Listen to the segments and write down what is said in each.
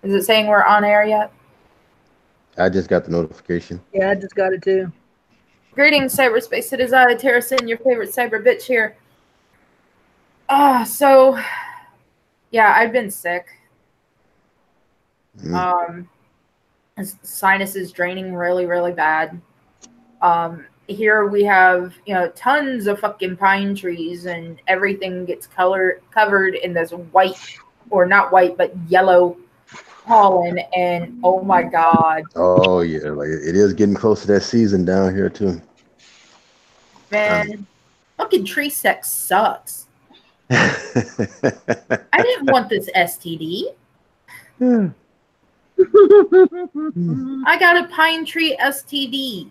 Is it saying we're on air yet? I just got the notification. Yeah, I just got it too. Greetings, cyberspace. It is I, Terra, your favorite cyber bitch here. So yeah, I've been sick. Mm. Sinus is draining really, really bad. Here we have, tons of fucking pine trees and everything gets covered in this white, or not white, but yellow pollen. And oh my God, Oh yeah, like it is getting close to that season down here too. man, fucking tree sex sucks. Yeah. I didn't want this STD. I got a pine tree STD.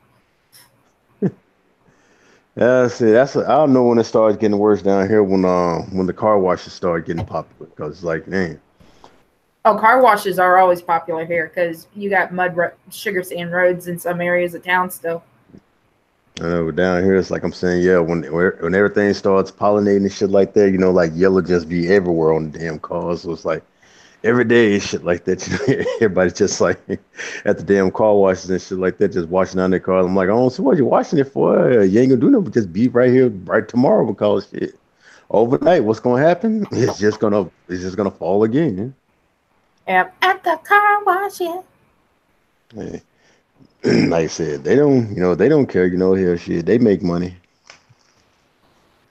Yeah, see, I don't know when it starts getting worse down here when the car washes start getting popular because like man, Oh, car washes are always popular here because you got sugar sand roads in some areas of town still. I know down here it's like I'm saying yeah when everything starts pollinating and shit like that, like yellow just be everywhere on the damn cars. So it's like every day and shit like that. Everybody's just like at the damn car washes and shit like that, just washing down their cars. I'm like, oh, so what you washing it for? You ain't gonna do nothing but just be right here right tomorrow because shit. Overnight, what's gonna happen? It's just gonna fall again. Yep. At the car wash, yeah. Yeah. Like I said, they don't care. Here shit, they make money.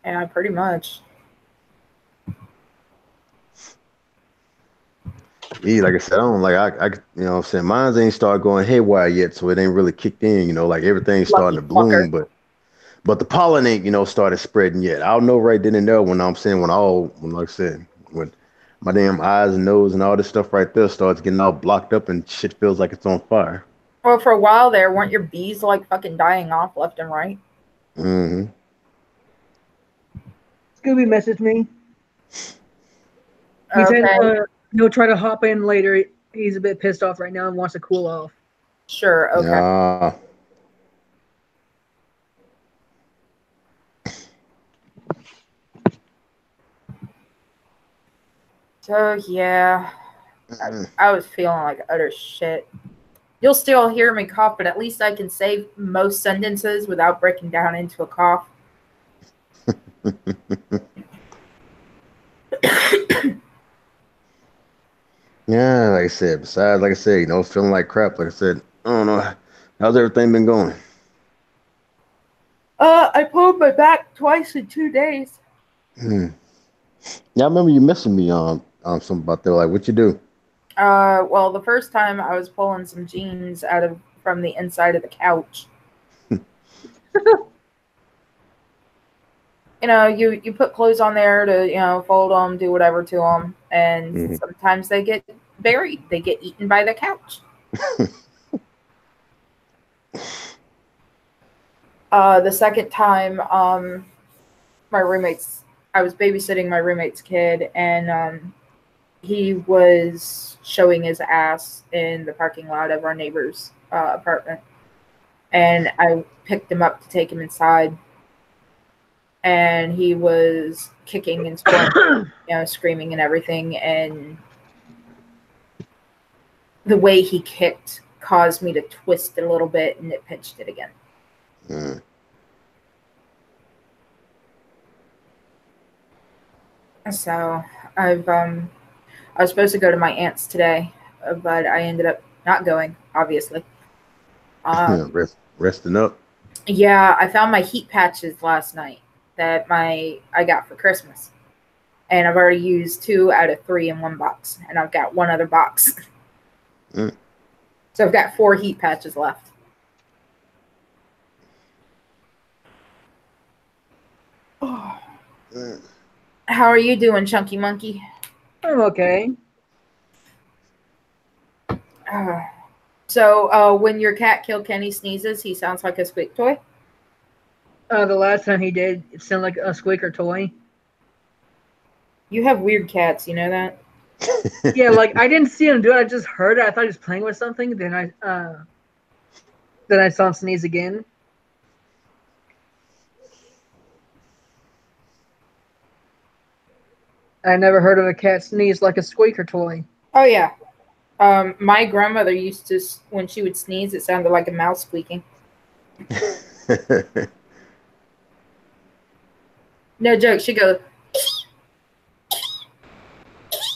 Yeah, pretty much. Yeah, like I said, I don't like what I'm saying mine ain't started going haywire yet, so it ain't really kicked in. Like everything's starting Lucky to fucker. bloom, but the pollen ain't, started spreading yet. I'll know right then and there when I'm saying when like I said, when my damn eyes and nose and all this stuff right there starts getting all blocked up and shit feels like it's on fire. Well, for a while there, weren't your bees like fucking dying off left and right? Hmm. Scooby messaged me. He said Okay, he'll try to hop in later. He's a bit pissed off right now and wants to cool off. sure, okay. Yeah. So yeah, I, Mm. I was feeling like utter shit. You'll still hear me cough, but at least I can say most sentences without breaking down into a cough. Yeah, like I said, besides, like I said, feeling like crap. Like I said, I don't know. How's everything been going? I pulled my back twice in 2 days. Hmm. Yeah, I remember you messaging me on something about that. Like, what you do? Well, the first time I was pulling some jeans out of from the inside of the couch. You put clothes on there to fold them, do whatever to them, and Hmm. sometimes they get buried. They get eaten by the couch. The second time, my roommate's I was babysitting my roommate's kid, and he was showing his ass in the parking lot of our neighbor's apartment, and I picked him up to take him inside, and he was kicking and squirming, screaming and everything, and the way he kicked caused me to twist it a little bit, and it pinched it again. Mm. So I was supposed to go to my aunt's today, but I ended up not going, obviously. Yeah, Um, resting up. yeah, I found my heat patches last night that I got for Christmas, and I've already used 2 out of 3 in one box, and I've got one other box, Mm. so I've got 4 heat patches left. Mm. How are you doing, Chunky Monkey? I'm okay. Uh, so when your cat Kilkenny sneezes, he sounds like a squeak toy. The last time he did, it sounded like a squeaker toy. You have weird cats, you know that? Yeah, like I didn't see him do it. I just heard it. I thought he was playing with something. Then I saw him sneeze again. I never heard of a cat sneeze like a squeaker toy. Oh yeah. My grandmother used to, when she would sneeze, it sounded like a mouse squeaking. No joke. She goes.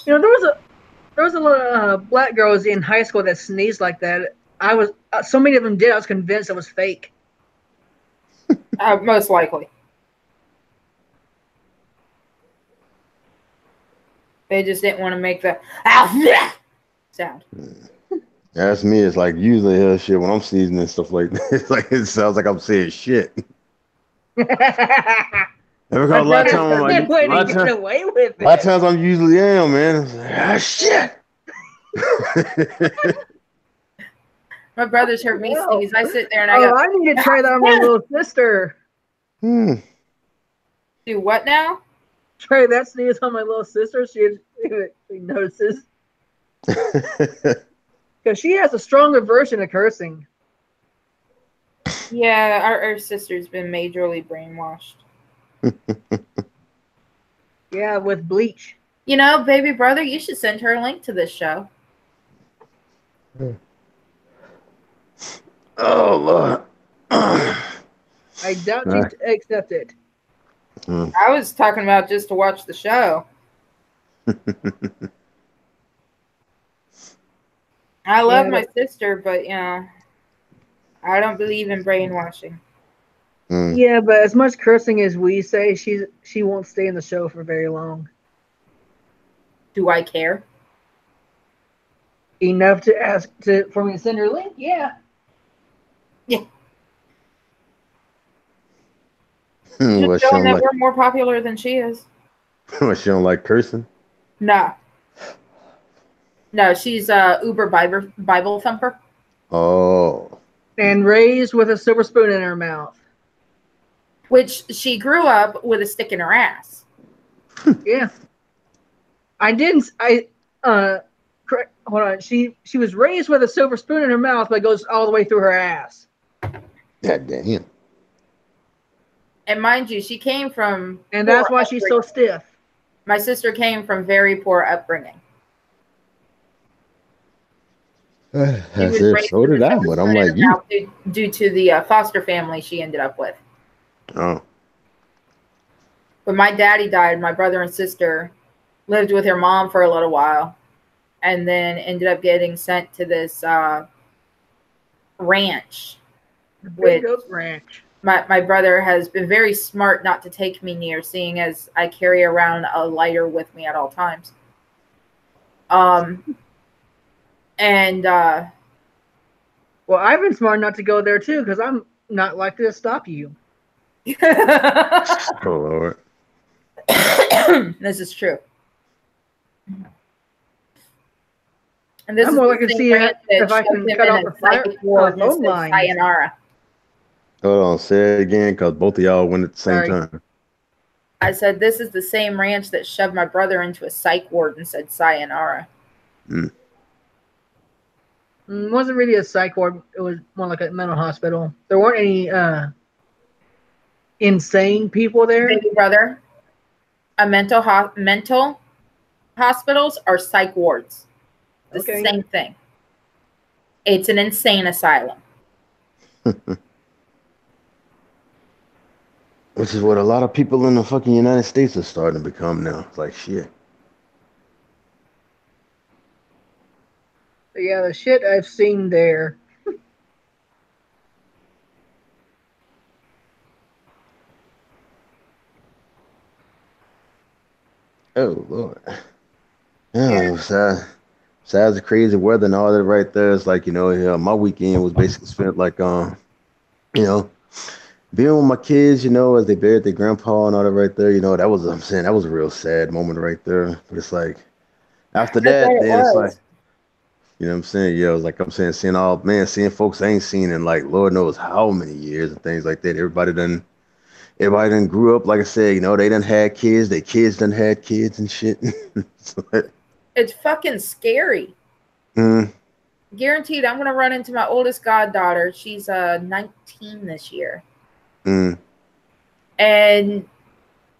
You know, there was a lot of black girls in high school that sneezed like that. I was so many of them did. I was convinced it was fake. Most likely. They just didn't want to make the sound. That's me. It's like usually hell shit when I'm sneezing and stuff like that. It's like it sounds like I'm saying shit. Because a lot of times I'm like, way to get away with it. A lot of times I'm usually am, man. It's like, ah, shit. My brothers heard me sneeze. I sit there and I go, go, I need to try that on my little sister. Do what now? Try that sneeze on my little sister. She notices. Because she has a stronger version of cursing. Yeah, our sister's been majorly brainwashed. Yeah, with bleach. You know, baby brother, you should send her a link to this show. Oh, Lord. I doubt she'd accept it. I was talking about just to watch the show. I love my sister, but, you know, I don't believe in brainwashing. Yeah, but as much cursing as we say, she won't stay in the show for very long. Do I care? Enough to ask for me to send her a link? Yeah. Yeah. Just showing that we're more popular than she is. What, she don't like cursing? No. No, she's Uber Bible thumper. Oh. And raised with a silver spoon in her mouth. Which she grew up with a stick in her ass. Yeah. Hold on. She was raised with a silver spoon in her mouth, but it goes all the way through her ass. God damn. And mind you, she came from... And that's why she's so stiff. My sister came from very poor upbringing. So did I, but I'm like you. Due to the foster family she ended up with. Oh. When my daddy died, my brother and sister lived with her mom for a little while. And then ended up getting sent to this ranch. Big Oak Ranch. My brother has been very smart not to take me near, seeing as I carry around a lighter with me at all times. Well, I've been smart not to go there too, because I'm not likely to stop you. Oh, Lord. This is true. And this I'm is more likely to see if I can cut off the phone line. Sayonara. Hold on, say it again, because both of y'all went at the same time. I said, this is the same ranch that shoved my brother into a psych ward and said sayonara. It wasn't really a psych ward. It was more like a mental hospital. There weren't any insane people there. Baby brother, mental hospitals are psych wards. The same thing. It's an insane asylum. Which is what a lot of people in the fucking United States are starting to become now. It's like shit. But yeah, the shit I've seen there. Oh, Lord. Yeah. Besides the crazy weather and all that right there, it's like, you know, my weekend was basically spent like, you know, being with my kids, you know, as they buried their grandpa and all that right there, you know, that was a real sad moment right there. But it's like, after that, then it's like, you know what I'm saying? Yeah, it was like I'm saying, seeing folks I ain't seen in like Lord knows how many years and things like that. Everybody done grew up, like I said, you know, they done had kids, their kids done had kids and shit. It's fucking scary. Guaranteed, I'm gonna run into my oldest goddaughter. She's 19 this year. And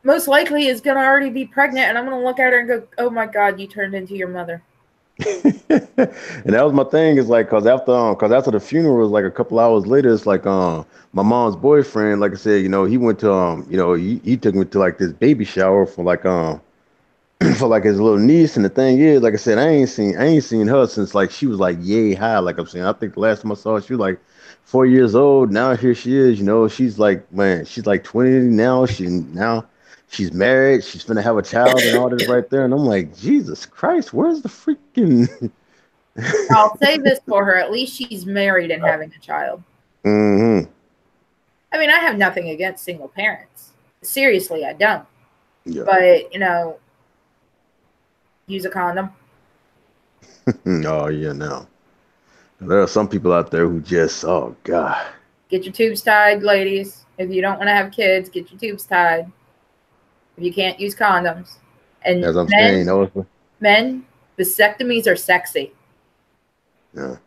most likely is gonna already be pregnant, and I'm gonna look at her and go, oh my God, you turned into your mother. And that was my thing is like cause after the funeral was like a couple hours later it's like my mom's boyfriend like I said he went to he took me to like this baby shower for like for like his little niece. And the thing is like I said I ain't seen her since like she was like yay high. Like I'm saying, I think the last time I saw her she was like 4 years old. Now here she is, she's like, man, she's like 20 now. She's married, she's gonna have a child and all this right there. And I'm like, Jesus Christ, where's the freaking I'll say this for her. At least she's married and having a child. Mm-hmm. I mean, I have nothing against single parents. Seriously, I don't. Yeah. But, use a condom. Oh yeah, now there are some people out there who just, oh God. Get your tubes tied, ladies. If you don't want to have kids, get your tubes tied. If you can't use condoms. And As I'm saying, men, vasectomies are sexy. Yeah.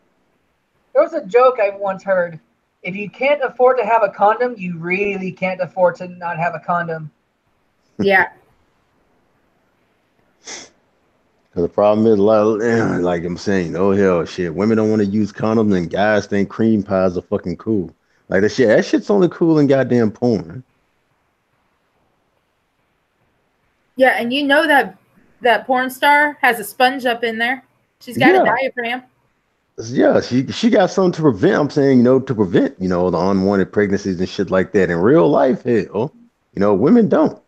There was a joke I once heard. If you can't afford to have a condom, you really can't afford to not have a condom. Yeah. Because the problem is, like I'm saying, oh hell, shit, women don't want to use condoms, and guys think cream pies are fucking cool. Like that shit's only cool in goddamn porn. Yeah, and you know that porn star has a sponge up in there. She's got a diaphragm. Yeah, she got something to prevent. I'm saying, to prevent, the unwanted pregnancies and shit like that. In real life, hell, women don't.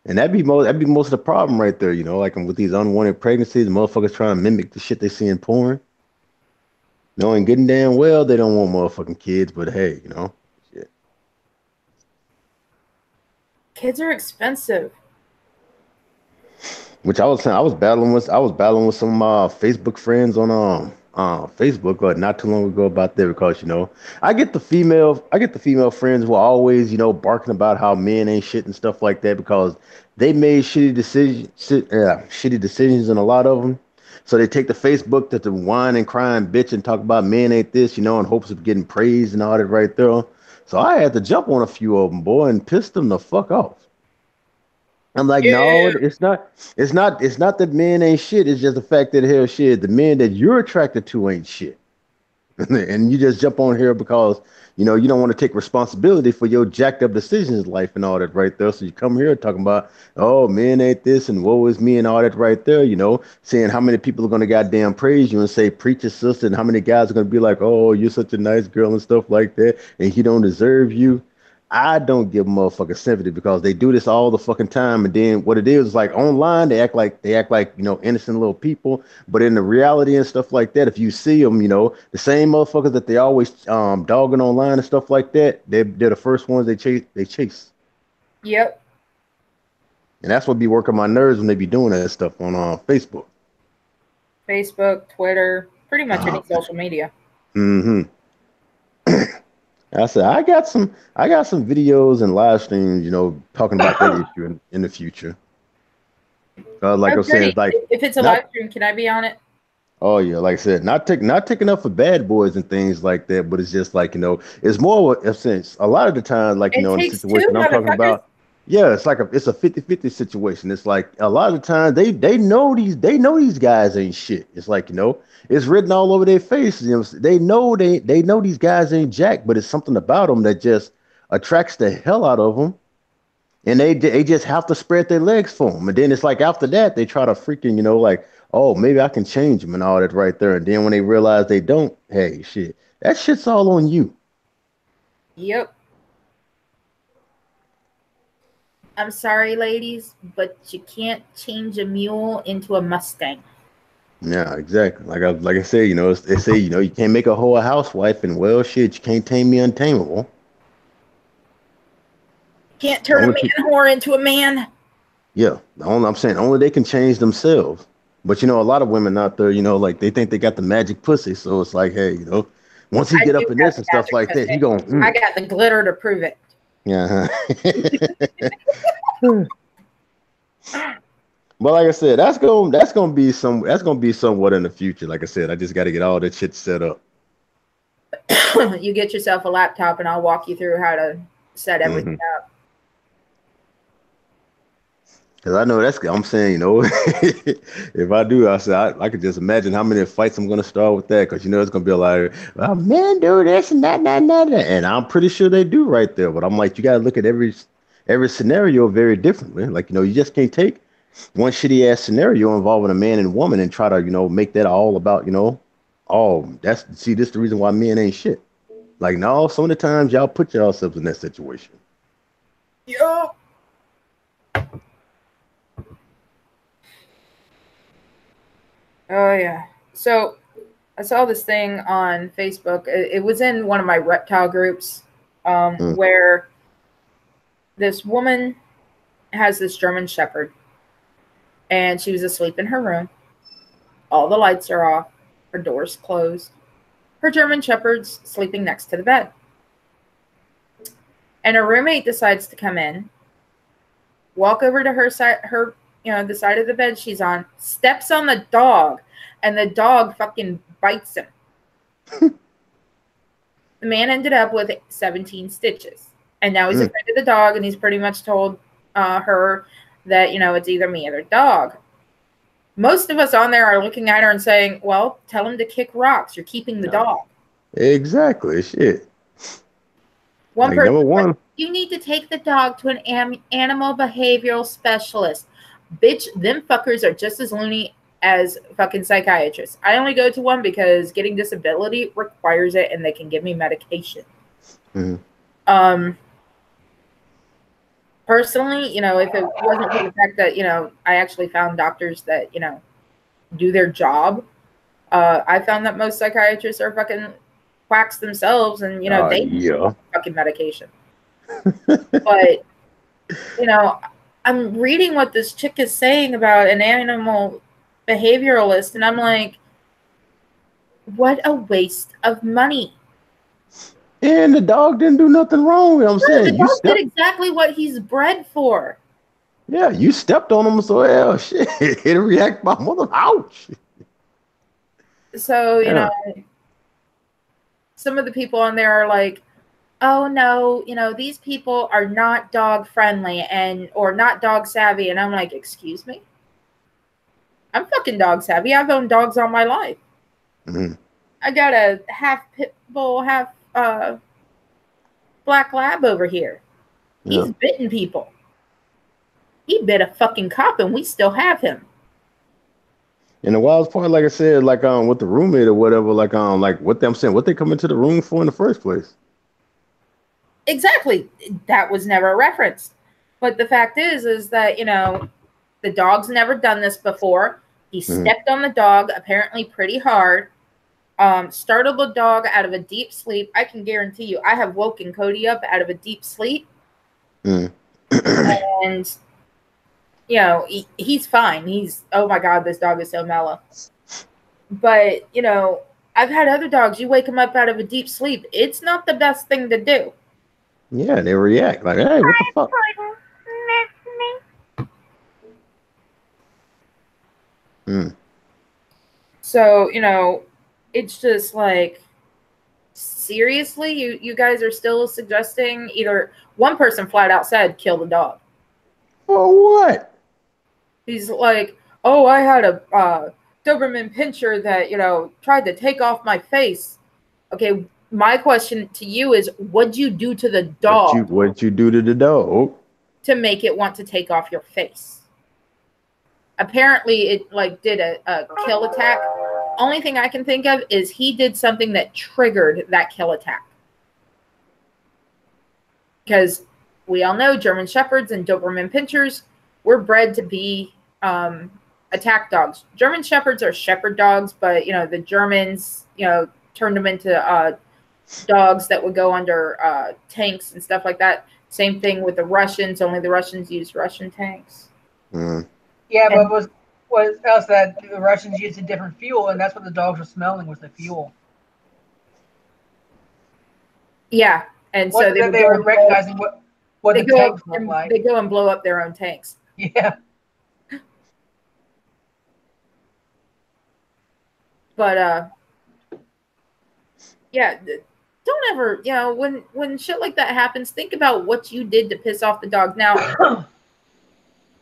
And that'd be most of the problem right there, like with these unwanted pregnancies, motherfuckers trying to mimic the shit they see in porn. Knowing good and damn well they don't want motherfucking kids, but hey, shit. Kids are expensive. Which I was saying, I was battling with some of my Facebook friends on Facebook not too long ago about that because I get the female friends who are always barking about how men ain't shit and stuff like that because they made shitty decisions in a lot of them. So they take the Facebook to whine and cry and bitch and talk about men ain't this, in hopes of getting praised and all that right there. So I had to jump on a few of them, boy, and piss them the fuck off. I'm like, no, Yeah. it's not. It's not that men ain't shit. It's just the fact that hell shit, the men that you're attracted to ain't shit. And you just jump on here because you don't want to take responsibility for your jacked up decisions in life and all that right there. So you come here talking about, oh, men ain't this and woe is me and all that right there, saying how many people are gonna goddamn praise you and say preach your sister, and how many guys are gonna be like, oh, you're such a nice girl and stuff like that, and he don't deserve you. I don't give motherfucking sympathy because they do this all the fucking time. And then what it is like online, they act like innocent little people. But in the reality and stuff like that, if you see them, the same motherfuckers that they always dogging online and stuff like that, they're the first ones they chase. Yep. And that's what be working my nerves when they be doing that stuff on Facebook. Facebook, Twitter, pretty much any social media. Mm-hmm. I said I got some videos and live streams, talking about that issue in the future. Like I'm saying, like if it's a live stream, can I be on it? Oh yeah, like I said, not taking up for bad boys and things like that, but it's just like it's more of a sense. A lot of the time, like in the situation I'm talking about, yeah, it's like it's a 50-50 situation. It's like a lot of the time they know these guys ain't shit. It's like it's written all over their faces. They know these guys ain't jack, but it's something about them that just attracts the hell out of them. And they just have to spread their legs for them. And then it's like after that, they try to freaking, like, oh, maybe I can change them and all that right there. And then when they realize they don't, hey, shit, that shit's all on you. Yep. I'm sorry, ladies, but you can't change a mule into a Mustang. Yeah, exactly. Like I say, they say, you can't make a hoe a housewife, and well, shit, you can't tame me untamable. Can't turn a man whore into a man. Yeah, I'm saying only they can change themselves. But a lot of women out there, like they think they got the magic pussy. So it's like, hey, once he get up in this and stuff like that, he going. I got the glitter to prove it. Yeah. But like I said, that's gonna be somewhat in the future. Like I said, I just got to get all that shit set up. You get yourself a laptop, and I'll walk you through how to set everything up. Cause I know I'm saying, if I do, I say I could just imagine how many fights I'm gonna start with that. Cause it's gonna be like, well, men do this and that, and I'm pretty sure they do right there. But I'm like, you gotta look at every scenario very differently. Like, you just can't take one shitty ass scenario involving a man and woman and try to, make that all about, oh, this is the reason why men ain't shit. Like, no, some of the times y'all put yourselves in that situation. Yo. Oh yeah. So I saw this thing on Facebook. It was in one of my reptile groups, where this woman has this German Shepherd, and she was asleep in her room. All the lights are off. Her door's closed. Her German Shepherd's sleeping next to the bed. And her roommate decides to come in, walk over to her side, the side of the bed she's on, steps on the dog, and the dog fucking bites him. The man ended up with 17 stitches. And now he's afraid of the dog, and he's pretty much told her that, it's either me or the dog. Most of us on there are looking at her and saying, well, tell him to kick rocks. You're keeping the dog. Exactly. Shit. One person, number one, you need to take the dog to an animal behavioral specialist. Bitch, them fuckers are just as loony as fucking psychiatrists. I only go to one because getting disability requires it, and they can give me medication. Personally, if it wasn't for the fact that, I actually found doctors that, do their job, I found that most psychiatrists are fucking quacks themselves, and, they need fucking medication. But, I'm reading what this chick is saying about an animal behavioralist, and I'm like, what a waste of money. And the dog didn't do nothing wrong. I'm saying the dog did exactly what he's bred for. Yeah, you stepped on him, so hell, shit, it'll react by mother. Ouch. So some of the people on there are like, oh no, these people are not dog friendly or not dog savvy, and I'm like, excuse me, I'm fucking dog savvy. I've owned dogs all my life. I got a half pit bull, half black lab over here. He's bitten people. He bit a fucking cop, and we still have him. And the wild part, like I said, like with the roommate or whatever, like what I'm saying, what they come into the room for in the first place. Exactly. That was never referenced. But the fact is that, the dog's never done this before. He stepped on the dog, apparently pretty hard, startled the dog out of a deep sleep. I can guarantee you, I have woken Cody up out of a deep sleep. And, he's fine. Oh my God, this dog is so mellow. But, I've had other dogs, you wake them up out of a deep sleep. It's not the best thing to do. Yeah, they react like, hey, what the fuck? So, it's just like, seriously, you guys are still suggesting either one person flat out said, kill the dog. For what? He's like, oh, I had a Doberman Pinscher that, tried to take off my face. Okay, my question to you is, what'd you do to the dog? What'd you do to the dog? To make it want to take off your face. Apparently, it did a kill attack. Only thing I can think of is he did something that triggered that kill attack. Because we all know German Shepherds and Doberman Pinschers were bred to be attack dogs. German Shepherds are shepherd dogs, but, the Germans, turned them into dogs that would go under tanks and stuff like that. Same thing with the Russians, only the Russians used Russian tanks. Yeah, but was else that the Russians used a different fuel, and that's what the dogs were smelling, was the fuel. Yeah, and so they were recognizing what the tanks look like. They go and blow up their own tanks. Yeah. But yeah, don't ever, when shit like that happens, think about what you did to piss off the dog. Now,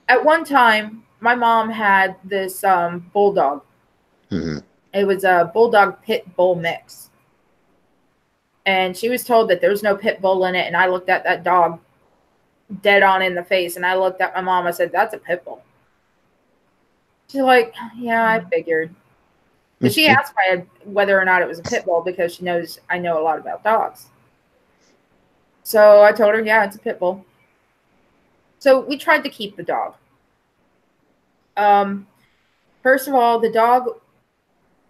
At one time, my mom had this bulldog. Mm-hmm. It was a bulldog pit bull mix. And she was told that there's no pit bull in it. And I looked at that dog dead on in the face. And I looked at my mom. I said, that's a pit bull. She's like, yeah, I figured. But she asked me whether or not it was a pit bull because she knows I know a lot about dogs. So I told her, yeah, it's a pit bull. So we tried to keep the dog. First of all, the dog,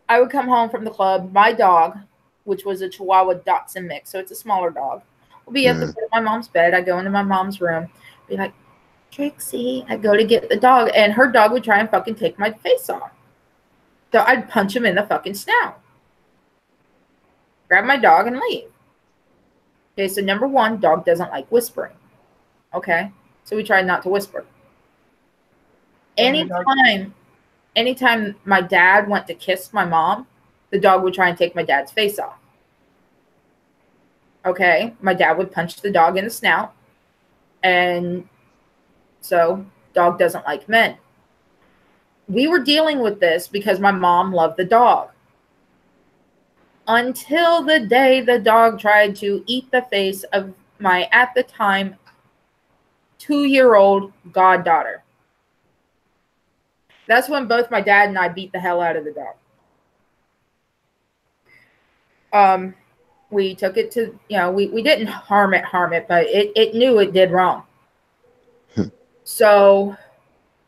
I would come home from the club. My dog, which was a Chihuahua Dachshund mix, so it's a smaller dog, will be at the foot of my mom's bed. I go into my mom's room, be like, Trixie, I go to get the dog, and her dog would try and fucking take my face off. So I'd punch him in the fucking snout, grab my dog, and leave. Okay, so number one, dog doesn't like whispering. Okay, so we tried not to whisper. Anytime my dad went to kiss my mom, the dog would try and take my dad's face off. Okay, my dad would punch the dog in the snout, and so dog doesn't like men. We were dealing with this because my mom loved the dog. Until the day the dog tried to eat the face of my, at the time, 2-year-old goddaughter. That's when both my dad and I beat the hell out of the dog. We took it to, we didn't harm it, but it knew it did wrong. So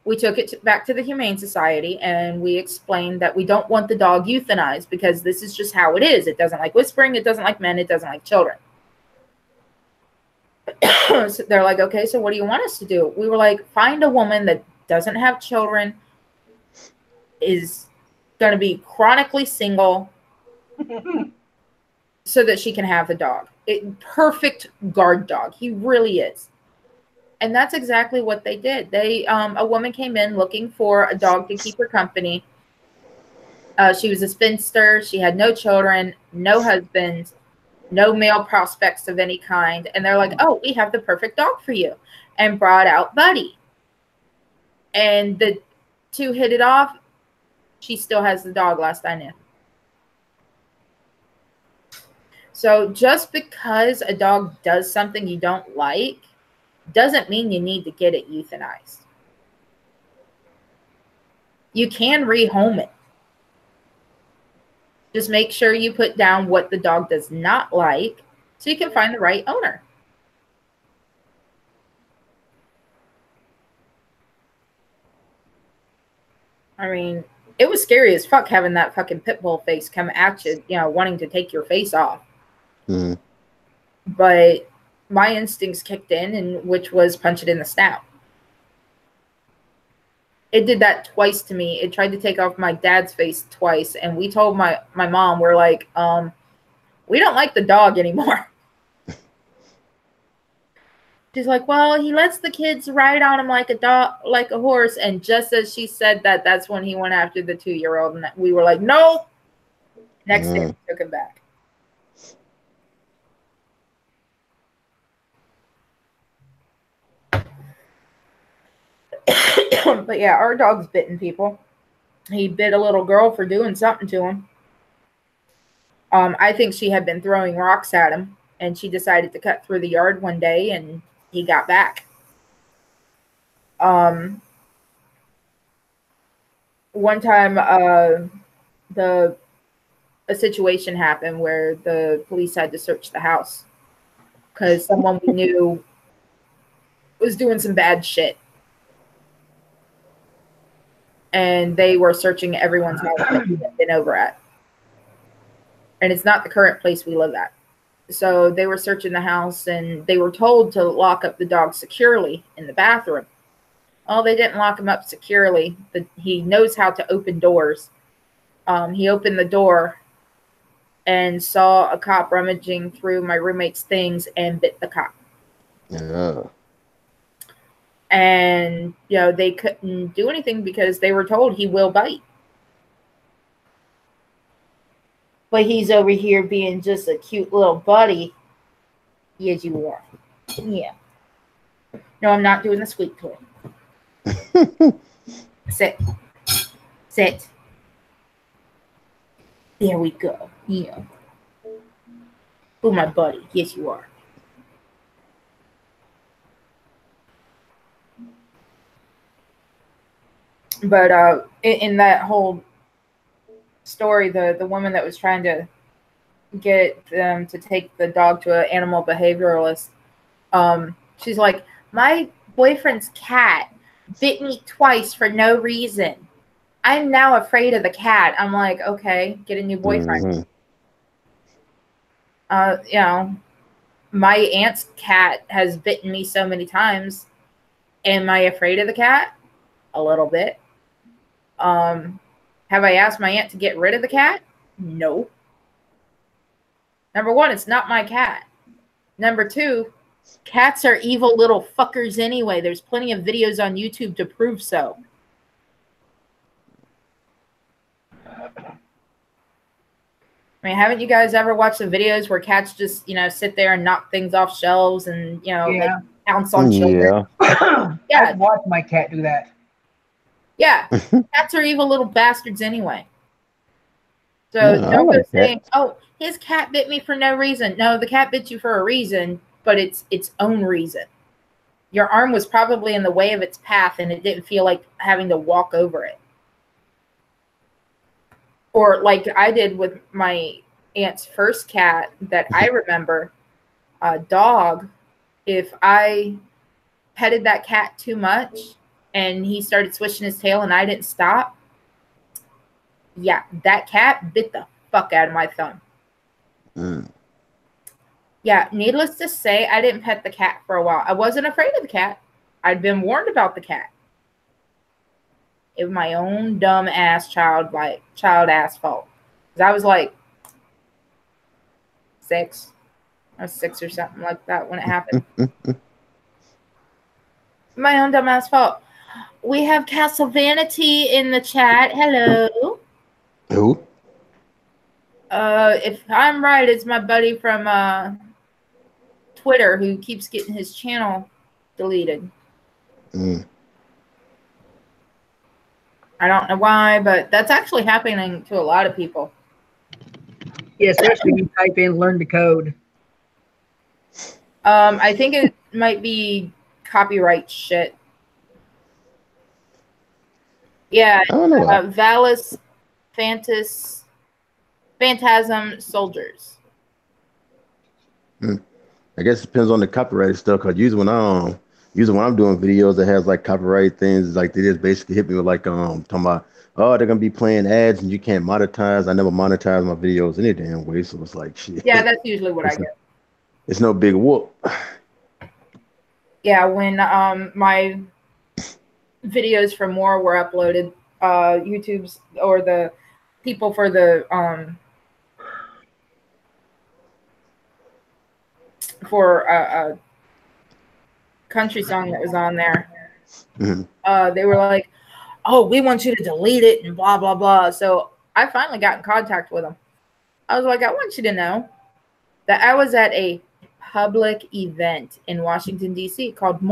we took it back to the Humane Society, and we explained that we don't want the dog euthanized because this is just how it is. It doesn't like whispering. It doesn't like men. It doesn't like children. So they're like, okay, so what do you want us to do? We were like, find a woman that doesn't have children, is going to be chronically single, so that she can have the dog. Perfect guard dog. He really is. And that's exactly what they did. A woman came in looking for a dog to keep her company. She was a spinster. She had no children, no husband, no male prospects of any kind. And they're like, oh, we have the perfect dog for you. And brought out Buddy. And the two hit it off. She still has the dog, last I knew. So just because a dog does something you don't like doesn't mean you need to get it euthanized. You can rehome it. Just make sure you put down what the dog does not like so you can find the right owner. I mean, it was scary as fuck having that fucking pit bull face come at you, wanting to take your face off. Mm-hmm. But my instincts kicked in, and which was punch it in the snout. It did that twice to me. It tried to take off my dad's face twice, and we told my mom, we're like, we don't like the dog anymore. She's like, well, he lets the kids ride on him like a dog, like a horse. And just as she said that, that's when he went after the 2-year-old, and we were like, no. Next day, we took him back. But yeah, our dog's bitten people. He bit a little girl for doing something to him. I think she had been throwing rocks at him, and she decided to cut through the yard one day, and he got back. One time, a situation happened where the police had to search the house because someone we knew was doing some bad shit. And they were searching everyone's house that we had been over at. And it's not the current place we live at. So they were searching the house, and they were told to lock up the dog securely in the bathroom. Oh, they didn't lock him up securely. He knows how to open doors. He opened the door and saw a cop rummaging through my roommate's things and bit the cop. Yeah. And, they couldn't do anything because they were told he will bite. But he's over here being just a cute little buddy. Yes, you are. Yeah. No, I'm not doing the squeak toy. Sit. Sit. There we go. Yeah. Oh, my buddy. Yes, you are. But in that whole story, the woman that was trying to get them to take the dog to an animal behavioralist, she's like, my boyfriend's cat bit me twice for no reason. I'm now afraid of the cat. I'm like, okay, get a new boyfriend. Mm-hmm. You know, my aunt's cat has bitten me so many times. Am I afraid of the cat? A little bit. Have I asked my aunt to get rid of the cat? No. Number one, it's not my cat. Number two, cats are evil little fuckers anyway. There's plenty of videos on YouTube to prove so. I mean, haven't you guys ever watched the videos where cats just, sit there and knock things off shelves and, like pounce on children? Yeah. I've watched my cat do that. Yeah. Cats are evil little bastards anyway. So don't go saying, oh, his cat bit me for no reason. No, the cat bit you for a reason, but it's its own reason. Your arm was probably in the way of its path and it didn't feel like having to walk over it. Or like I did with my aunt's first cat that I remember, a dog. If I petted that cat too much and he started swishing his tail and I didn't stop, yeah, that cat bit the fuck out of my thumb. Yeah, needless to say, I didn't pet the cat for a while. I wasn't afraid of the cat. I'd been warned about the cat. It was my own dumb ass child ass fault. Because I was like 6. I was 6 or something like that when it happened. My own dumb ass fault. We have Castle Vanity in the chat. Hello. Who? If I'm right, it's my buddy from Twitter who keeps getting his channel deleted. I don't know why, but that's actually happening to a lot of people. Yeah, especially when you type in learn to code. I think it might be copyright shit. Yeah, Valis Phantasm Soldiers. I guess it depends on the copyright stuff. Cause usually when I'm doing videos that has like copyright things, like they just basically hit me with like talking about, oh, they're gonna be playing ads and you can't monetize. I never monetize my videos any damn way, so it's like shit. Yeah, that's usually what I get. It's no big whoop. Yeah, when my videos for more were uploaded, YouTube's or the people for the for a country song that was on there, they were like, oh, we want you to delete it and blah blah blah. So I finally got in contact with them. I was like, I want you to know that I was at a public event in Washington DC called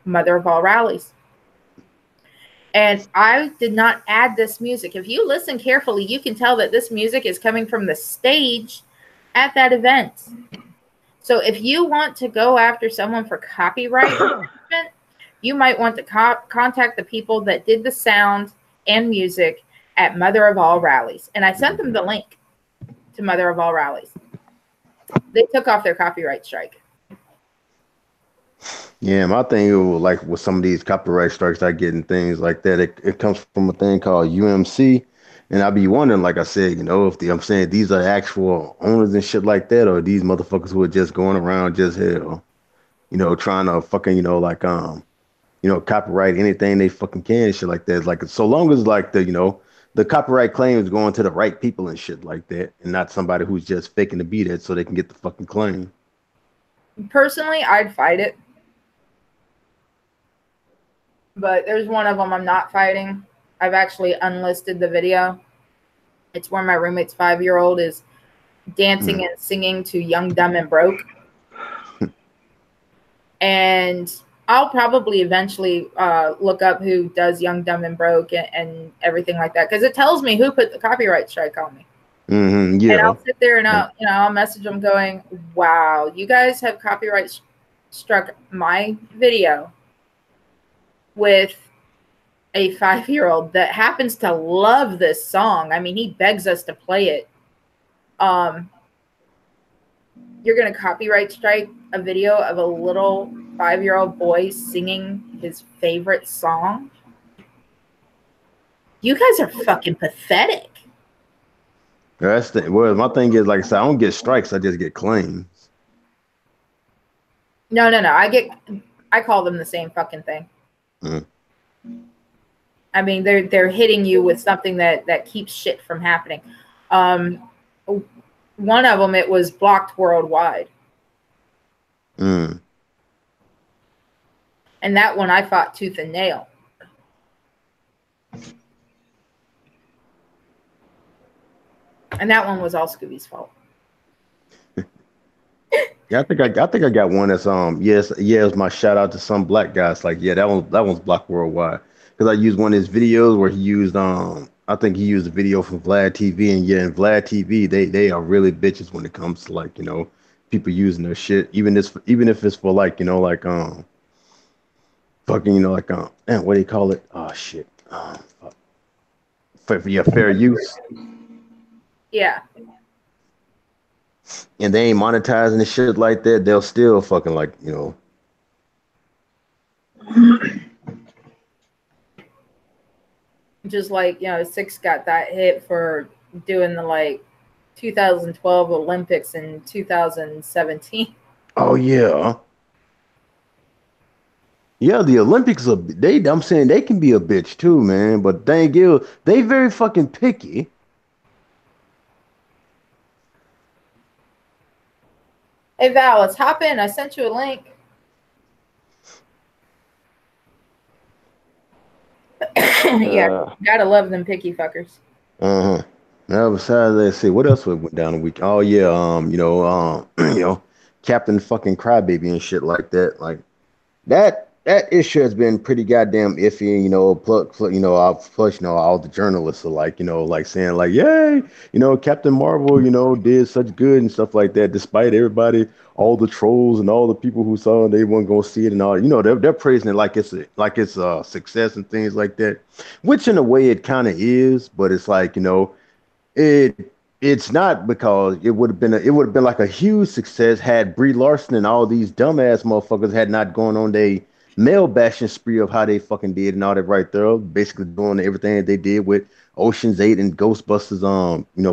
Mother of All Rallies, and I did not add this music. If you listen carefully, you can tell that this music is coming from the stage at that event. So if you want to go after someone for copyright infringement, you might want to contact the people that did the sound and music at Mother of All Rallies. And I sent them the link to Mother of All Rallies. They took off their copyright strike. Yeah, my thing like with some of these copyright strikes I get and things like that, it comes from a thing called UMC. And I be wondering, like I said, if I'm saying these are actual owners and shit like that, or these motherfuckers who are just going around just hell, trying to fucking, copyright anything they fucking can and shit like that. It's like, so long as like the copyright claim is going to the right people and shit like that, and not somebody who's just faking to be that so they can get the fucking claim. Personally, I'd fight it. But there's one of them I'm not fighting. I've actually unlisted the video. It's where my roommate's 5-year-old is dancing and singing to Young, Dumb, and Broke. And I'll probably eventually look up who does Young, Dumb, and Broke and everything like that, because it tells me who put the copyright strike on me. And Yeah. I'll sit there and I'll message them going, "Wow, you guys have copyright struck my video with a 5-year-old that happens to love this song. I mean, he begs us to play it. You're going to copyright strike a video of a little 5-year-old boy singing his favorite song? You guys are fucking pathetic." That's the well. My thing is, like I said, I don't get strikes. I just get claims. No. I call them the same fucking thing. I mean, they're hitting you with something that keeps shit from happening. One of them, it was blocked worldwide. And that one I fought tooth and nail. And that one was all Scooby's fault. Yeah, I think I got one that's it was my shout out to some black guys. Like, yeah, that one's blocked worldwide. Because I used one of his videos where he used I think he used a video from Vlad TV, and yeah, in Vlad TV they are really bitches when it comes to, like, people using their shit, even if it's for, like, fucking, man, what do you call it? Oh shit. For your fair use. Yeah. And they ain't monetizing the shit like that, they'll still fucking, like, Just like, Six got that hit for doing the, like, 2012 Olympics in 2017. Oh yeah. Yeah, the Olympics I'm saying they can be a bitch too, man. But dang it, they very fucking picky. Hey Val, let's hop in. I sent you a link. Yeah, gotta love them picky fuckers. Now, besides, let's see what else went down the week. Oh yeah, Captain fucking Crybaby and shit like that. Like that issue has been pretty goddamn iffy. All the journalists are like, like saying like, yay, Captain Marvel, did such good and stuff like that, despite everybody, all the trolls and all the people who saw it, they weren't gonna see it and all. They're praising it like it's a success and things like that, which in a way it kind of is, but it's like, it's not, because it would have been like a huge success had Brie Larson and all these dumbass motherfuckers had not gone on they male bashing spree of how they fucking did and all that right there, basically doing everything that they did with Ocean's 8 and Ghostbusters,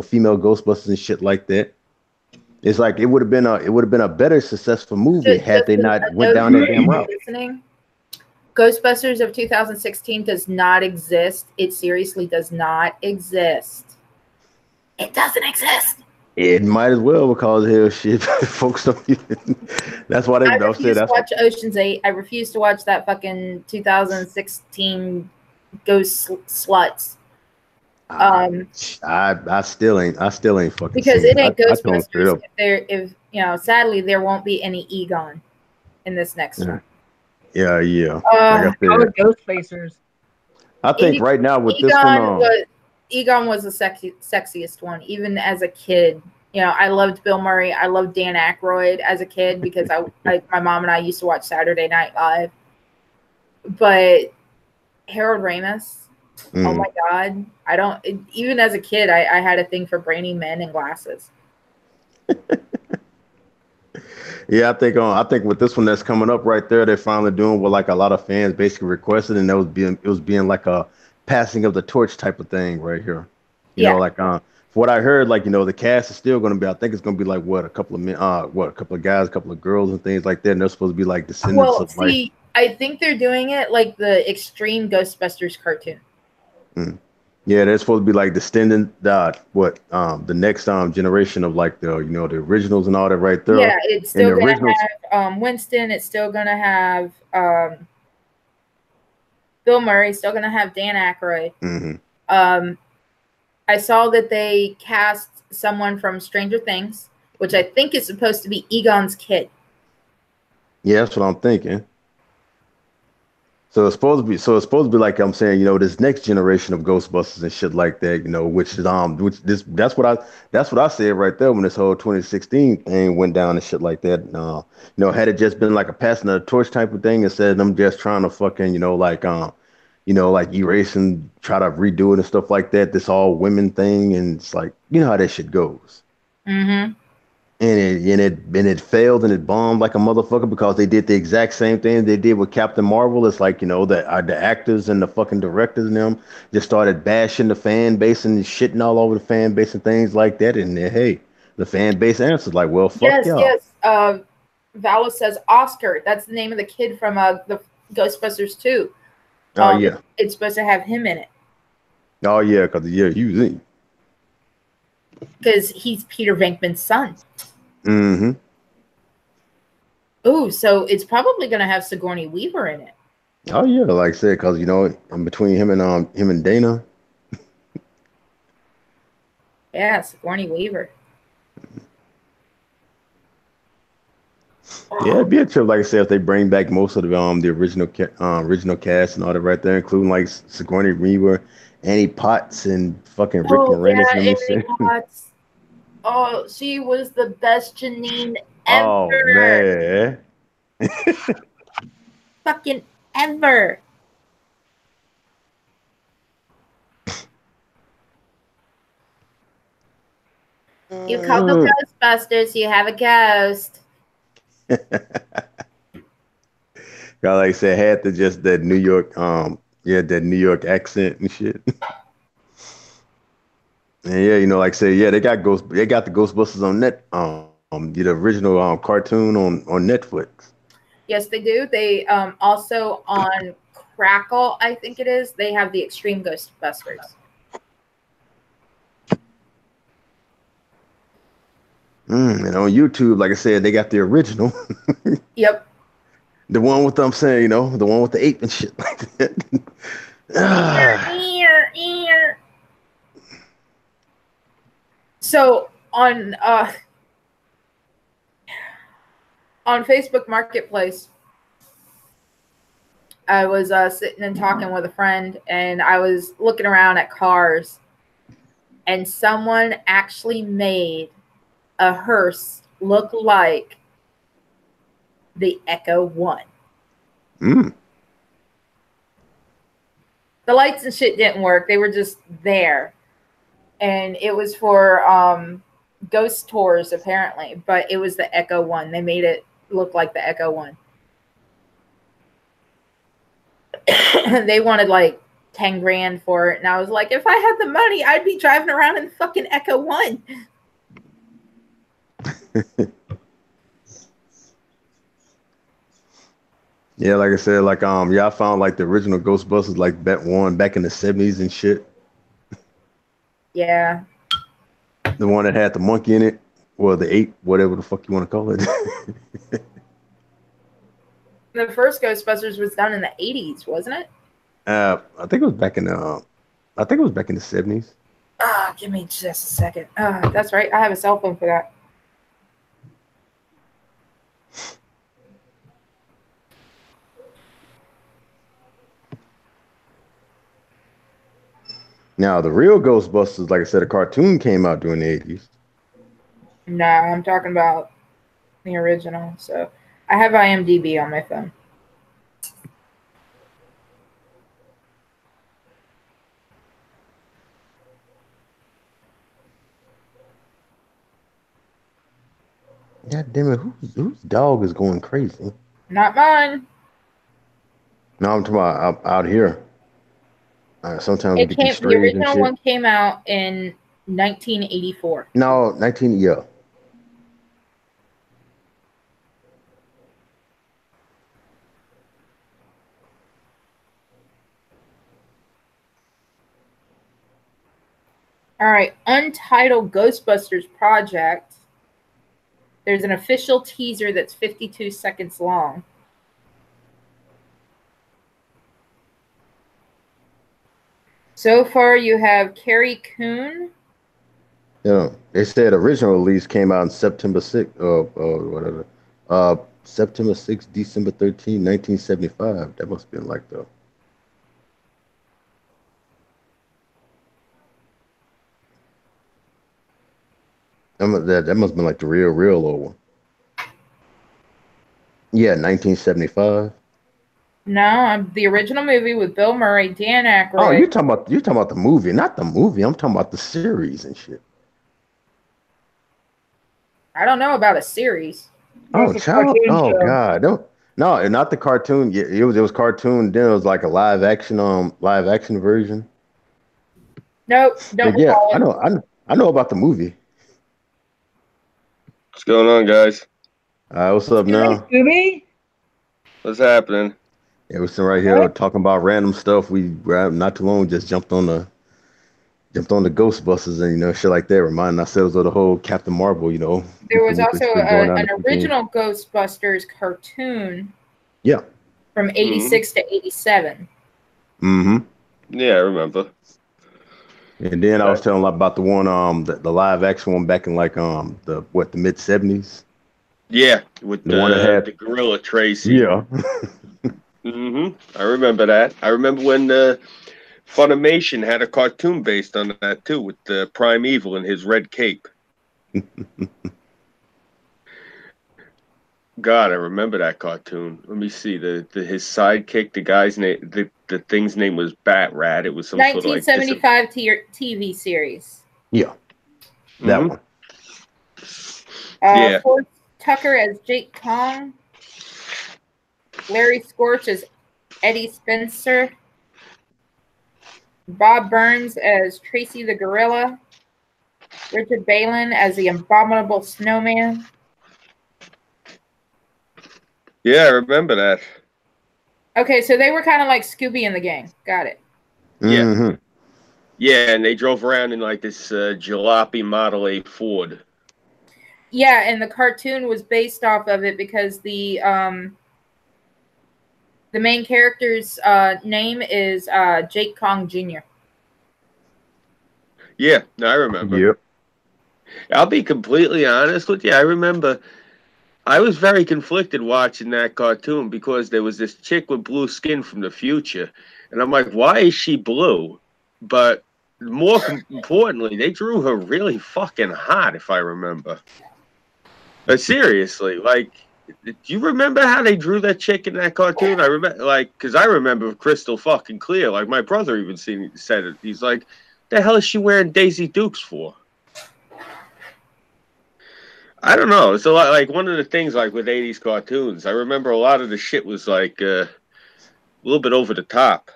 female Ghostbusters and shit like that. It's like it would have been a better successful movie had they not went down that damn route. Listening? Ghostbusters of 2016 does not exist. It seriously does not exist. It doesn't exist. It might as well, because hell shit, folks don't even. That's why they don't say that. I refuse to watch Ocean's 8. I refuse to watch that fucking 2016 Ghost Sluts. I still ain't fucking, because it ain't Ghostbusters. If sadly there won't be any Egon in this next one. Yeah. Ghostfacers. I think right now with this one, Egon was the sexiest one, even as a kid. I loved Bill Murray. I loved Dan Aykroyd as a kid because my mom and I used to watch Saturday Night Live. But Harold Ramis, oh my God. Even as a kid, I had a thing for brainy men and glasses. Yeah, I think with this one that's coming up right there, they're finally doing what like a lot of fans basically requested, and it was being like a passing of the torch type of thing right here. You know, like for what I heard, like, the cast is still going to be, I think it's going to be like a couple of guys, a couple of girls and things like that, and they're supposed to be like descendants of like. I think they're doing it like the Extreme Ghostbusters cartoon. Yeah, they're supposed to be like the next generation of like the the originals and all that right there. Yeah, it's still gonna have Winston. It's still gonna have Bill Murray. Still gonna have Dan Aykroyd. I saw that they cast someone from Stranger Things, which I think is supposed to be Egon's kid. Yeah, that's what I'm thinking. So it's supposed to be like I'm saying, this next generation of Ghostbusters and shit like that, which that's what I said right there when this whole 2016 thing went down and shit like that. Had it just been like a passing of the torch type of thing instead of them just trying to fucking, like erase and try to redo it and stuff like that, this all women thing, and it's like, how that shit goes. Mm-hmm. And it failed and it bombed like a motherfucker because they did the exact same thing they did with Captain Marvel. It's like, the actors and the fucking directors and them just started bashing the fan base and shitting all over the fan base and things like that. And then, hey, the fan base answers like, well, fuck Yes, y'all. yes. Vala says Oscar. That's the name of the kid from the Ghostbusters 2. Oh yeah. It's supposed to have him in it Oh yeah, because he was in. because he's Peter Venkman's son. Mm-hmm. Ooh, so it's probably going to have Sigourney Weaver in it. Oh yeah, like I said, because in between him and Dana. Yeah, Sigourney Weaver. Yeah, it'd be a trip, like I said, if they bring back most of the original cast and all that right there, including like Sigourney Weaver, Annie Potts, and fucking Rick Oh Moranis yeah, and them and Amy shit. Potts. Oh, she was the best Janine Oh ever. man. Fucking ever. You call the Ghostbusters, you have a ghost. Like I said, had to just that New York, that New York accent and shit. And yeah, like I said, yeah, they got the Ghostbusters on the original cartoon on Netflix. Yes, they do. They also on Crackle, I think it is, they have the Extreme Ghostbusters. And on YouTube, like I said, they got the original. Yep. The one with I'm saying, the one with the ape and shit like that. So on Facebook Marketplace, I was sitting and talking with a friend, and I was looking around at cars, and someone actually made a hearse look like the Echo One. Mm. The lights and shit didn't work; they were just there, and it was for ghost tours apparently. But it was the Echo One. They made it look like the Echo One. They wanted like 10 grand for it, and I was like, if I had the money, I'd be driving around in the fucking Echo One. Yeah, like I said, like I found like the original Ghostbusters like back in the 70s and shit. Yeah. The one that had the monkey in it, well, the ape, whatever the fuck you want to call it. The first Ghostbusters was done in the 80s, wasn't it? I think it was back in the 70s. Give me just a second. That's right. I have a cell phone for that. Now the real Ghostbusters, like I said, a cartoon came out during the 80s. No, I'm talking about the original. So I have IMDb on my phone. God damn it, whose dog is going crazy? Not mine. No, I'm talking about out here. Sometimes we get these The strays and original shit. one came out in 1984. No, 19, yeah. All right, Untitled Ghostbusters Project. There's an official teaser that's 52 seconds long. So far, you have Carrie Coon. Yeah, they said original release came out in September 6th, whatever. September 6th, December 13th, 1975. That must have been like the. That must have been like the real old one. Yeah, 1975. No, the original movie with Bill Murray, Dan Oh, Aykroyd. you're talking about the movie, not the movie. I'm talking about the series and shit. I don't know about a series. Oh, It's a child. cartoon Oh show. God. No, not the cartoon. Yeah, it was cartoon. Then it was like a live action version. Nope, don't But yeah, recall it. I know about the movie. What's going on, guys? What's up now? Scooby? What's happening? Yeah, we're sitting right here talking about random stuff. We not too long just jumped on the Ghostbusters and shit like that, reminding ourselves of the whole Captain Marvel. There was also going on an original Ghostbusters cartoon. Yeah. From 86 to 87. Mm-hmm. Yeah, I remember. And then I was telling about the one the live action one back in like the mid 70s. Yeah, with the one that had the gorilla Tracy. Yeah. I remember that. I remember when Funimation had a cartoon based on that too, with Primeval and his red cape. God, I remember that cartoon. Let me see. His sidekick, the guy's name, the thing's name was Bat Rat. It was some sort of like 1975 TV series. Yeah, that one. Yeah. Forrest Tucker as Jake Kong. Larry Scorch as Eddie Spencer. Bob Burns as Tracy the Gorilla. Richard Balin as the Abominable Snowman. Yeah, I remember that. Okay, so they were kind of like Scooby and the gang. Got it. Yeah. Mm-hmm. Yeah, and they drove around in like this jalopy Model A Ford. Yeah, and the cartoon was based off of it because the main character's name is Jake Kong Jr. Yeah, I remember. Yep. I'll be completely honest with you. I remember I was very conflicted watching that cartoon because there was this chick with blue skin from the future. And I'm like, why is she blue? But more importantly, they drew her really fucking hot, if I remember. Seriously, like, do you remember how they drew that chick in that cartoon? I remember, like, because I remember crystal fucking clear. Like, my brother even said it. He's like, the hell is she wearing Daisy Dukes for? I don't know. It's a lot like one of the things like with 80s cartoons. I remember a lot of the shit was like a little bit over the top.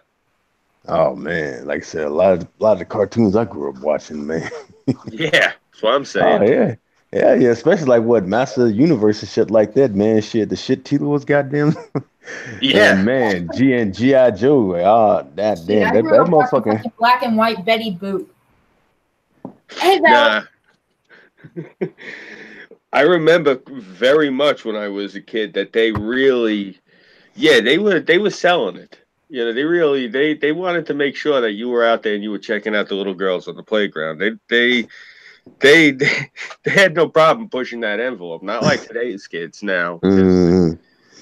Oh man, like I said, a lot of the cartoons I grew up watching, man. Yeah, that's what I'm saying. Oh yeah, especially like what Master of the Universe and shit like that, man. Shit, the shit Tila was goddamn. Yeah, and man, G.I. Joe. That motherfucking black and white Betty Boop. Hey, Val. Nah. I remember very much when I was a kid that they really, they were selling it. You know, they wanted to make sure that you were out there and you were checking out the little girls on the playground. They had no problem pushing that envelope. Not like today's kids now,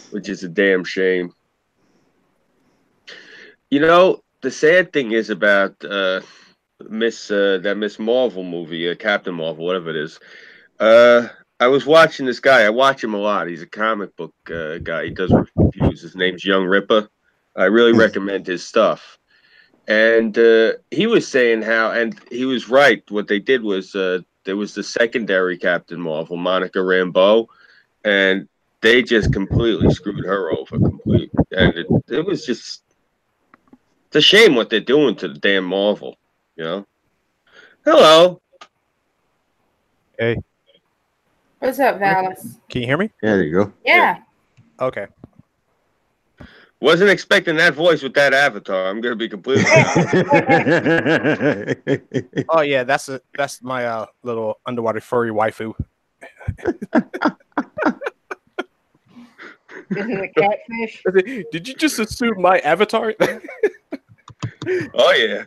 which is a damn shame. You know, the sad thing is about Miss Marvel movie, Captain Marvel, whatever it is. I was watching this guy. I watch him a lot. He's a comic book guy. He does reviews. His name's Young Ripper. I really recommend his stuff. And he was saying how, and he was right. What they did was there was the secondary Captain Marvel, Monica Rambeau, and they just completely screwed her over. And it was just, it's a shame what they're doing to the damn Marvel. You know. Hello. Hey. What's up, Valis? Can you hear me? Yeah, there you go. Yeah. Okay. Wasn't expecting that voice with that avatar. I'm gonna be completely honest. Oh yeah, that's my little underwater furry waifu. Is it a catfish? Did you just assume my avatar? Oh yeah.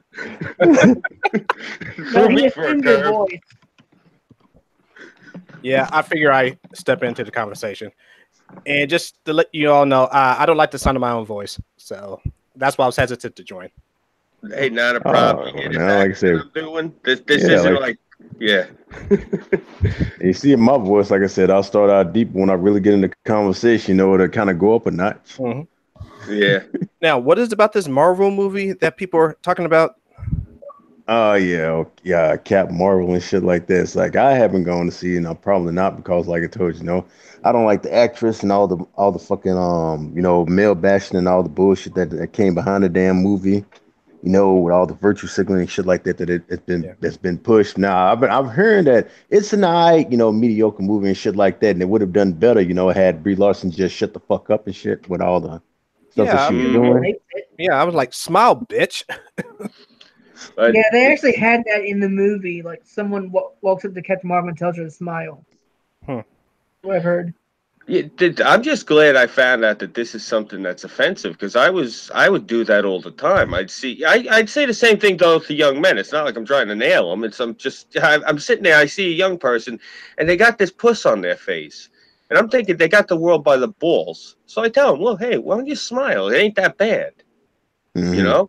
No, he assumed your voice. Yeah, I figure I step into the conversation. And just to let you all know, I don't like the sound of my own voice, so that's why I was hesitant to join. Hey, not a problem. You get it now, back like I said, what I'm doing. This yeah, isn't like yeah. you see in my voice, like I said, I'll start out deep. When I really get into conversation, you know, it'll kind of go up a notch. Yeah. Now, what is about this Marvel movie that people are talking about? Oh yeah, Captain Marvel and shit like that. It's like I haven't gone to see it, and I'm probably not because, like I told you, I don't like the actress and all the fucking male bashing and all the bullshit that came behind the damn movie. You know, with all the virtue signaling and shit like that that's been pushed. Now I've heard that it's an mediocre movie and shit like that, and it would have done better, had Brie Larson just shut the fuck up and shit with all the stuff that she was doing. Yeah, I was like, smile, bitch. Yeah, they actually had that in the movie. Like someone walks up to Captain Marvel and tells her to smile. What I've heard. Yeah, I'm just glad I found out that this is something that's offensive because I would do that all the time. I'd say the same thing though to young men. It's not like I'm trying to nail them. I'm sitting there. I see a young person, and they got this puss on their face, and I'm thinking they got the world by the balls. So I tell them, well, hey, why don't you smile? It ain't that bad, you know.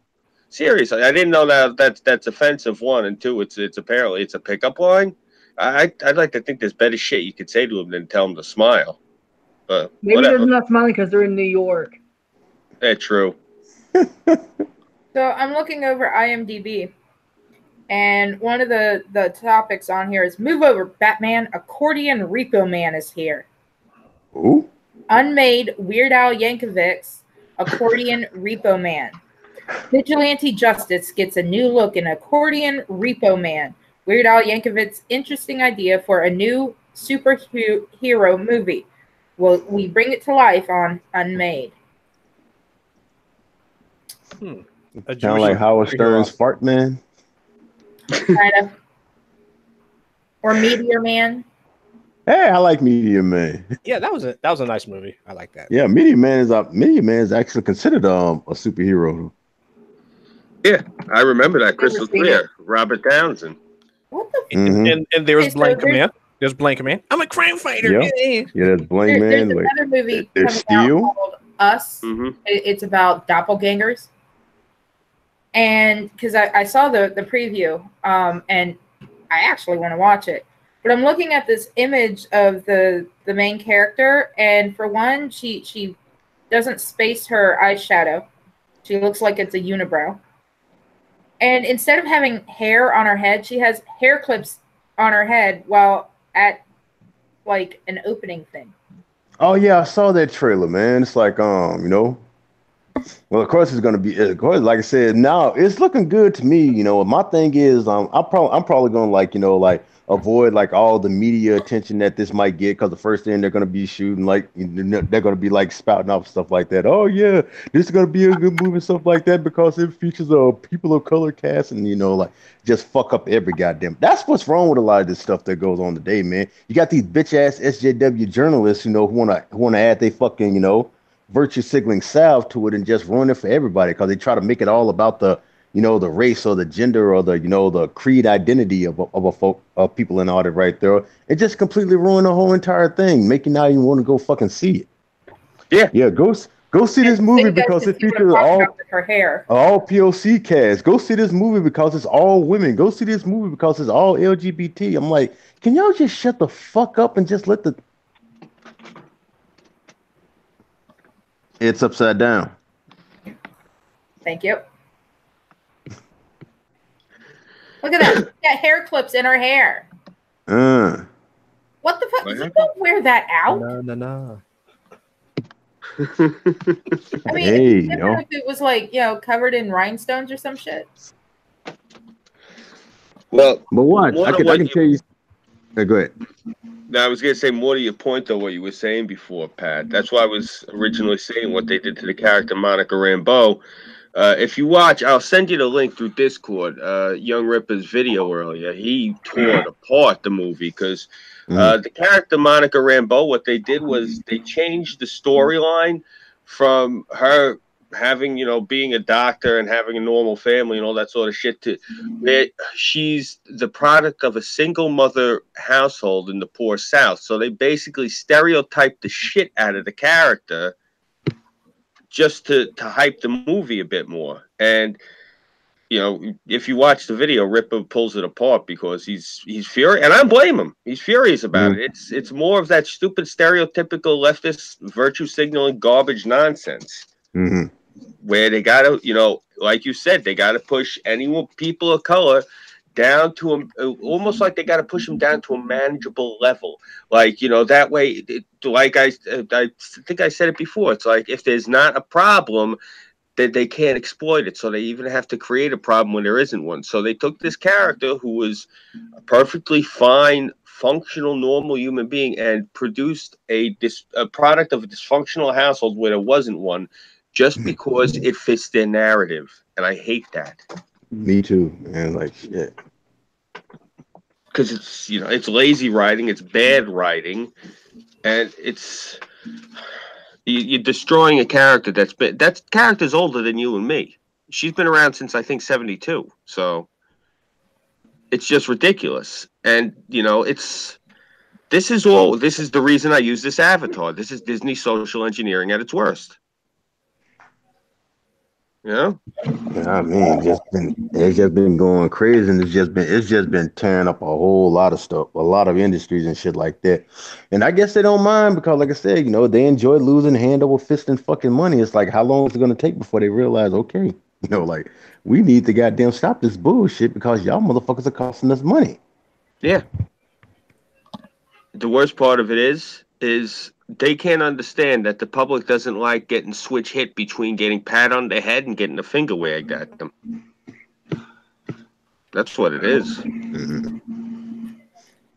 Seriously, I didn't know that's offensive. One and two, it's apparently it's a pickup line. I'd like to think there's better shit you could say to them than tell them to smile. But maybe whatever. they're not smiling because they're in New York. That's true. So I'm looking over IMDb, and one of the topics on here is "Move Over, Batman! Accordion Repo Man is here." Ooh. Unmade Weird Al Yankovic's Accordion Repo Man. Vigilante Justice gets a new look in Accordion Repo Man. Weird Al Yankovic's interesting idea for a new superhero movie. Will we bring it to life on Unmade? Kind of like Howard Stern's Fart Man. Kind of. Or Meteor Man. Hey, I like Meteor Man. Yeah, that was a nice movie. I like that. Yeah, Meteor Man is actually considered a superhero. Yeah, I remember that crystal clear. Robert Townsend. What the? And there was Blank Command. There's Blank Command. I'm a crime fighter. Yeah, there's Blank Man. There's another movie there's coming out called Us. It's about doppelgangers. And because I saw the preview, and I actually want to watch it. But I'm looking at this image of the main character, and for one, she doesn't space her eyeshadow. She looks like it's a unibrow. And instead of having hair on her head, she has hair clips on her head while at like an opening thing. Oh yeah, I saw that trailer, man. It's like well, of course it's gonna be. Of course, like I said, now it's looking good to me. My thing is, I'm probably gonna avoid like all the media attention that this might get because the first thing they're gonna be shooting they're gonna be like spouting off stuff like that. Oh yeah, this is gonna be a good movie, stuff like that because it features people of color cast and just fuck up every goddamn. That's what's wrong with a lot of this stuff that goes on today, man. You got these bitch ass SJW journalists, who wanna add they fucking virtue signaling salve to it and just ruin it for everybody because they try to make it all about the the race or the gender or the the creed identity of people and all that right there. It just completely ruined the whole entire thing, making now you want to go fucking see it. Yeah, go see this movie because it features all POC cast. Go see this movie because it's all women. Go see this movie because it's all LGBT. I'm like, can y'all just shut the fuck up and just let the It's upside down. Thank you. Look at that. She got hair clips in her hair. What the fuck? You don't wear that out? No. I mean, if it was like, covered in rhinestones or some shit. Well, but what? I can tell you. Go ahead. Now, I was going to say more to your point, though, what you were saying before, Pat. That's why I was originally saying what they did to the character Monica Rambeau. If you watch, I'll send you the link through Discord. Young Ripper's video earlier, he tore it apart, the movie, because the character Monica Rambeau, what they did was they changed the storyline from her having, you know, being a doctor and having a normal family and all that sort of shit, to where she's the product of a single mother household in the poor South. So they basically stereotype the shit out of the character just to hype the movie a bit more. And you know, if you watch the video, Ripper pulls it apart because he's furious, and I blame him. He's furious about it. It's more of that stupid stereotypical leftist virtue signaling garbage nonsense, where they gotta, you know, like you said, they gotta push anyone, people of color, down to almost like they gotta push them down to a manageable level. Like, you know, that way, like I think I said it before. It's like if there's not a problem, that they can't exploit it, so they even have to create a problem when there isn't one. So they took this character who was a perfectly fine, functional, normal human being and produced a product of a dysfunctional household where there wasn't one, just because it fits their narrative. And I hate that. Me too, man. Like shit. Because it's, you know, it's lazy writing, it's bad writing, and it's... You're destroying a character that character's older than you and me. She's been around since I think 72. So it's just ridiculous. And you know, this is the reason I use this avatar. This is Disney social engineering at its worst. You know? Yeah, I mean, it's just been going crazy, and it's just been tearing up a whole lot of stuff, a lot of industries and shit like that. And I guess they don't mind because, like I said, you know, they enjoy losing hand over fist and fucking money. It's like, how long is it going to take before they realize, okay, you know, like we need to goddamn stop this bullshit because y'all motherfuckers are costing us money. Yeah. The worst part of it is they can't understand that the public doesn't like getting switch hit between getting pat on the head and getting a finger wagged at them. That's what it is.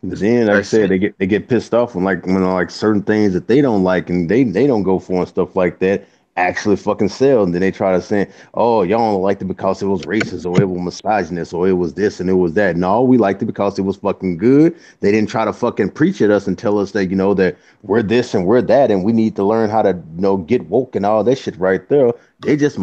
But then, like I said, they get pissed off when like certain things that they don't like and they don't go for and stuff like that actually fucking sell. And then they try to say, oh, y'all don't like it because it was racist or it was misogynist or it was this and it was that. No, we liked it because it was fucking good. They didn't try to fucking preach at us and tell us that, you know, that we're this and we're that and we need to learn how to, you know, get woke and all that shit right there. They just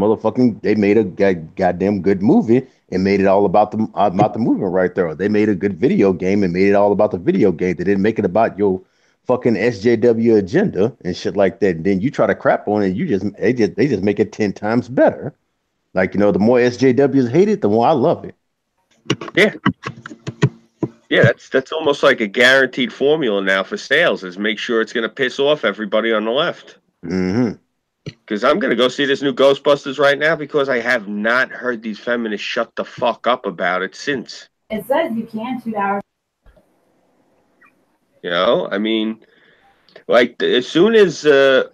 they made a goddamn good movie and made it all about the movement right there. They made a good video game and made it all about the video game. They didn't make it about your fucking SJW agenda and shit like that. And then you try to crap on it, they just make it 10 times better. Like, you know, the more SJWs hate it, the more I love it. Yeah. Yeah, that's almost like a guaranteed formula now for sales, is make sure it's going to piss off everybody on the left. Because I'm going to go see this new Ghostbusters right now because I have not heard these feminists shut the fuck up about it since. It says you can 2 hours. You know, I mean, like as soon as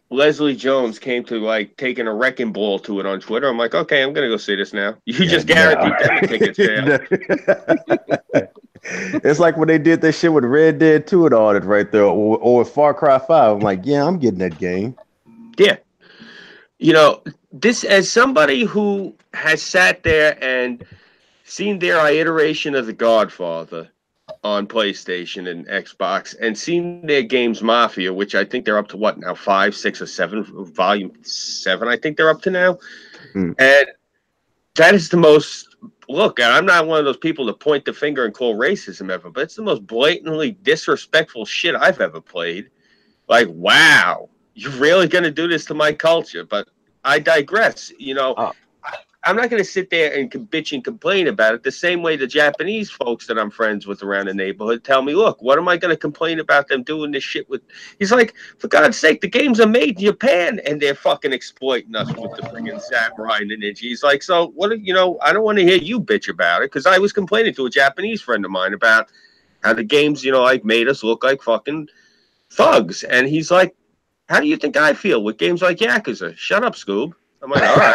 Leslie Jones came to like taking a wrecking ball to it on Twitter, I'm like, okay, I'm gonna go see this now. You just guaranteed them a ticket sale. It's like when they did that shit with Red Dead 2 and all that right there, or Far Cry 5. I'm like, yeah, I'm getting that game. Yeah, you know, this as somebody who has sat there and seen their iteration of The Godfather on PlayStation and Xbox, and seen their games Mafia, which I think they're up to what now, 5, 6, or 7, volume 7, I think they're up to now. And that is the most, look, I'm not one of those people to point the finger and call racism ever, but it's the most blatantly disrespectful shit I've ever played. Like, wow, you're really going to do this to my culture? But I digress. You know, I'm not going to sit there and bitch and complain about it the same way the Japanese folks that I'm friends with around the neighborhood tell me, look, what am I going to complain about them doing this shit with? He's like, for God's sake, the games are made in Japan and they're fucking exploiting us with the friggin' samurai and the ninja. He's like, so what, you know, I don't want to hear you bitch about it, because I was complaining to a Japanese friend of mine about how the games, you know, like made us look like fucking thugs. And he's like, how do you think I feel with games like Yakuza? Shut up, Scoob. I'm like, all right.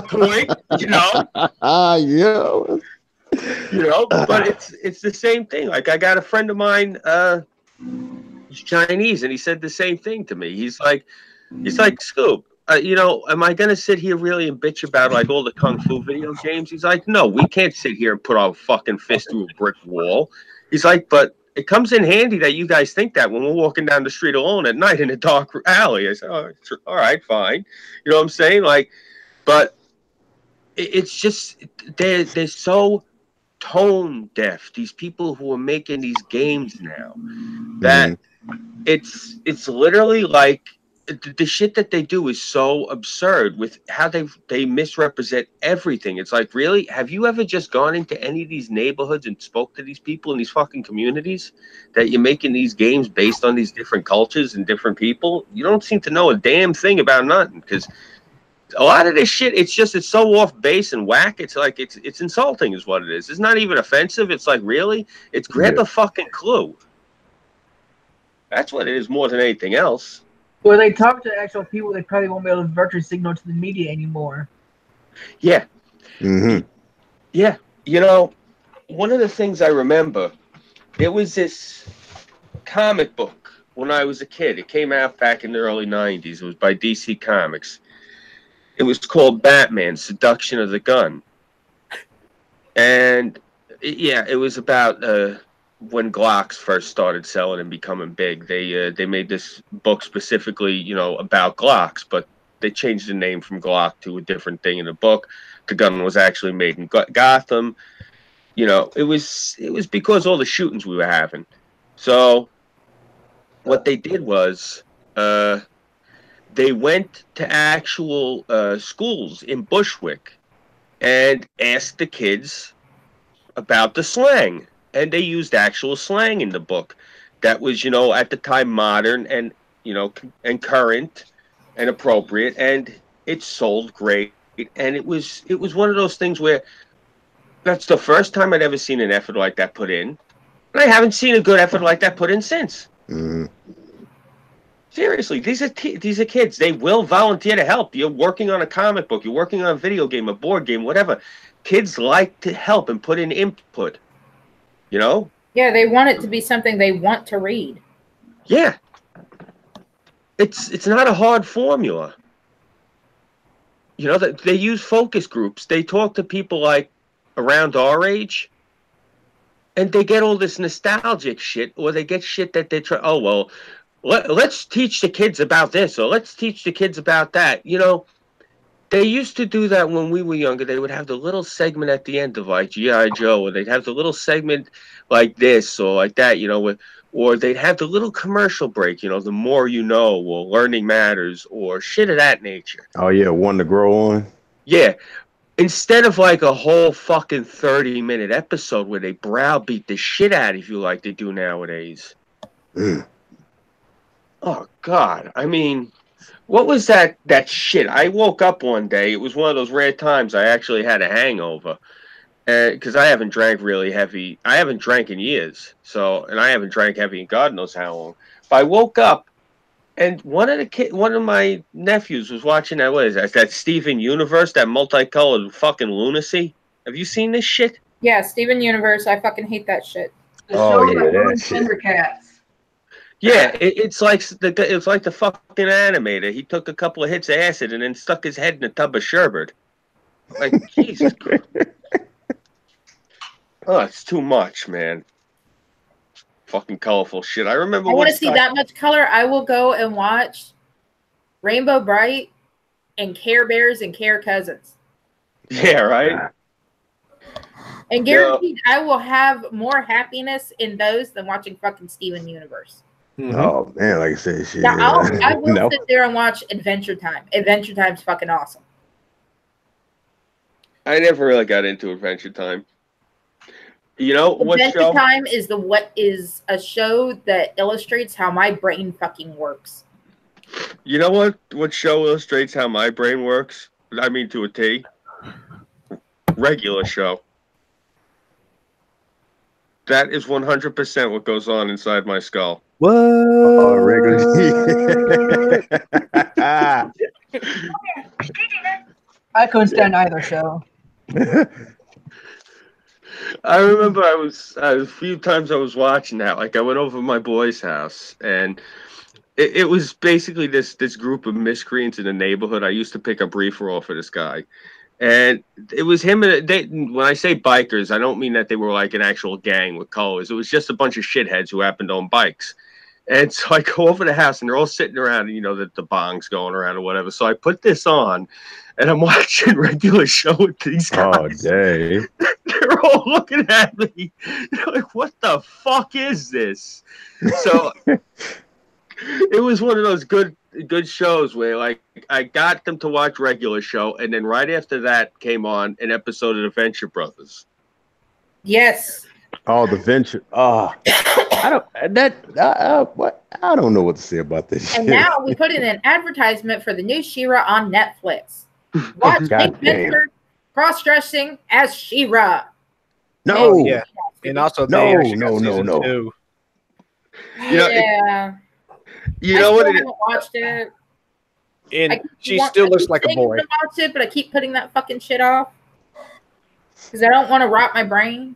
Point, you know. Yeah. You know, but it's the same thing. Like, I got a friend of mine, he's Chinese, and he said the same thing to me. He's like, Scoob, you know, am I gonna sit here really and bitch about like all the kung fu video games? He's like, no, we can't sit here and put our fucking fist through a brick wall. He's like, but it comes in handy that you guys think that when we're walking down the street alone at night in a dark alley. I said, oh, all right, fine. You know what I'm saying? Like, but it's just they're so tone deaf. These people who are making these games now, that it's literally like the shit that they do is so absurd with how they misrepresent everything. It's like, really, have you ever just gone into any of these neighborhoods and spoke to these people in these fucking communities that you're making these games based on these different cultures and different people? You don't seem to know a damn thing about nothing, because a lot of this shit, it's so off base and whack. It's like it's insulting is what it is. It's not even offensive. It's like, really, it's grab a fucking clue. That's what it is more than anything else. Well, they talk to actual people, they probably won't be able to virtually signal to the media anymore. Yeah. Yeah. You know, one of the things I remember, there was this comic book when I was a kid. It came out back in the early 90s. It was by DC Comics. It was called Batman, Seduction of the Gun. And, yeah, it was about when Glocks first started selling and becoming big. They made this book specifically, you know, about Glocks, but they changed the name from Glock to a different thing in the book. The gun was actually made in Gotham. You know, it was because all the shootings we were having. So what they did was they went to actual schools in Bushwick and asked the kids about the slang. And they used actual slang in the book that was, you know, at the time modern and, you know, and current and appropriate. And it sold great. And it was one of those things where that's the first time I'd ever seen an effort like that put in. And I haven't seen a good effort like that put in since. Seriously, these are kids. They will volunteer to help. You're working on a comic book. You're working on a video game, a board game, whatever. Kids like to help and put in input. You know? Yeah, they want it to be something they want to read. Yeah. It's not a hard formula. You know, they use focus groups. They talk to people like around our age, and they get all this nostalgic shit, or they get shit that they try. Oh, well, let's teach the kids about this, or let's teach the kids about that. You know, they used to do that when we were younger. They would have the little segment at the end of like G.I. Joe, or they'd have the little segment like this or like that, you know, or they'd have the little commercial break, you know, the more you know, or learning matters, or shit of that nature. Oh, yeah, one to grow on. Yeah. Instead of like a whole fucking 30-minute episode where they browbeat the shit out of you like they do nowadays. Oh, God. I mean, what was that shit? I woke up one day. It was one of those rare times I actually had a hangover. Because I haven't drank really heavy. I haven't drank in years. And I haven't drank heavy in God knows how long. But I woke up, and one of my nephews was watching that. What is that? That Steven Universe, that multicolored fucking lunacy. Have you seen this shit? Yeah, Steven Universe. I fucking hate that shit. Oh yeah, that shit. Thundercats. Yeah, it's like the fucking animator. He took a couple of hits of acid and then stuck his head in a tub of sherbet. Like, Jesus Christ. Oh, it's too much, man. Fucking colorful shit. I remember. I want to see that much color. I will go and watch Rainbow Bright and Care Bears and Care Cousins. Yeah, right. And guaranteed, I will have more happiness in those than watching fucking Steven Universe. Oh man, like I said, shit. Now, I will sit there and watch Adventure Time. Adventure Time's fucking awesome. I never really got into Adventure Time. You know what show? Adventure Time is a show that illustrates how my brain fucking works. You know what show illustrates how my brain works? I mean, to a T. Regular Show. That is 100% what goes on inside my skull. What? Oh, regular. I couldn't stand either show. I remember a few times I was watching that. Like, I went over to my boy's house, and it was basically this group of miscreants in the neighborhood. I used to pick up reefer off of this guy, And it was him and when I say bikers, I don't mean that they were like an actual gang with colors. It was just a bunch of shitheads who happened to own bikes. And so I go over the house and they're all sitting around, and the bong's going around or whatever. So I put this on and I'm watching regular show with these guys. Oh, dang. They're all looking at me. They're like, what the fuck is this? So it was one of those good shows where like I got them to watch regular show, and then right after that came on an episode of the Venture Brothers. Yes. Oh, the Venture. Oh, I don't know what to say about this. And shit. now we put in an advertisement for the new She-Ra on Netflix. Watch Hank Venture cross-dressing as She-Ra. No. Yeah. And also, No. Yeah. You know what? I haven't watched it. And she still looks like a boy. I watch it, but I keep putting that fucking shit off because I don't want to rot my brain.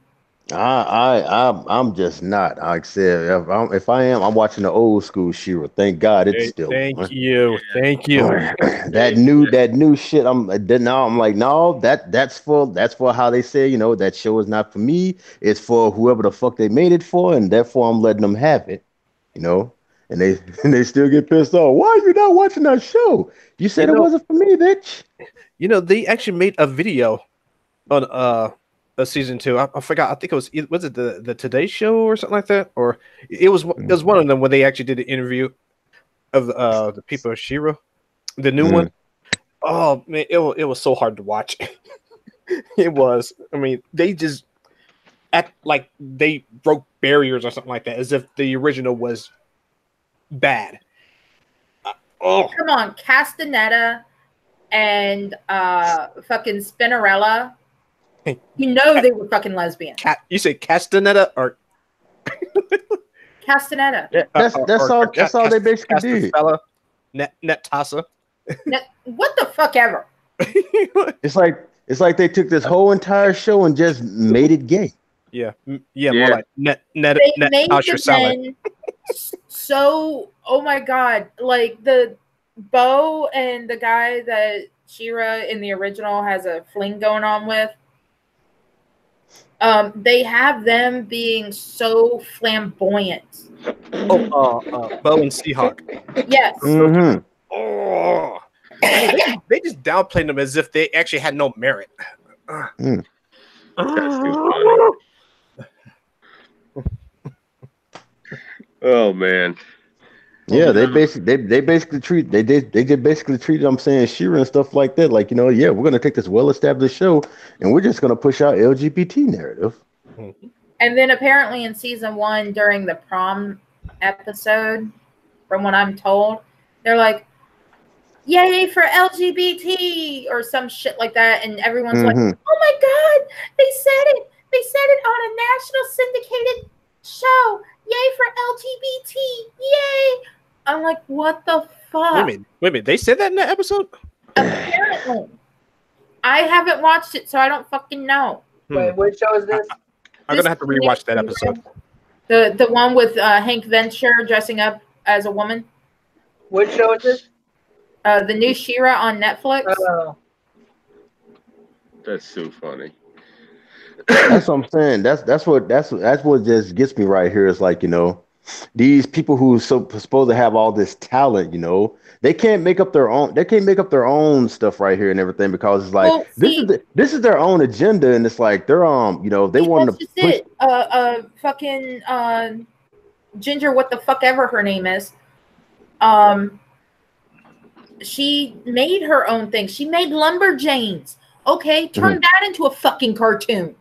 I'm just not. Like I said, if I am, I'm watching the old school She-Ra. Thank God it's still. Thank you. that new shit. I'm like, no, that's for how they say, that show is not for me. It's for whoever the fuck they made it for, and therefore I'm letting them have it. And they still get pissed off. Why are you not watching that show? You said it wasn't for me, bitch. They actually made a video on a season 2. I forgot. I think was it the Today Show or something like that, or it was one of them when they actually did an interview of the people of She-Ra, the new one. Oh man, it was so hard to watch. It was. I mean, they just act like they broke barriers or something like that, as if the original was bad. Come on, Castaneda and fucking Spinnerella. They were fucking lesbian. You say Castaneda or Castaneda? Yeah, that's all they basically did. Netasa. What the fuck ever? It's like they took this whole entire show and just made it gay. Yeah. More like net salad. So, oh my god, like the Bo and the guy that She-Ra in the original has a fling going on with. They have them being so flamboyant. Bo and Seahawk. Yes. Mm-hmm. Oh, they just downplayed them as if they actually had no merit. That's too funny. Oh man. Yeah, they basically treat I'm saying She-Ra and stuff like that. Like, we're gonna take this well-established show and we're just gonna push our LGBT narrative. And then apparently in season 1 during the prom episode, from what I'm told, they're like, "Yay for LGBT" or some shit like that, and everyone's like, "Oh my god, they said it! They said it on a national syndicated show! Yay for LGBT! Yay!" I'm like, what the fuck? Wait a minute. They said that in that episode? Apparently. I haven't watched it, so I don't fucking know. Wait, what show is this? I'm going to have to rewatch that episode. The one with Hank Venture dressing up as a woman. What show is this? The new She-Ra on Netflix. Oh. That's so funny. That's what I'm saying. That's what just gets me right here. Is like, these people who supposed to have all this talent, they can't make up their own. They can't make up their own stuff right here and everything, because it's like this is their own agenda, and it's like they're they want to push. Fucking Ginger, what the fuck ever her name is. She made her own thing. She made Lumberjanes. Okay, turn that into a fucking cartoon.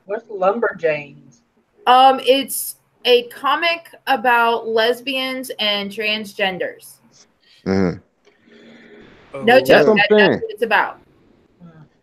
What's Lumberjanes? It's a comic about lesbians and transgenders. No joke. That's what it's about.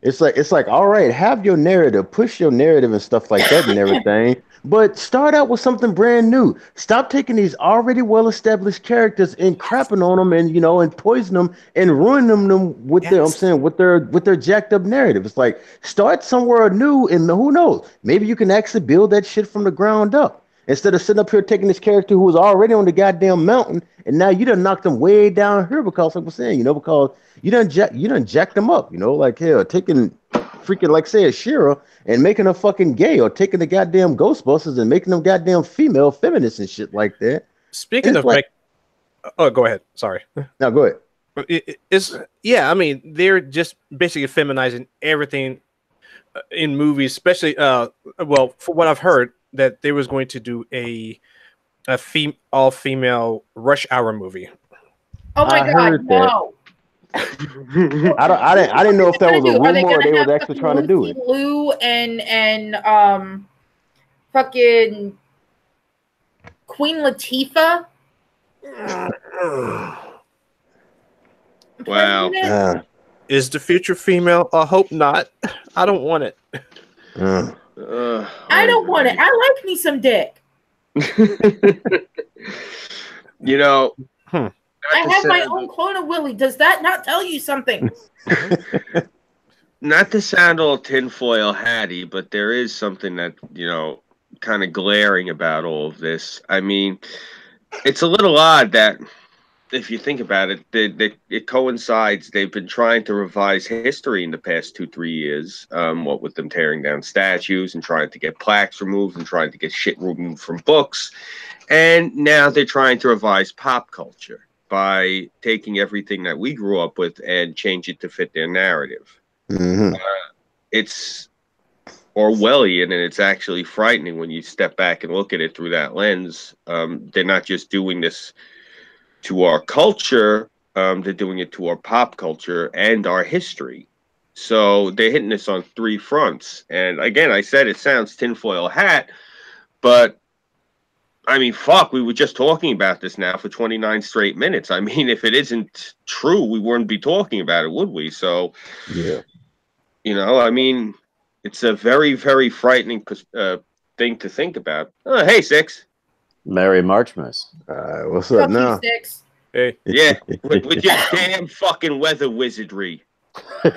It's like, all right, have your narrative, push your narrative and stuff like that and everything, but start out with something brand new. Stop taking these already well-established characters and crapping on them and and poison them and ruining them with with their jacked up narrative. It's like, start somewhere new, and who knows, maybe you can actually build that shit from the ground up Instead of sitting up here taking this character who was already on the goddamn mountain, and now you done knocked him way down here because, like we're saying, because you done jacked him up, like hell, taking freaking, like say, a Shira and making her fucking gay, or taking the goddamn Ghostbusters and making them goddamn female feminists and shit like that. Speaking of go ahead. Sorry. No, go ahead. I mean, they're just basically feminizing everything in movies, especially well, for what I've heard, that there was going to do a all female Rush Hour movie. Oh my God, no! I didn't know if that was a rumor or they was actually trying to do it. Lou and fucking Queen Latifah. Wow. Is the future female? I hope not. I don't want it. I don't want it. I like me some dick. I have my own clone of Willie. Does that not tell you something? Not to sound all tinfoil hatty, but there is something that, kind of glaring about all of this. I mean, it's a little odd that, if you think about it, it coincides. They've been trying to revise history in the past 2-3 years, what with them tearing down statues and trying to get plaques removed and trying to get shit removed from books. And now they're trying to revise pop culture by taking everything that we grew up with and change it to fit their narrative. Mm-hmm. It's Orwellian, and it's actually frightening when you step back and look at it through that lens. They're not just doing this to our culture, they're doing it to our pop culture and our history. So they're hitting this on 3 fronts. And again, I said it sounds tinfoil hat, but I mean, fuck, we were just talking about this now for 29 straight minutes. I mean, if it isn't true, we wouldn't be talking about it, would we? So, yeah, I mean, it's a very, very frightening thing to think about. Oh, hey, Six. Merry Marchmas. What's up now? Six. Hey. Yeah, with your damn fucking weather wizardry. He's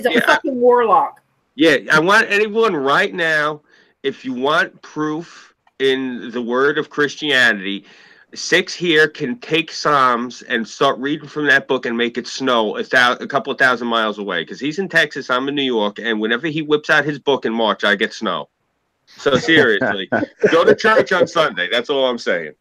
a fucking warlock. Yeah, I want anyone right now, if you want proof in the word of Christianity, Six here can take Psalms and start reading from that book and make it snow a couple of thousand miles away. Because he's in Texas, I'm in New York, and whenever he whips out his book in March, I get snow. So seriously, go to church on Sunday. That's all I'm saying.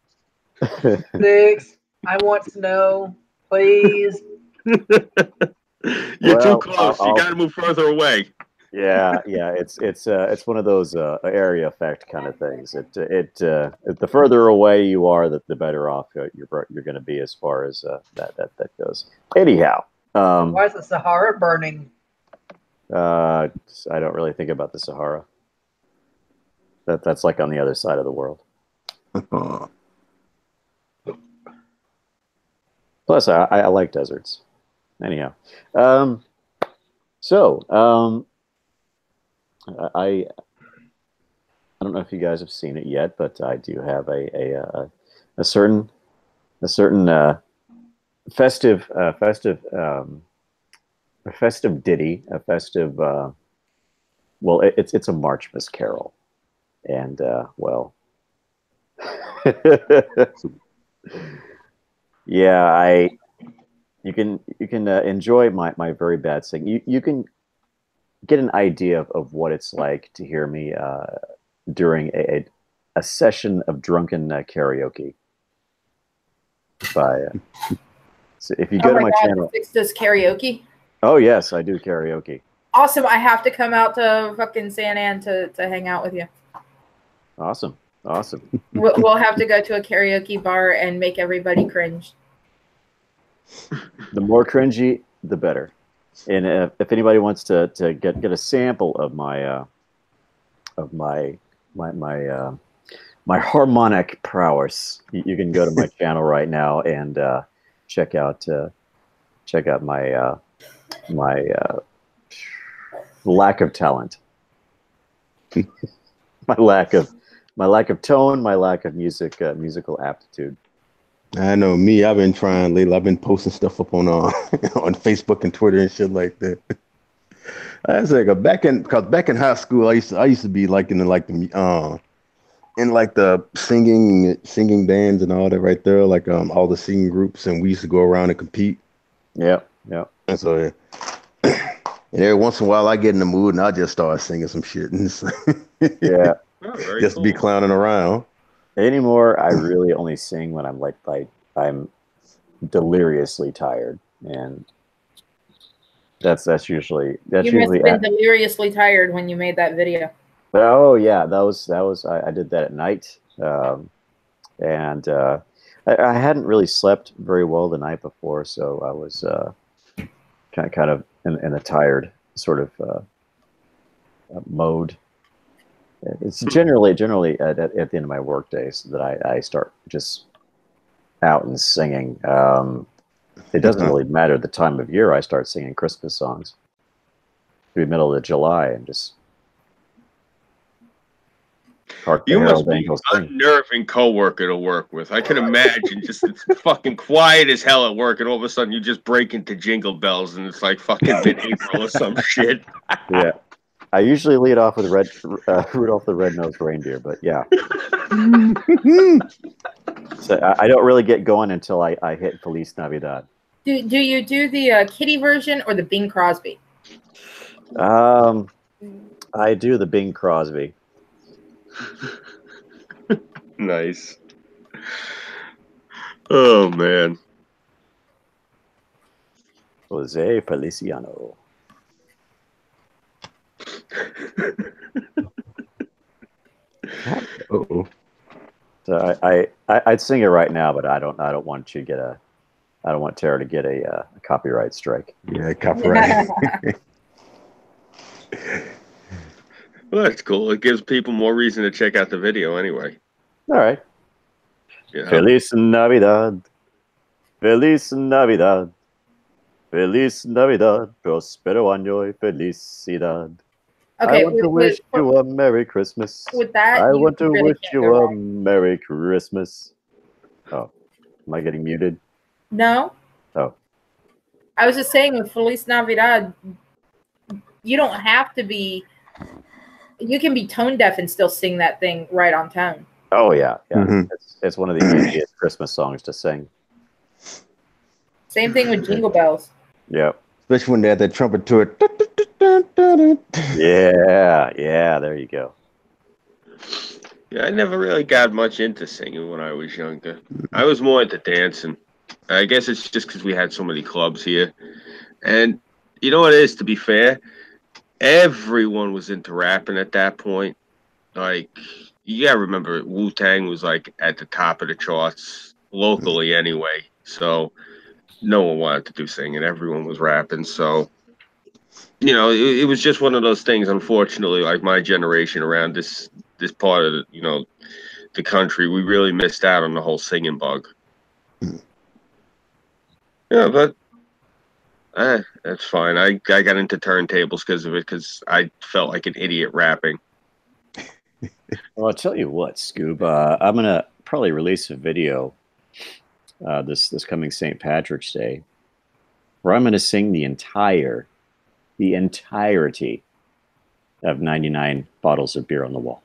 Six, I want snow, please. You're too close. You got to move further away. Yeah, it's one of those area effect kind of things. The further away you are, the better off you're going to be as far as that goes. Anyhow, why is the Sahara burning? I don't really think about the Sahara. That's like on the other side of the world. Plus, I like deserts. Anyhow, I don't know if you guys have seen it yet, but I do have a certain festive ditty, it's a Marchmas carol, and yeah, you can enjoy my very bad singing. You can get an idea of what it's like to hear me during a session of drunken karaoke. So if you go to my channel, Six does karaoke. Oh yes, I do karaoke. Awesome! I have to come out to fucking San Ann to hang out with you. Awesome. We'll have to go to a karaoke bar and make everybody cringe. The more cringy, the better. And if anybody wants to get a sample of my harmonic prowess, you can go to my channel right now and check out my lack of talent, my lack of tone, my lack of musical aptitude. I know me. I've been trying lately. I've been posting stuff up on on Facebook and Twitter and shit like that. I was like back in high school, I used to be like in the in like the singing bands and all that right there, like all the singing groups, and we used to go around and compete. Yep, yep. And so yeah. And every once in a while I get in the mood and I just start singing some shit and Yeah. Oh, very just cool. be clowning around. Anymore, I really only sing when I'm like I'm deliriously tired, and that's usually You must have been deliriously tired when you made that video. Oh yeah, that was I did that at night, and I hadn't really slept very well the night before, so I was kind of in a tired sort of mode. It's generally at the end of my work days that I start just out and singing. It doesn't really matter the time of year. I start singing Christmas songs through the middle of July and just You must be an unnerving coworker to work with. I can imagine just it's fucking quiet as hell at work, and all of a sudden you just break into Jingle Bells, and it's like fucking mid-April or some shit. Yeah, I usually lead off with Rudolph the Red-Nosed Reindeer, but yeah. So I don't really get going until I hit Feliz Navidad. Do you do the Kitty version or the Bing Crosby? I do the Bing Crosby. Nice. Oh man. Jose Feliciano. Uh-oh. So I'd sing it right now, but I don't want you to get I don't want Terra to get a copyright strike. Yeah, copyright. Well, that's cool. It gives people more reason to check out the video anyway. All right. Yeah. Feliz Navidad. Feliz Navidad. Feliz Navidad. Prospero año y felicidad. Okay, I want to wish you a Merry Christmas. With that, I want to really wish you a Merry Christmas. Oh, am I getting muted? No. Oh. I was just saying with Feliz Navidad, you don't have to be. You can be tone deaf and still sing that thing right on tone. Oh yeah, yeah. Mm-hmm. It's one of the easiest Christmas songs to sing. Same thing with Jingle Bells. Yep. Especially when they had that trumpet to it. Yeah, there you go. Yeah, I never really got much into singing when I was younger. I was more into dancing. I guess it's just because we had so many clubs here. And you know what it is, to be fair? Everyone was into rapping at that point. Like, you gotta remember, Wu-Tang was like at the top of the charts, locally anyway. So no one wanted to do singing. Everyone was rapping. So, you know, it was just one of those things, unfortunately, like my generation around this part of the country, we really missed out on the whole singing bug. Yeah, but that's fine. I got into turntables because of it, because I felt like an idiot rapping. Well, I'll tell you what, Scoob. I'm gonna probably release a video this coming St. Patrick's Day, where I'm gonna sing the entirety of 99 bottles of beer on the wall.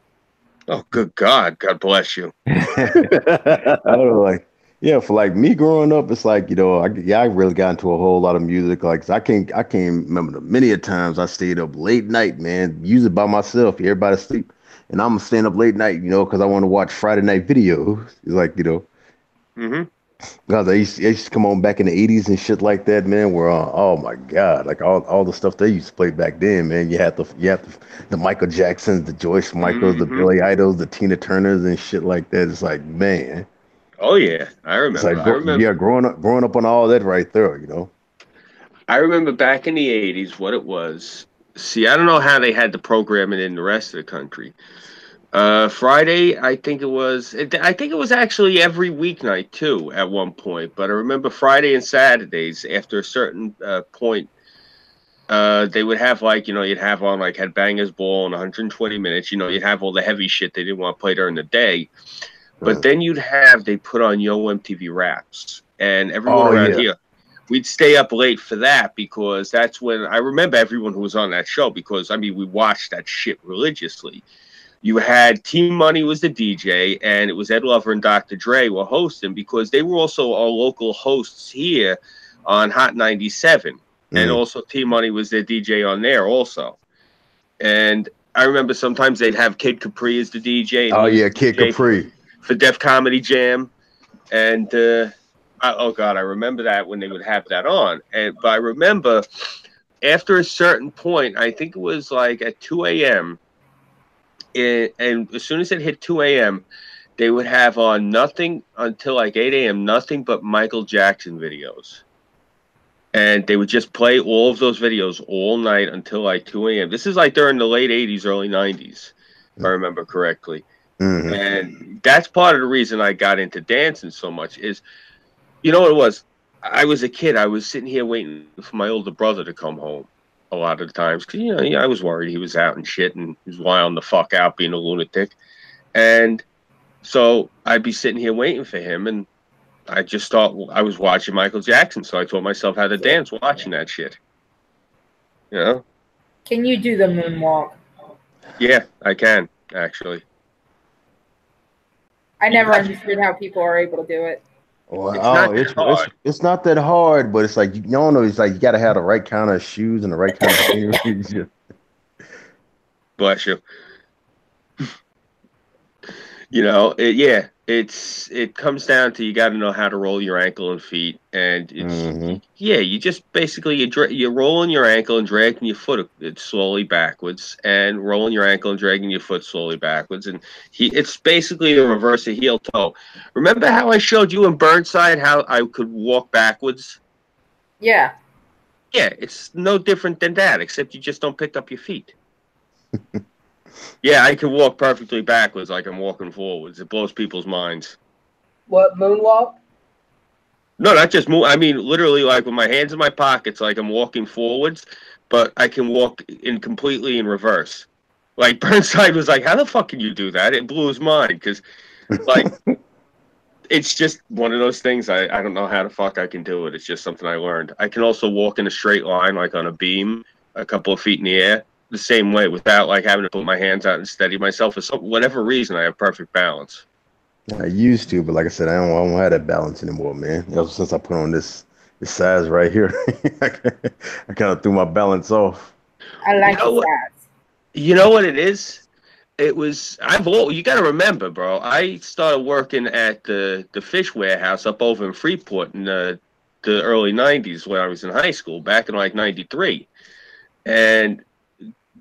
Oh, good God! God bless you. I don't know, like, yeah, for like me growing up, it's like, I really got into a whole lot of music. Like, I can't remember the many a times I stayed up late night, man, usually by myself. Everybody asleep, and I'm staying up late night, because I want to watch Friday night videos. It's like, Mm-hmm. because they used to come on back in the 80s and shit like that, man. Where oh my God, like all the stuff they used to play back then, man. You had the Michael Jacksons, the Joyce Michaels, the Billy Idols, the Tina Turners, and shit like that. It's like, man. Oh yeah, I remember. It's like, yeah, growing up on all that right there, I remember back in the 80s what it was. See, I don't know how they had the programming in the rest of the country. Friday, I think it was actually every weeknight too at one point. But I remember Friday and Saturdays after a certain point, they would have you'd have on like Headbangers Ball in 120 minutes. You'd have all the heavy shit they didn't want to play during the day. But then they put on Yo MTV Raps, and everyone around here, we'd stay up late for that, because that's when I remember everyone who was on that show, because we watched that shit religiously. You had T Money was the DJ, and it was Ed Lover and Dr. Dre were hosting because they were also our local hosts here on Hot 97. And also T Money was their DJ on there also. And I remember sometimes they'd have Kid Capri as the DJ. And oh yeah, Kid Capri for Def Comedy Jam. And oh God, I remember that when they would have that on. But I remember after a certain point, I think it was like at 2 a.m. And as soon as it hit 2 a.m., they would have on nothing until like 8 a.m., nothing but Michael Jackson videos. And they would just play all of those videos all night until like 2 a.m. This is like during the late 80s, early 90s, if I remember correctly. Mm-hmm. And that's part of the reason I got into dancing so much is, you know what it was? I was a kid. I was sitting here waiting for my older brother to come home a lot of the times because, you know, I was worried he was out and shit and he was wilding the fuck out being a lunatic. And so I'd be sitting here waiting for him, and I just thought I was watching Michael Jackson, so I taught myself how to dance watching that shit. You know? Can you do the moonwalk? Yeah, I can, actually. I never understood how people are able to do it. Well, it's not that hard, but it's like, you don't know, it's like you got to have the right kind of shoes and the right kind of shoes. Bless you. You know, it comes down to you got to know how to roll your ankle and feet, and it's you just basically you're rolling your ankle and dragging your foot slowly backwards, and rolling your ankle and dragging your foot slowly backwards, and it's basically the reverse of heel toe. Remember how I showed you in Burnside how I could walk backwards? Yeah. Yeah, it's no different than that, except you just don't pick up your feet. Yeah, I can walk perfectly backwards like I'm walking forwards. It blows people's minds. What, moonwalk? No, not just move. I mean, literally, like with my hands in my pockets, like I'm walking forwards, but I can walk completely in reverse. Like Burnside was like, "How the fuck can you do that?" It blew his mind because, like, it's just one of those things. I don't know how the fuck I can do it. It's just something I learned. I can also walk in a straight line, like on a beam, a couple of feet in the air. The same way without like having to put my hands out and steady myself. For whatever reason, I have perfect balance. I used to, but like I said, I don't have that balance anymore, man. Ever since I put on this size right here, I kind of threw my balance off. I like the size. You know what it is? It was you got to remember, bro. I started working at the fish warehouse up over in Freeport in the early '90s when I was in high school, back in like '93, and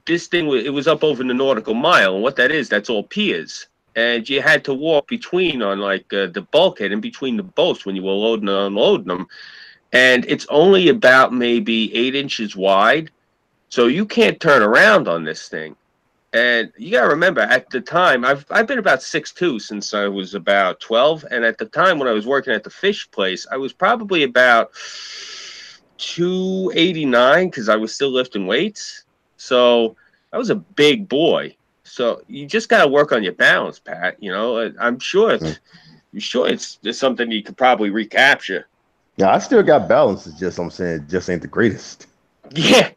this thing was up over in the Nautical Mile, and what that is, that's all piers, and you had to walk between on like the bulkhead in between the boats when you were loading and unloading them, and it's only about maybe 8 inches wide, so you can't turn around on this thing. And you gotta remember, at the time, I've been about 6'2" since I was about 12, and at the time when I was working at the fish place, I was probably about 289 because I was still lifting weights. So I was a big boy. So you just got to work on your balance, Pat. You know, I'm sure it's something you could probably recapture. Yeah, I still got balance. It's just, I'm saying, it just ain't the greatest. Yeah.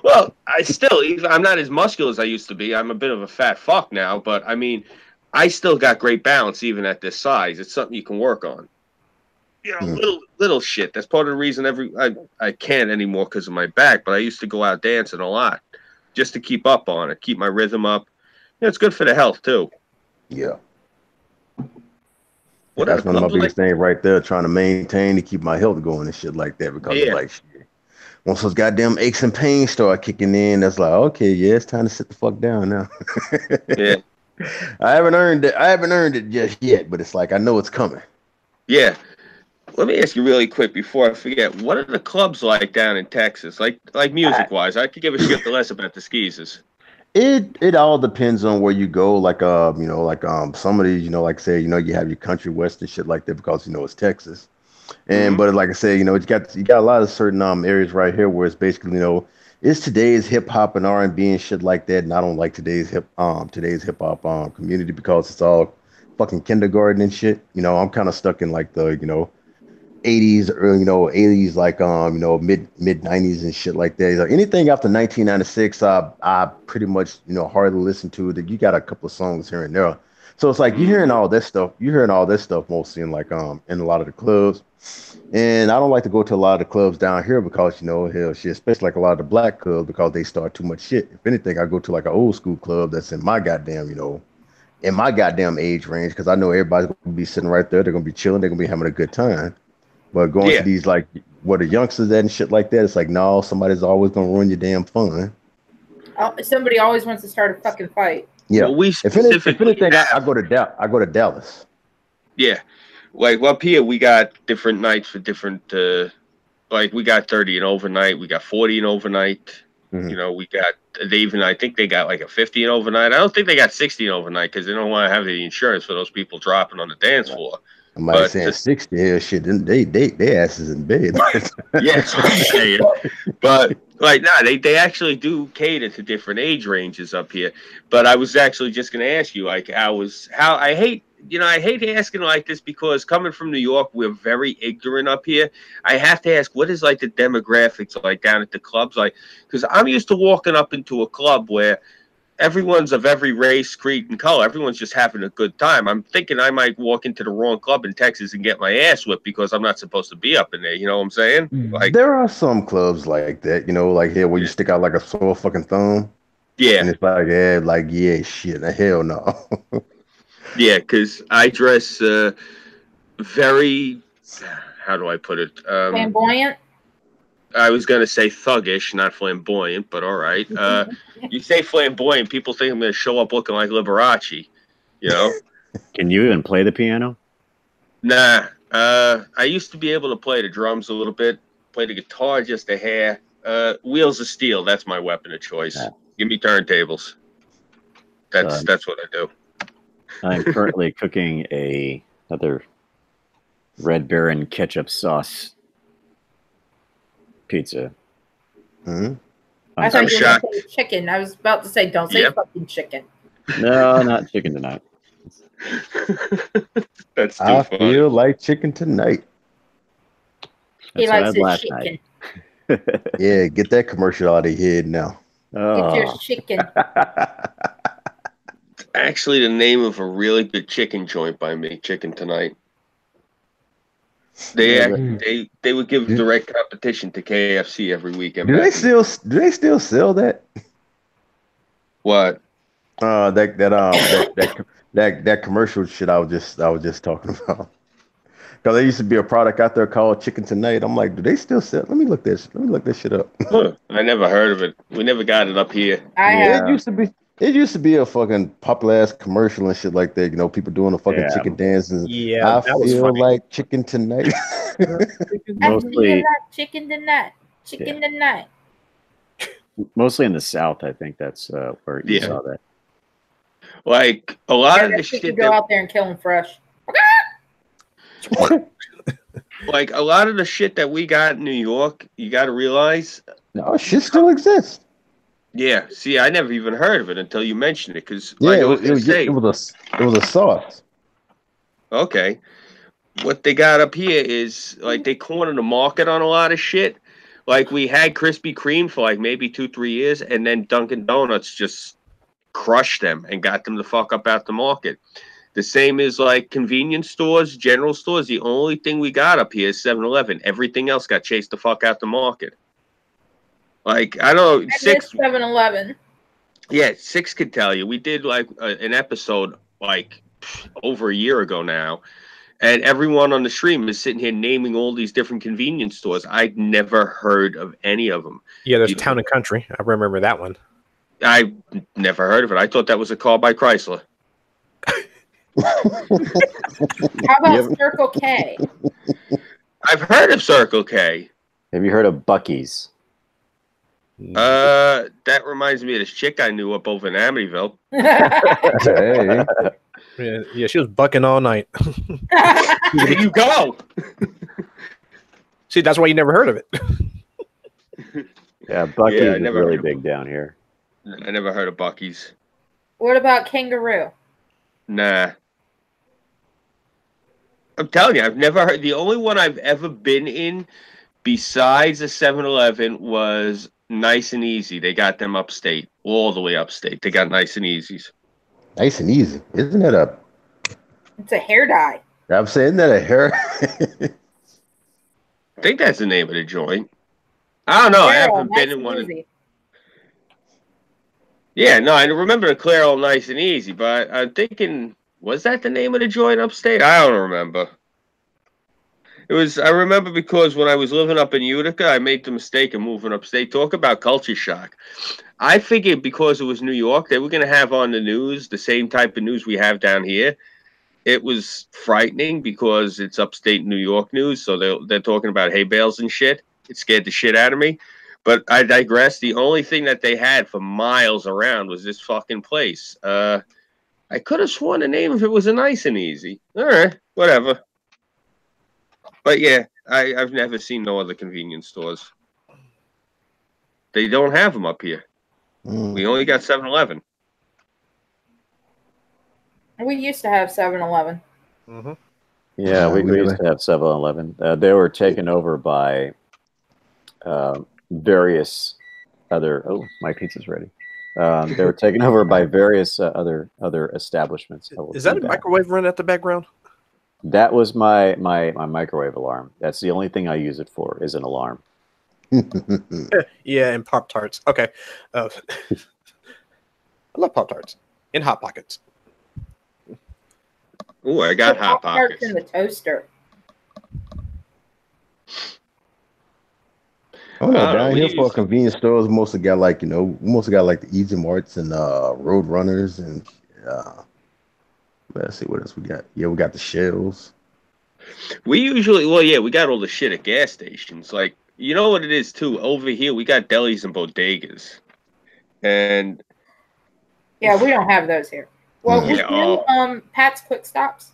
Well, I'm not as muscular as I used to be. I'm a bit of a fat fuck now, but I mean, I still got great balance even at this size. It's something you can work on. You know, little shit. That's part of the reason I can't anymore because of my back, but I used to go out dancing a lot just to keep up on it, keep my rhythm up. You know, it's good for the health too. Yeah. That's one of my biggest things right there, trying to maintain to keep my health going and shit like that, because it's like shit. Once those goddamn aches and pains start kicking in, that's like, okay, yeah, it's time to sit the fuck down now. Yeah. I haven't earned it just yet, but it's like I know it's coming. Yeah. Let me ask you really quick before I forget. What are the clubs like down in Texas? Like music wise, I could give a shit less about the skeezers. It all depends on where you go. Like some of these, you know, like say, you know, you have your country western shit like that because, you know, it's Texas. And but like I said, you know, you got a lot of certain areas right here where it's basically, you know, it's today's hip hop and R&B and shit like that. And I don't like today's hip hop community because it's all fucking kindergarten and shit. You know, I'm kind of stuck in like the, you know, 80s, early, 80s, like mid 90s and shit like that. Like anything after 1996, I pretty much hardly listen to it. You got a couple of songs here and there. So it's like you're hearing all this stuff. You're hearing all this stuff mostly in in a lot of the clubs. And I don't like to go to a lot of the clubs down here because hell shit, especially like a lot of the black clubs because they start too much shit. If anything, I go to like an old school club that's in my goddamn age range because I know everybody's gonna be sitting right there. They're gonna be chilling. They're gonna be having a good time. But going to these like where the youngsters at and shit like that, it's like no, somebody's always gonna ruin your damn fun. Somebody always wants to start a fucking fight. Yeah. Well, if anything, I go to Dallas. Yeah. Like up here, we got different nights for different. Like we got 30 and overnight. We got 40 and overnight. Mm-hmm. We got I think they got like a 50 and overnight. I don't think they got 60 and overnight because they don't want to have the insurance for those people dropping on the dance floor. Somebody saying 60 hell shit, then they asses in bed. Yeah, that's what I'm saying. But like they actually do cater to different age ranges up here. But I was actually just gonna ask you, like, how I hate asking like this because coming from New York, we're very ignorant up here. I have to ask, what is like the demographics like down at the clubs? Like, because I'm used to walking up into a club where everyone's of every race, creed, and color. Everyone's just having a good time. I'm thinking I might walk into the wrong club in Texas and get my ass whipped because I'm not supposed to be up in there. You know what I'm saying? Like, there are some clubs like that, like here where you stick out like a sore fucking thumb. Yeah. And it's like, shit, hell no. Yeah, because I dress very, how do I put it? Flamboyant? I was going to say thuggish, not flamboyant, but all right. You say flamboyant, people think I'm going to show up looking like Liberace, Can you even play the piano? Nah. I used to be able to play the drums a little bit, play the guitar just a hair. Wheels of steel, that's my weapon of choice. Yeah. Give me turntables. That's what I do. I'm currently cooking another Red Baron ketchup sauce pizza. Mm-hmm. I thought you were going to say chicken. I was about to say, don't say fucking chicken. No, not chicken tonight. That's too I funny. feel like chicken tonight. He likes his chicken. Yeah, get that commercial out of your head now. Get your chicken. Actually, the name of a really good chicken joint by me, Chicken Tonight. They would give direct competition to KFC every weekend. Do they still sell that? What? That commercial shit I was just talking about. Because there used to be a product out there called Chicken Tonight. I'm like, do they still sell? Let me look this shit up. I never heard of it. We never got it up here. It used to be a fucking popular ass commercial and shit like that. People doing a fucking chicken dances. Yeah, I feel like chicken tonight. Mostly chicken tonight. Chicken tonight. Mostly in the South, I think that's where you saw that. Like a lot of the shit. Go out there and kill them fresh. Like a lot of the shit that we got in New York, you got to realize. No, shit still exists. Yeah, see, I never even heard of it until you mentioned it. Because it was a sauce. Okay, what they got up here is like they cornered the market on a lot of shit. Like we had Krispy Kreme for like maybe 2-3 years, and then Dunkin' Donuts just crushed them and got them the fuck up out the market. The same as like convenience stores, general stores. The only thing we got up here is 7-Eleven. Everything else got chased the fuck out the market. Like, I don't know. 7-Eleven. Yeah, 6 could tell you. We did like an episode like over a year ago now. And everyone on the stream is sitting here naming all these different convenience stores. I'd never heard of any of them. Yeah, there's Town and Country. I remember that one. I never heard of it. I thought that was a call by Chrysler. How about Circle K? I've heard of Circle K. Have you heard of Buc-ee's? That reminds me of this chick I knew up over in Amityville. Hey. Yeah, she was bucking all night. There you go. See, that's why you never heard of it. Yeah, Buc-ee's is really big down here. I never heard of Buc-ee's. What about Kangaroo? Nah. I'm telling you, I've never heard. The only one I've ever been in besides a 7-Eleven was Nice and Easy. They got them upstate, all the way upstate. They got Nice and Easies. Nice and easy. Isn't that a? It's a hair dye. I'm saying that a hair. I think that's the name of the joint. I don't know. I Terra, haven't been nice in and one. easy. Yeah, no, I remember the Clairol Nice and Easy, but I'm thinking, was that the name of the joint upstate? I don't remember. It was. I remember because when I was living up in Utica, I made the mistake of moving upstate. Talk about culture shock. I figured because it was New York, they were going to have on the news the same type of news we have down here. It was frightening because it's upstate New York news, so they're talking about hay bales and shit. It scared the shit out of me. But I digress. The only thing that they had for miles around was this fucking place. I could have sworn the name of it was a Nice and Easy. All right, whatever. But yeah, I've never seen no other convenience stores. They don't have them up here. We only got 7-Eleven. We used to have 7-Eleven. Mm-hmm. Yeah, we used to have 7-Eleven. They were taken over by various other. Oh, my pizza's ready. They were taken over by various other establishments. Is that a microwave run at the background? That was my microwave alarm. That's the only thing I use it for, is an alarm. Yeah, and Pop-Tarts. Okay. I love Pop-Tarts. In Hot Pockets. Ooh, I got Hot Pop-Tarts Pockets. in the toaster. Oh no, down here for convenience stores, mostly got like the Easy Marts and Road Runners and let's see what else we got. Yeah, we got the Shells. We usually, well, yeah, we got all the shit at gas stations. Like, you know what it is too? Over here, we got delis and bodegas, and yeah, we don't have those here. Well, we do Pat's Quick Stops.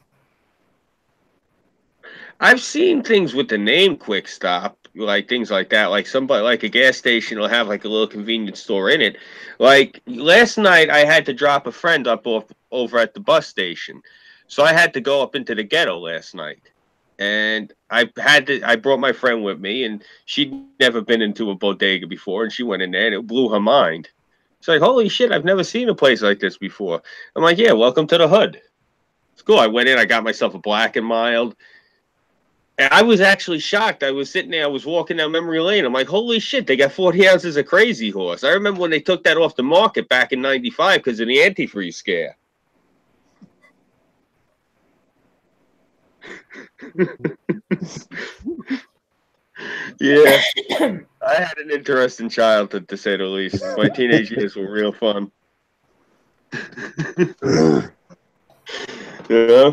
I've seen things with the name Quick Stop, like things like that. Like somebody, like a gas station will have like a little convenience store in it. Like last night, I had to drop a friend up over at the bus station, so I had to go up into the ghetto last night. And I brought my friend with me, and she'd never been into a bodega before, and she went in there, and it blew her mind. It's like, holy shit, I've never seen a place like this before. I'm like, yeah, welcome to the hood. It's cool. I went in, I got myself a Black and Mild. And I was actually shocked. I was sitting there, I was walking down memory lane. I'm like, holy shit, they got 40 ounces of Crazy Horse. I remember when they took that off the market back in 95 because of the antifreeze scare. Yeah, I had an interesting childhood, to say the least. My teenage years were real fun. Yeah,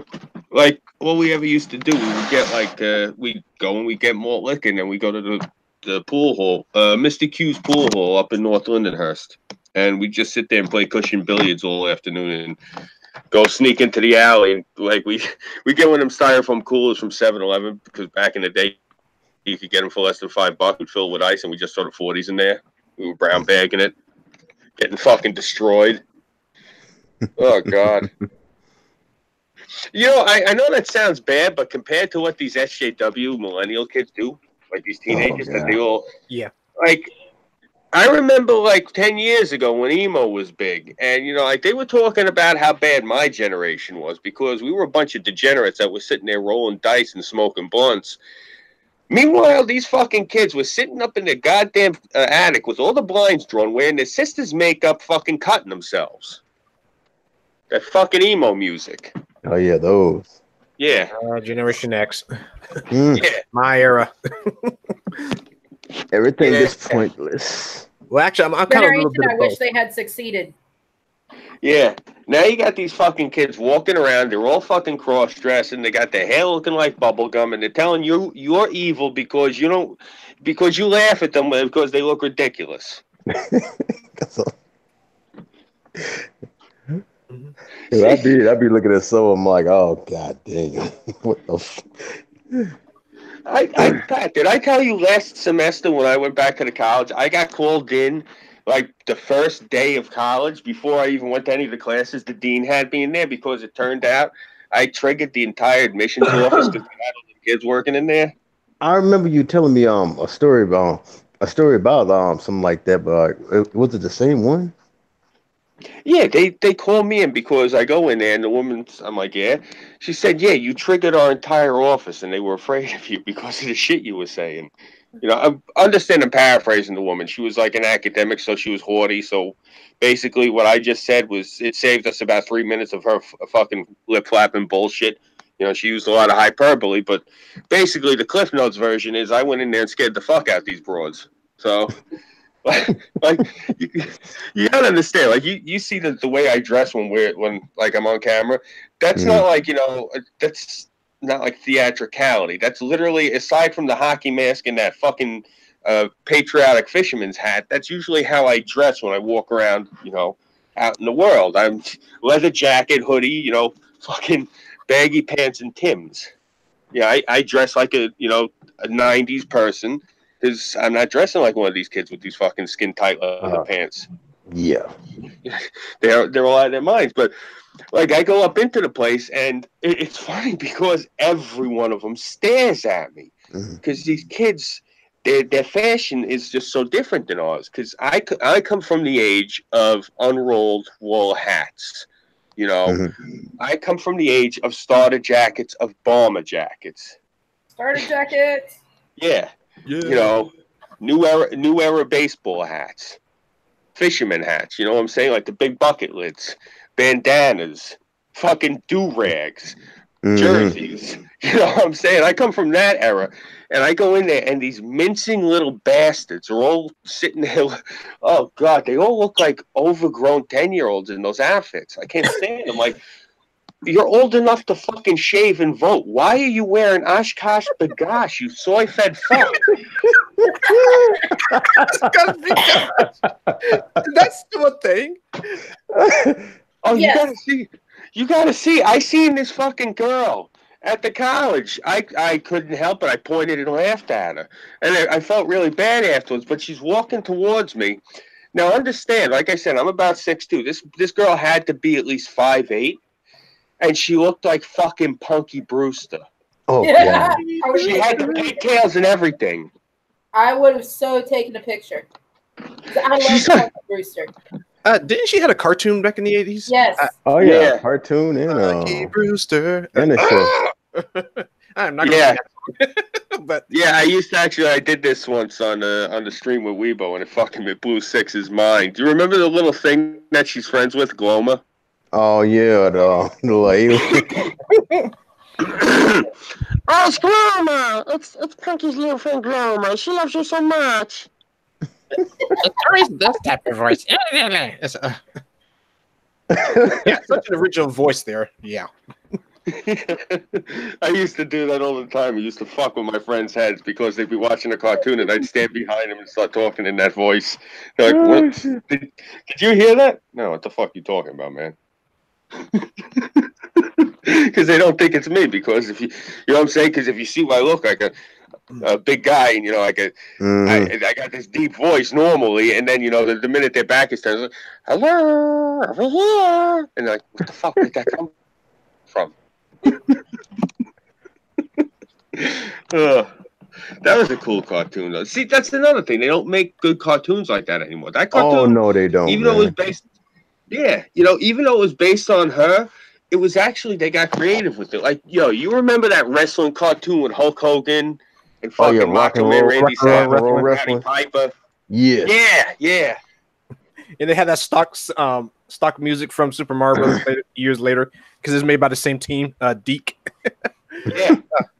like what we ever used to do, we would get like we'd go and we'd get malt liquor, and then we go to the pool hall, Mr. Q's pool hall up in North Lindenhurst, and we just sit there and play cushion billiards all afternoon and go sneak into the alley. And like we get one of them styrofoam coolers from 7-Eleven because back in the day you could get them for less than $5. We'd fill with ice, and we just throw the 40s in there. We were brown bagging it, getting fucking destroyed. Oh God. You know, I know that sounds bad, but compared to what these SJW millennial kids do, like these teenagers, that they all, like, I remember like 10 years ago when emo was big, and you know, like they were talking about how bad my generation was because we were a bunch of degenerates that were sitting there rolling dice and smoking blunts. Meanwhile, these fucking kids were sitting up in their goddamn attic with all the blinds drawn, wearing their sister's makeup, fucking cutting themselves. That fucking emo music. Oh yeah, those. Yeah. Generation X. Yeah. My era. Everything is pointless. Well, actually, I'm kind of a little bit I of wish both. they had succeeded. Yeah. Now you got these fucking kids walking around. They're all fucking cross-dressed, and they got their hair looking like bubble gum, and they're telling you you're evil because you laugh at them because they look ridiculous. I'd be looking at some of them like, oh god dang, what the Pat, did I tell you last semester when I went back to the college, I got called in like the first day of college before I even went to any of the classes. The dean had me in there because it turned out I triggered the entire admissions office because they had all the kids working in there. I remember you telling me a story about something like that, but was it the same one? Yeah, they call me in because I go in there and the woman's, I'm like, yeah. She said, yeah, you triggered our entire office and they were afraid of you because of the shit you were saying. You know, I understand I'm paraphrasing the woman. She was like an academic, so she was haughty. So basically, what I just said was it saved us about 3 minutes of her fucking lip flapping bullshit. You know, she used a lot of hyperbole, but basically, the Cliff Notes version is I went in there and scared the fuck out these broads. So. like you gotta understand. Like you see the way I dress when like I'm on camera. That's not like that's not like theatricality. That's literally aside from the hockey mask and that fucking patriotic fisherman's hat. That's usually how I dress when I walk around. You know, out in the world. I'm leather jacket, hoodie. You know, fucking baggy pants and Timbs. Yeah, I dress like a '90s person. Because I'm not dressing like one of these kids with these fucking skin tight leather pants. Yeah, they're all out of their minds. But like I go up into the place and it's funny because every one of them stares at me because these kids, their fashion is just so different than ours. Because I come from the age of unrolled wool hats. You know, I come from the age of starter jackets, of bomber jackets. Starter jacket. Yeah. You know, new era baseball hats, fisherman hats. You know what I'm saying? Like the big bucket lids, bandanas, fucking do-rags, jerseys. You know what I'm saying? I come from that era, and I go in there, and these mincing little bastards are all sitting there. Oh God, they all look like overgrown 10-year-olds in those outfits. I can't stand them. Like. You're old enough to fucking shave and vote. Why are you wearing Oshkosh Bagosh, you soy-fed fuck? That's still a thing. Oh, yes. You gotta see. I seen this fucking girl at the college. I couldn't help it. I pointed and laughed at her. And I felt really bad afterwards, but she's walking towards me. Now, understand, like I said, I'm about 6'2". This girl had to be at least 5'8". And she looked like fucking Punky Brewster. Oh, yeah. She had the pigtails and everything. I would have so taken a picture. I love Punky Brewster. Didn't she have a cartoon back in the 80s? Yes. Oh, yeah. Cartoon and Punky Brewster. And a show. I'm not going to but yeah, I did this once on the stream with Weibo, and it blew Six's mind. Do you remember the little thing that she's friends with, Gloma? Oh yeah, the alien. Oh, it's Gloma! It's Punky's little friend Gloma. She loves you so much. There is this type of voice. Yeah, such an original voice there. Yeah. I used to do that all the time. I used to fuck with my friends' heads because they'd be watching a cartoon and I'd stand behind them and start talking in that voice. They're like, what? Did you hear that? No, what the fuck you talking about, man? Because they don't think it's me. Because if you know what I'm saying? Because if you see what I look like, a big guy, and I got this deep voice normally, and then the minute their back is turned, like, hello, over here, and they're like, what the fuck did that come from? That was a cool cartoon, though. See, that's another thing. They don't make good cartoons like that anymore. That cartoon, oh no, they don't. Even though it was based, even though it was based on her, it was actually they got creative with it. Like, you remember that wrestling cartoon with Hulk Hogan and fucking Macho Man Randy Savage and Roddy Piper? Yeah. Yeah. And they had that stock music from Super Mario Bros. Years later because it's made by the same team, Deke. Yeah.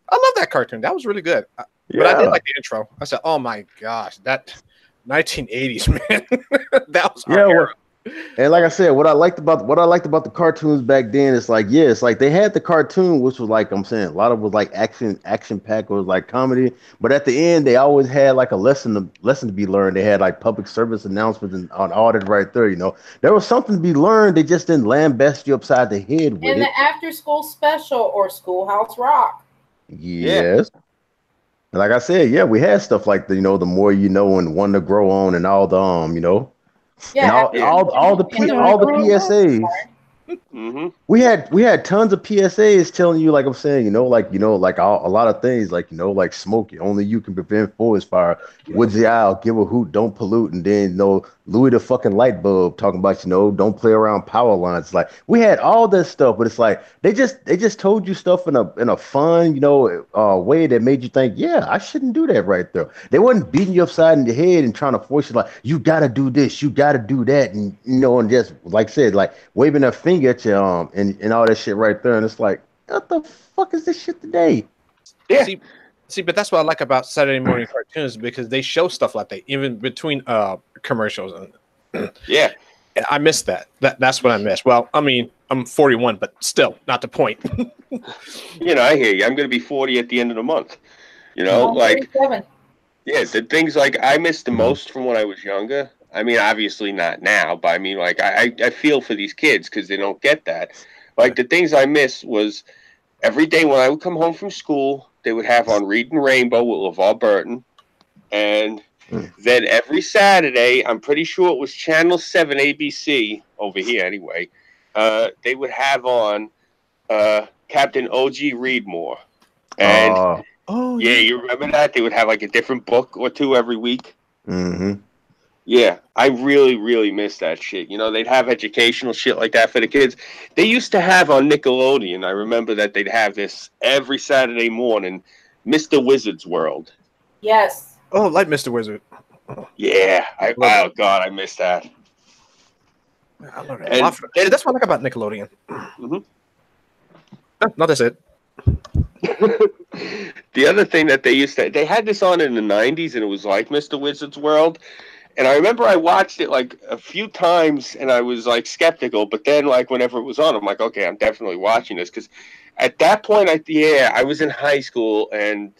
I love that cartoon. That was really good. But I did like the intro. I said, "Oh my gosh, that 1980s, man, that was our era." And like I said, what I liked about the cartoons back then is like, it's like they had the cartoon, which was like I'm saying, a lot of it was like action packed, was like comedy. But at the end, they always had like a lesson to be learned. They had like public service announcements and on all that right there. There was something to be learned. They just didn't lambast you upside the head with it. And the after school special or Schoolhouse Rock. Yes. Yeah. Like I said, we had stuff like the more you know and one to grow on and all the Yeah, and all the PSAs. We had tons of PSAs telling you, like I'm saying, like a lot of things, like like smoking. Only you can prevent forest fire. Woodsy Isle, give a hoot, don't pollute, and then Louis the fucking light bulb talking about don't play around power lines. Like we had all this stuff, but it's like they just told you stuff in a fun way that made you think, yeah, I shouldn't do that right there. They wasn't beating you upside in the head and trying to force you like you gotta do this, you gotta do that, and and just like I said, like waving a finger at you and all that shit right there, and it's like, what the fuck is this shit today? Yeah. See, but that's what I like about Saturday morning cartoons, because they show stuff like that even between commercials. And yeah, I miss that. That's what I miss. Well, I mean, I'm 41, but still, not the point. I hear you. I'm going to be 40 at the end of the month. I'm 37. Yeah, the things like I miss the most from when I was younger. I mean, obviously not now, but I mean, like I feel for these kids because they don't get that. Like the things I miss was every day when I would come home from school, they would have on Reading Rainbow with LeVar Burton. And then every Saturday, I'm pretty sure it was Channel 7 ABC, over here anyway, they would have on Captain O.G. Reedmore. And, yeah, you remember that? They would have like a different book or two every week. Mm-hmm. Yeah, I really, really miss that shit. They'd have educational shit like that for the kids. They used to have on Nickelodeon, I remember that they'd have this every Saturday morning, Mr. Wizard's World. Yes. Oh, like Mr. Wizard. Yeah. Oh, God, I miss that. I love it. That's what I like about Nickelodeon. Mm-hmm. No, that's it. The other thing that they had this on in the 90s, and it was like Mr. Wizard's World. And I remember I watched it like a few times and I was like skeptical, but then like whenever it was on, I'm like, okay, I'm definitely watching this. Because at that point, I was in high school and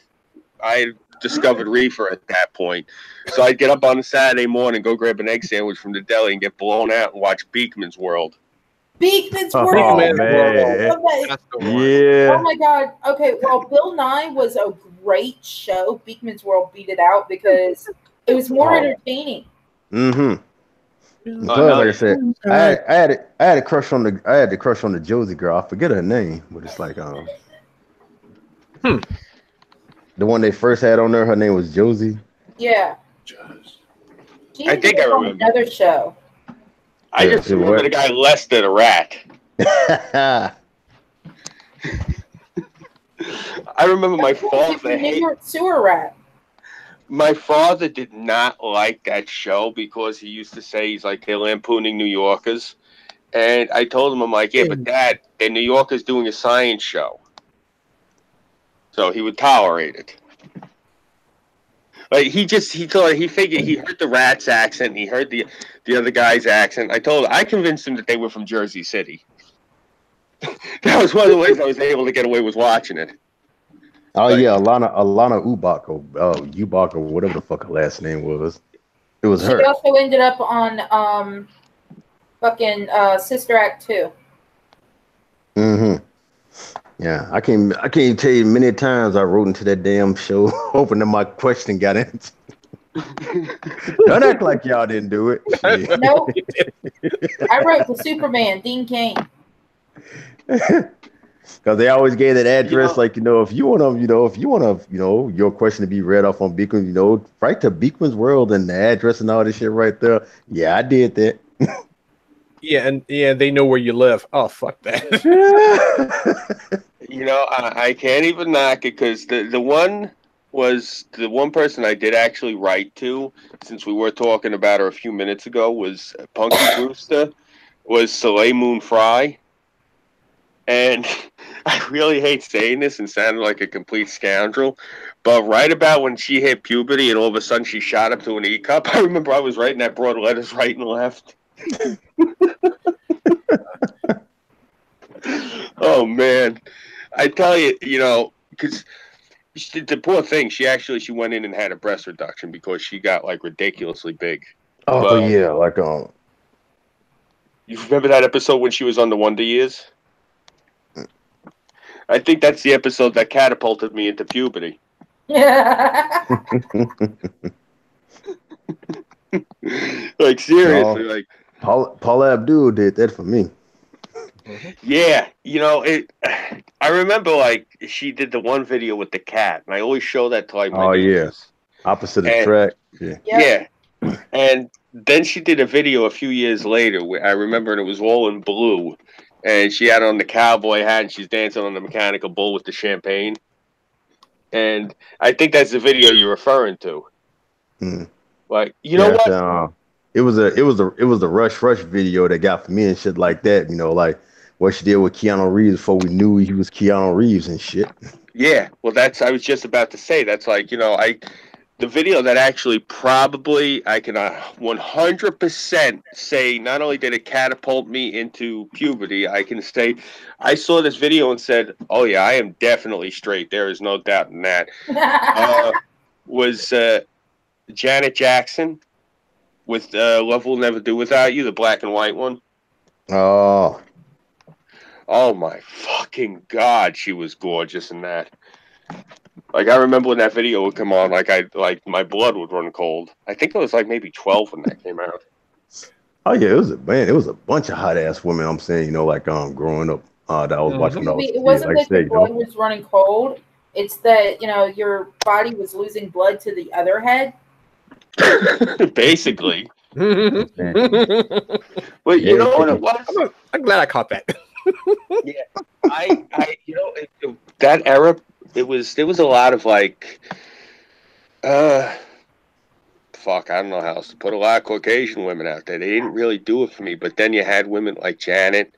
I discovered reefer at that point. So I'd get up on a Saturday morning, go grab an egg sandwich from the deli and get blown out and watch Beekman's World. Beekman's Oh, World. man. Yeah. Oh my God. Okay. Well, Bill Nye was a great show. Beekman's World beat it out because it was more entertaining. Mm-hmm. Like I said, I had a crush on the Josie girl. I forget her name, but it's like the one they first had on there. Her name was Josie. Yeah. I think I remember another show. I just remember the guy Lester the rat. I remember my father New York sewer rat. My father did not like that show because he used to say he's like they're lampooning New Yorkers, and I told him I'm like, yeah, but Dad, the New Yorkers doing a science show, so he would tolerate it. Like he figured he heard the rat's accent, and he heard the other guy's accent. I convinced him that they were from Jersey City. That was one of the ways I was able to get away with watching it. Oh yeah, Alana Ubach or whatever the fuck her last name was. It was her. She also ended up on fucking Sister Act 2. Mm-hmm. Yeah, I can't tell you many times I wrote into that damn show hoping that my question got answered. Don't act like y'all didn't do it. Nope. I wrote for Superman, Dean Cain. Because they always gave that address, if you want your question to be read off on Beekman, right to Beekman's World and the address and all this shit right there. Yeah, I did that. Yeah, and they know where you live. Oh, fuck that. I can't even knock it because the one person I did actually write to, since we were talking about her a few minutes ago, was Punky Brewster, was Soleil Moon Frye. And I really hate saying this and sounding like a complete scoundrel, but right about when she hit puberty and all of a sudden she shot up to an E cup, I remember I was writing that broad letters right and left. Oh, man. I tell you, because the poor thing, she went in and had a breast reduction because she got, ridiculously big. Oh, but, yeah, You remember that episode when she was on the Wonder Years? I think that's the episode that catapulted me into puberty. Seriously, Paula Abdul did that for me. Yeah, you know it. I remember like she did the one video with the cat, and I always show that to like my Oh yeah, nieces. opposite of And track. Yeah. Yep. yeah, and then she did a video a few years later where I remember it was all in blue, and she had on the cowboy hat and she's dancing on the mechanical bull with the champagne. And I think that's the video you're referring to. Hmm. Like, you know Yeah. what? It was the Rush video that got for me and shit like that. Like what she did with Keanu Reeves before we knew he was Keanu Reeves and shit. Yeah, well, that's I was just about to say. That's like the video that actually probably I can 100% say not only did it catapult me into puberty, I can say I saw this video and said, "Oh yeah, I am definitely straight. There is no doubt in that." Was Janet Jackson with "Love Will Never Do Without You," the black and white one. Oh, Oh my fucking god, she was gorgeous in that. Like I remember when that video would come on, like my blood would run cold. I think I was like maybe 12 when that came out. oh yeah, it was a bunch of hot ass women. I'm saying, like growing up, that I was watching when I was a It kid. wasn't Like I that your said, blood was running cold. It's that, your body was losing blood to the other head. Basically. I'm saying, But you yeah, know what it was? I'm glad I caught that. Yeah. That era, there was a lot of like fuck, I don't know how else to put a lot of Caucasian women out there. They didn't really do it for me, but then you had women like Janet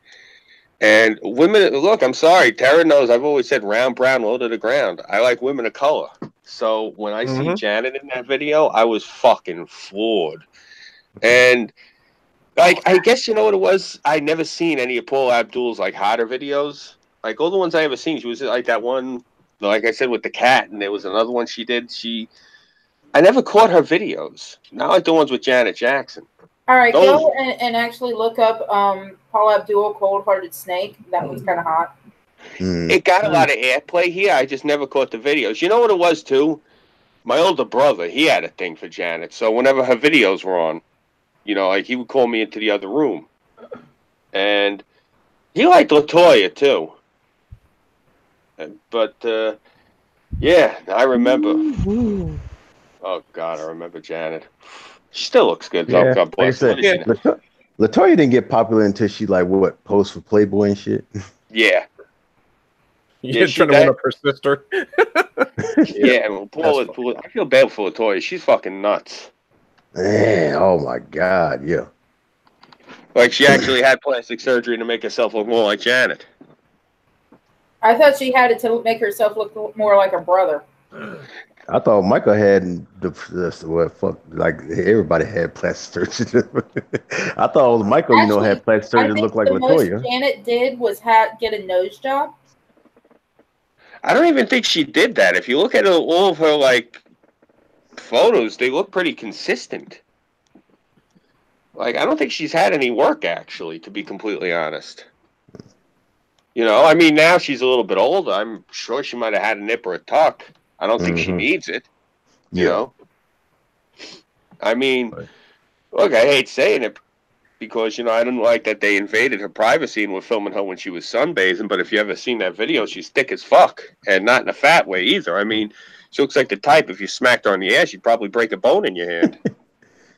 and women. Look, I'm sorry, Terra knows. I've always said round, brown, low to the ground. I like women of color. So when I see Janet in that video, I was fucking floored. And like, I guess you know what it was. I never seen any of Paul Abdul's like hotter videos. Like all the ones I ever seen, she was like that one, like I said with the cat, and there was another one she did. I never caught her videos. Not like the ones with Janet Jackson. All right, Those- go and actually look up Paul Abdul Cold Hearted Snake. That was kind of hot. It got a lot of airplay here. I just never caught the videos. You know what it was too? My older brother, he had a thing for Janet. So whenever her videos were on, like he would call me into the other room, and he liked Latoya too. But yeah, I remember. Oh God, I remember Janet. She still looks good though. yeah. God Like I bless her. said, Latoya didn't get popular until she like what posed for Playboy and shit. Yeah. You're she trying to one up her sister. Yeah, well, Paul, I feel bad for Latoya. She's fucking nuts. Man, oh my God, yeah. Like she actually had plastic surgery to make herself look more like Janet. I thought she had it to make herself look more like her brother. I thought Michael had like everybody had plastic surgery. I thought it was Michael, Actually, had plastic surgery to look like the most Latoya. Janet did was get a nose job. I don't even think she did that. If you look at all of her like photos, they look pretty consistent. Like I don't think she's had any work actually, to be completely honest. I mean now she's a little bit older. I'm sure she might have had a nip or a tuck. I don't think she needs it. You know? I mean, look, I hate saying it because, I didn't like that they invaded her privacy and were filming her when she was sunbathing. But if you ever seen that video, she's thick as fuck. And not in a fat way either. I mean, she looks like the type, if you smacked her on the ass, you'd probably break a bone in your hand.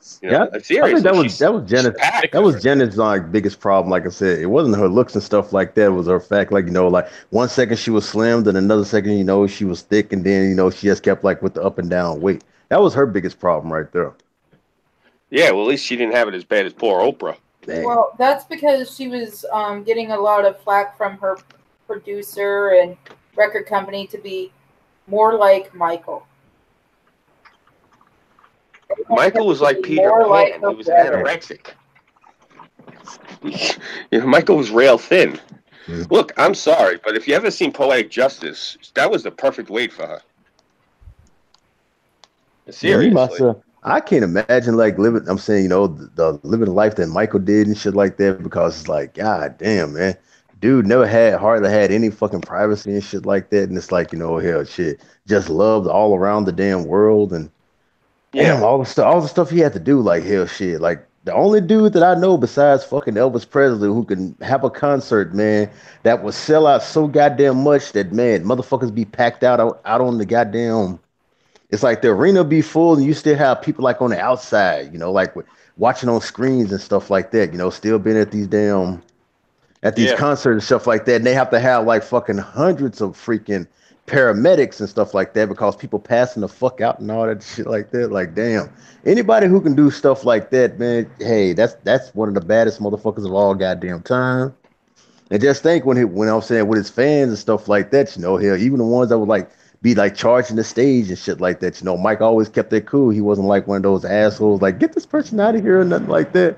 Seriously. I think that was Janet's like biggest problem. Like I said, it wasn't her looks and stuff like that. It was her fact, like like 1 second she was slim, then another second she was thick, and then she just kept like with the up and down weight. That was her biggest problem right there. Yeah, well, at least she didn't have it as bad as poor Oprah. Dang. Well, that's because she was getting a lot of flack from her producer and record company to be more like Michael. Michael was like Peter More Pan. like He was her anorexic. Michael was rail thin. Look, I'm sorry, but if you ever seen Poetic Justice, that was the perfect weight for her. Seriously. I can't imagine like living. I'm saying, the living the life that Michael did and shit like that, because it's like, God damn, man, dude hardly had any fucking privacy and shit like that, and it's like, hell, shit, just loved all around the damn world, and damn, all the stuff he had to do, like hell, shit, like The only dude that I know besides fucking Elvis Presley who can have a concert, man, that will sell out so goddamn much that, man, motherfuckers be packed out on the goddamn. It's like the arena be full and you still have people like on the outside, like watching on screens and stuff like that, still being at these Yeah. concerts and stuff like that. And they have to have like fucking hundreds of freaking paramedics and stuff like that because people passing the fuck out and all that shit like that. Like, damn, anybody who can do stuff like that, man, hey, that's one of the baddest motherfuckers of all goddamn time. And just think when I'm saying with his fans and stuff like that, hell, even the ones that would like be like charging the stage and shit like that, Mike always kept it cool. He wasn't like one of those assholes like get this person out of here or nothing like that.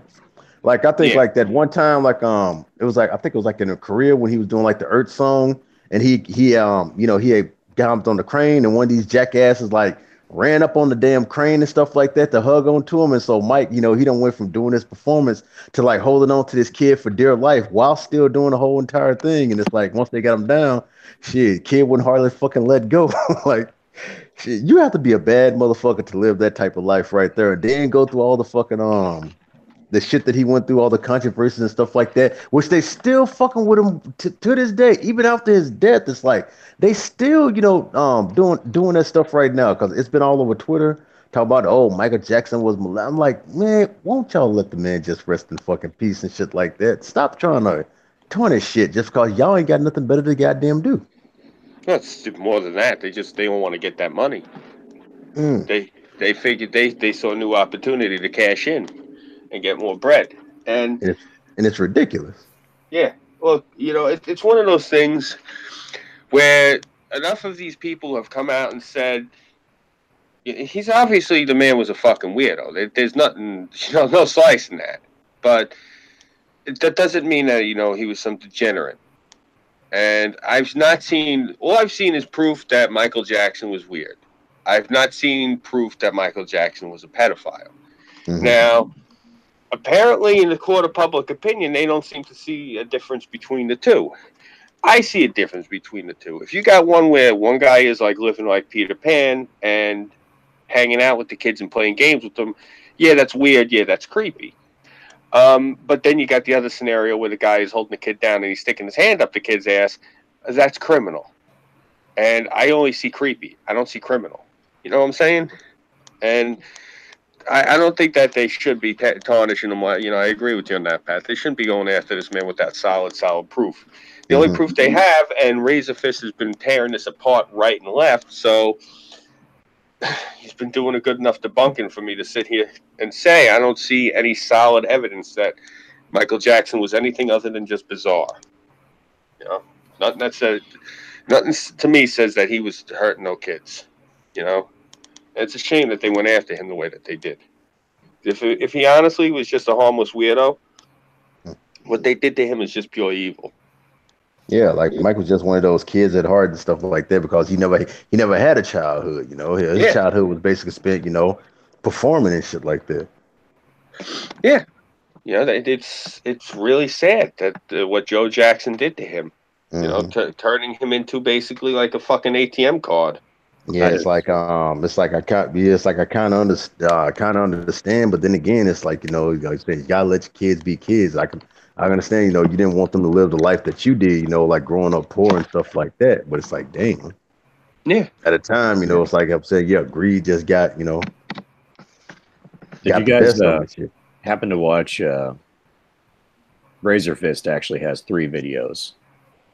Like I think Yeah. like that one time, like it was like I think it was like in Korea when he was doing like the Earth song, and he had jumped on the crane, and one of these jackasses like ran up on the damn crane and stuff like that to hug onto him, and so Mike, he done went from doing this performance to like holding on to this kid for dear life while still doing the whole entire thing, and it's like once they got him down, shit, kid wouldn't hardly fucking let go, like. Shit, you have to be a bad motherfucker to live that type of life right there, and then go through all the fucking the shit that he went through, all the controversies and stuff like that, which they still fucking with him to this day, even after his death. It's like they still, doing that stuff right now because it's been all over Twitter. Talk about Michael Jackson was molested. I'm like, man, won't y'all let the man just rest in fucking peace and shit like that? Stop trying to tarnish shit just because y'all ain't got nothing better to goddamn do. That's more than that. They don't want to get that money. They figured they saw a new opportunity to cash in and get more bread. And it's ridiculous. Yeah. Well, it's one of those things where enough of these people have come out and said he's obviously the man was a fucking weirdo. There's nothing, no slicing that. But that doesn't mean that he was some degenerate. And all I've seen is proof that Michael Jackson was weird. I've not seen proof that Michael Jackson was a pedophile. Mm-hmm. Now, apparently in the court of public opinion, they don't seem to see a difference between the two. I see a difference between the two. If you got one where one guy is like living like Peter Pan and hanging out with the kids and playing games with them, yeah, that's weird. Yeah, that's creepy. But then you got the other scenario where the guy is holding the kid down and he's sticking his hand up the kid's ass. That's criminal. And I only see creepy. I don't see criminal. You know what I'm saying? And I don't think that they should be tarnishing him. I agree with you on that, Pat. They shouldn't be going after this man with that solid proof. The only proof they have, and Razorfist has been tearing this apart right and left, so he's been doing a good enough debunking for me to sit here and say I don't see any solid evidence that Michael Jackson was anything other than just bizarre. Nothing to me says that he was hurting no kids. It's a shame that they went after him the way that they did. If he honestly was just a harmless weirdo, what they did to him is just pure evil. Yeah, like Mike was just one of those kids at heart and stuff like that because he never had a childhood. His childhood was basically spent, performing and shit like that. Yeah, it's really sad that what Joe Jackson did to him. Turning him into basically like a fucking ATM card. Yeah, it's like I kind of understand, but then again, it's like you gotta let your kids be kids. I understand, you didn't want them to live the life that you did, like growing up poor and stuff like that. But it's like, dang. Yeah. At a time, it's like I'm saying, greed just got, Did you guys happen to watch Razor Fist actually has 3 videos?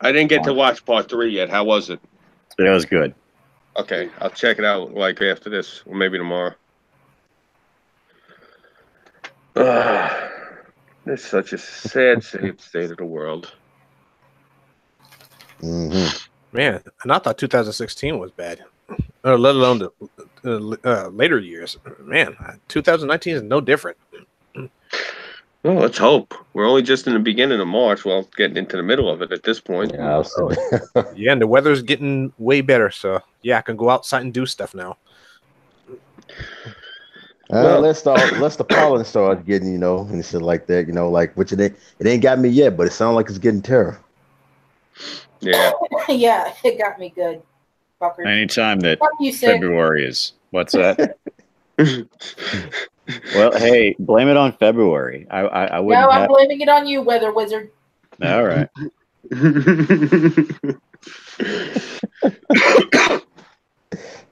I didn't get to watch part 3 yet. How was it? It was good. Okay, I'll check it out like after this, or maybe tomorrow. It's such a sad state of the world. Mm-hmm. Man, and I thought 2016 was bad, let alone the later years. Man, 2019 is no different. Well, let's hope. We're only just in the beginning of March. Well, getting into the middle of it at this point. Yeah, yeah, and the weather's getting way better. So, yeah, I can go outside and do stuff now. Let's the pollen start getting, and shit like that, like which it ain't got me yet, but it sounds like it's getting Terra. Yeah. Yeah, it got me good. Fucker. Anytime that February is, what's that? Well, hey, blame it on February. I wouldn't No, I'm have. blaming it on you, Weather Wizard. All right.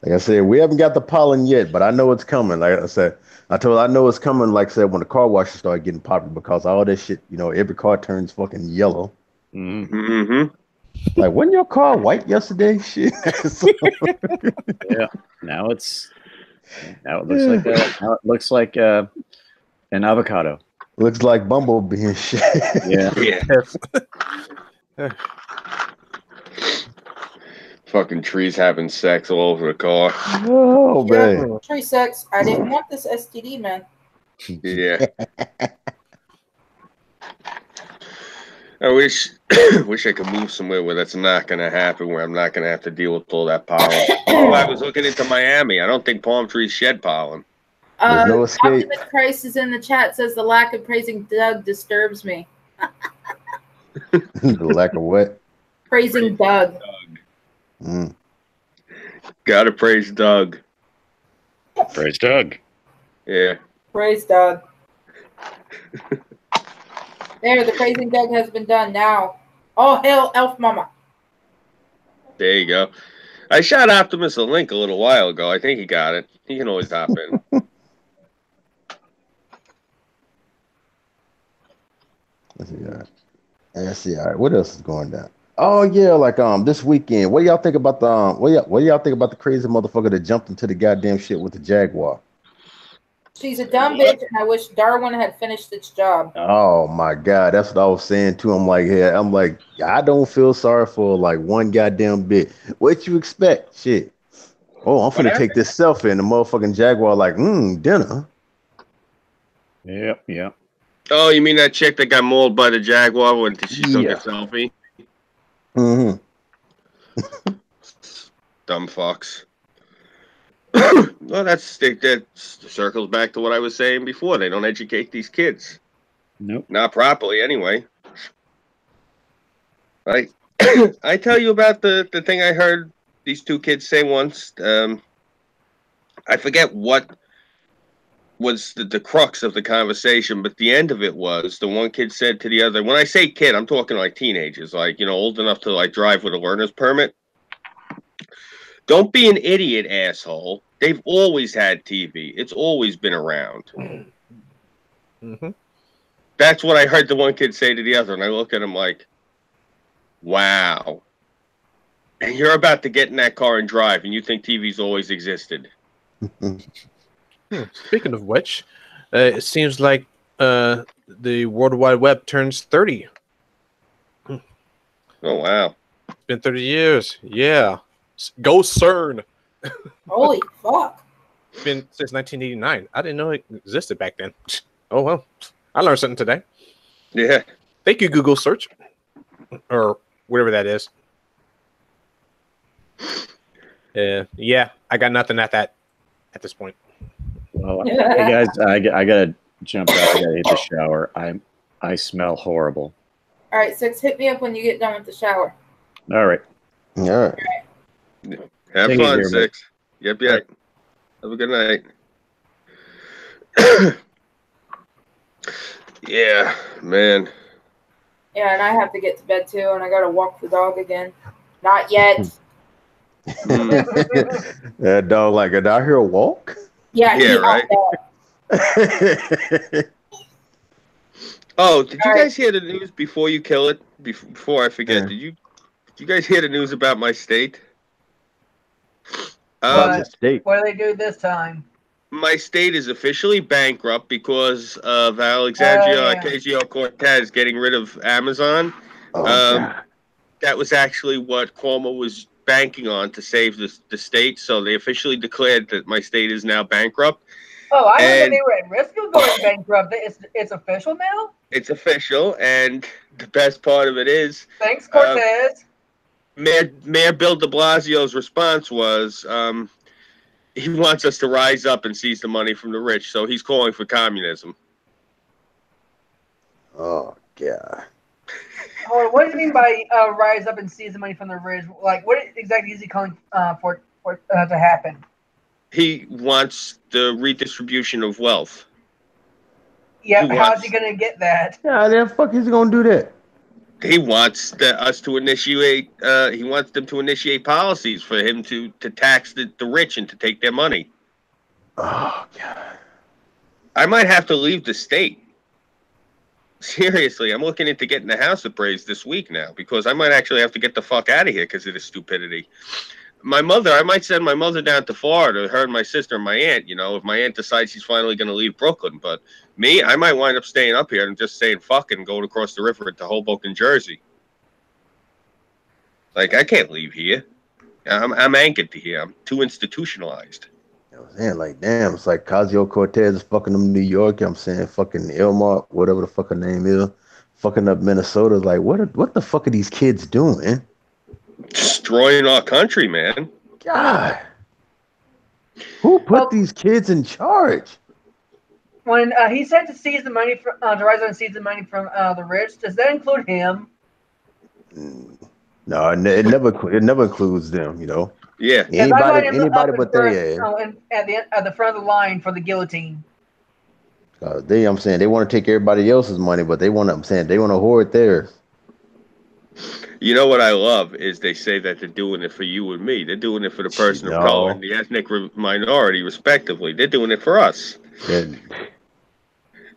Like I said, we haven't got the pollen yet, but I know it's coming. Like I said, I know it's coming. Like I said, when the car washes start getting popular, because all this shit, every car turns fucking yellow. Mm. Like, wasn't your car white yesterday? Shit. Yeah. Now it looks like an avocado. Looks like Bumblebee and shit. Yeah. Yeah. Fucking trees having sex all over the car. Oh man. Yeah, tree sex. I didn't want this STD, man. Yeah. I wish I could move somewhere where that's not going to happen, where I'm not going to have to deal with all that pollen. Oh, I was looking into Miami. I don't think palm trees shed pollen. There's no escape. Optimus Christ is in the chat, says the lack of praising Doug disturbs me. The lack of what? Praising Doug. Mm. Gotta praise Doug. Praise Doug. Yeah. Praise Doug. There, the praising Doug has been done now. Oh, hail Elf Mama. There you go. I shot Optimus a link a little while ago. I think he got it. He can always hop in. Let's see. All right. What else is going down? Oh yeah, like this weekend. What do y'all think about the what do y'all think about the crazy motherfucker that jumped into the goddamn shit with the Jaguar? She's a dumb bitch, and I wish Darwin had finished its job. Oh my god, that's what I was saying too. I'm like, I don't feel sorry for like one goddamn bit. What you expect? Shit. Oh, I'm finna take this selfie, and the motherfucking Jaguar like, dinner. Yep. Oh, you mean that chick that got mauled by the Jaguar when she took a selfie? Mm-hmm. Dumb fucks. Well, that circles back to what I was saying before. They don't educate these kids. Nope. Not properly, anyway. Right? I tell you about the thing I heard these two kids say once. I forget what was the crux of the conversation, but the end of it was the one kid said to the other, when I say kid, I'm talking like teenagers, like, old enough to like drive with a learner's permit. Don't be an idiot, asshole. They've always had TV. It's always been around. Mm-hmm. That's what I heard the one kid say to the other, and I look at him like, wow. And you're about to get in that car and drive, and you think TV's always existed. Speaking of which, it seems like the World Wide Web turns 30. Oh, wow. It's been 30 years. Yeah. Go CERN. Holy fuck. It's been since 1989. I didn't know it existed back then. Oh, well. I learned something today. Yeah. Thank you, Google search. Or whatever that is. Yeah, I got nothing at this point. Well, hey guys, I gotta jump out. I gotta hit the shower. I smell horrible. All right, Six, hit me up when you get done with the shower. All right. All right. Have Take it fun, easier, Six. Yep. Have a good night. Yeah, man. Yeah, and I have to get to bed too, and I gotta walk the dog again. Not yet. That dog like, did I hear a walk? Yeah, right. Oh, did you guys hear the news before you kill it? Before I forget, did you guys hear the news about my state? What do they do this time? My state is officially bankrupt because of Alexandria Ocasio-Cortez getting rid of Amazon. That was actually what Cuomo was banking on to save the state. So they officially declared that my state is now bankrupt. Oh, I heard that they were at risk of going bankrupt. It's official now? It's official, and the best part of it is... Thanks, Cortez. Mayor Bill de Blasio's response was... he wants us to rise up and seize the money from the rich, so he's calling for communism. Oh, God. Oh, what do you mean by rise up and seize the money from the rich? Like, what exactly is he calling for to happen? He wants the redistribution of wealth. Yeah, how's he gonna get that? Yeah, the fuck he's gonna do that? He wants us to initiate. He wants them to initiate policies for him to tax the rich and to take their money. Oh god. I might have to leave the state. Seriously, I'm looking into getting the house appraised this week now because I might actually have to get the fuck out of here because of this stupidity. My mother, I might send my mother down to Florida, her and my sister and my aunt, you know, if my aunt decides she's finally going to leave Brooklyn. But me, I might wind up staying up here and just saying fuck and going across the river into Hoboken, Jersey. Like, I can't leave here. I'm anchored to here. I'm too institutionalized. I'm saying, like, damn, it's like Ocasio-Cortez is fucking them New York. I'm saying fucking Elmore, whatever the fuck her name is, fucking up Minnesota. Like, what the fuck are these kids doing? Destroying our country, man. God. Who put these kids in charge? When he said to seize the money from to rise up and seize the money from the rich, does that include him? No, it never includes them, you know. Yeah. Anybody but they. At the front of the line for the guillotine. I'm saying they want to take everybody else's money, but they want to hoard theirs. You know what I love is they say that they're doing it for you and me. They're doing it for the person of color and the ethnic minority, respectively. They're doing it for us. Yeah.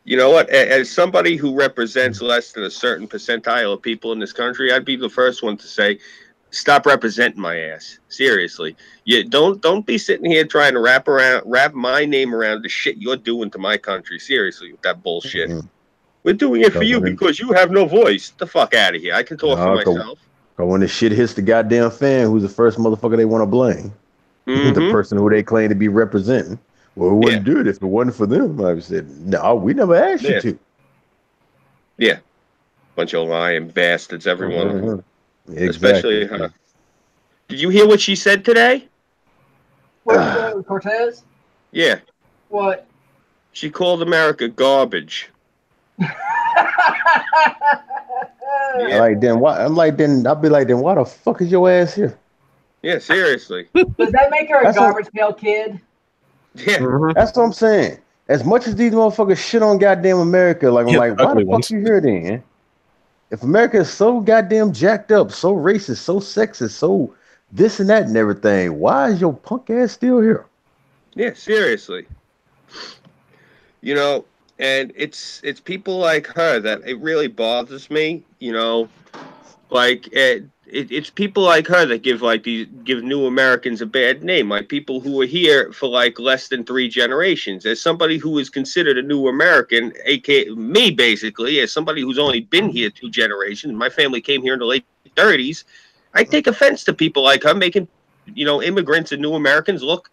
You know what? As somebody who represents less than a certain percentile of people in this country, I'd be the first one to say, stop representing my ass. Seriously. You don't be sitting here trying to wrap my name around the shit you're doing to my country. Seriously, with that bullshit. Mm-hmm. We're doing it for you because you have no voice. The fuck out of here. I can talk for myself. But when the shit hits the goddamn fan, who's the first motherfucker they want to blame? Mm-hmm. The person who they claim to be representing. Well, we wouldn't do it if it wasn't for them. I said, no, we never asked you to. Yeah. Bunch of lying bastards, everyone. Mm-hmm. Exactly. Especially her. Did you hear what she said today? What, Cortez? Yeah. What? She called America garbage. I'm like, then why? I'll be like, then why the fuck is your ass here? Yeah, seriously. Does that make her a garbage pail kid? Yeah, that's what I'm saying. As much as these motherfuckers shit on goddamn America, like I'm like, why the fuck you here then? If America is so goddamn jacked up, so racist, so sexist, so this and that and everything, why is your punk ass still here? Yeah, seriously. You know. And it's people like her that it really bothers me, you know, like it's people like her that give new Americans a bad name, like people who are here for like less than 3 generations. As somebody who is considered a new American, aka me, basically, as somebody who's only been here 2 generations, my family came here in the late 30s. I take offense to people like her making, you know, immigrants and new Americans look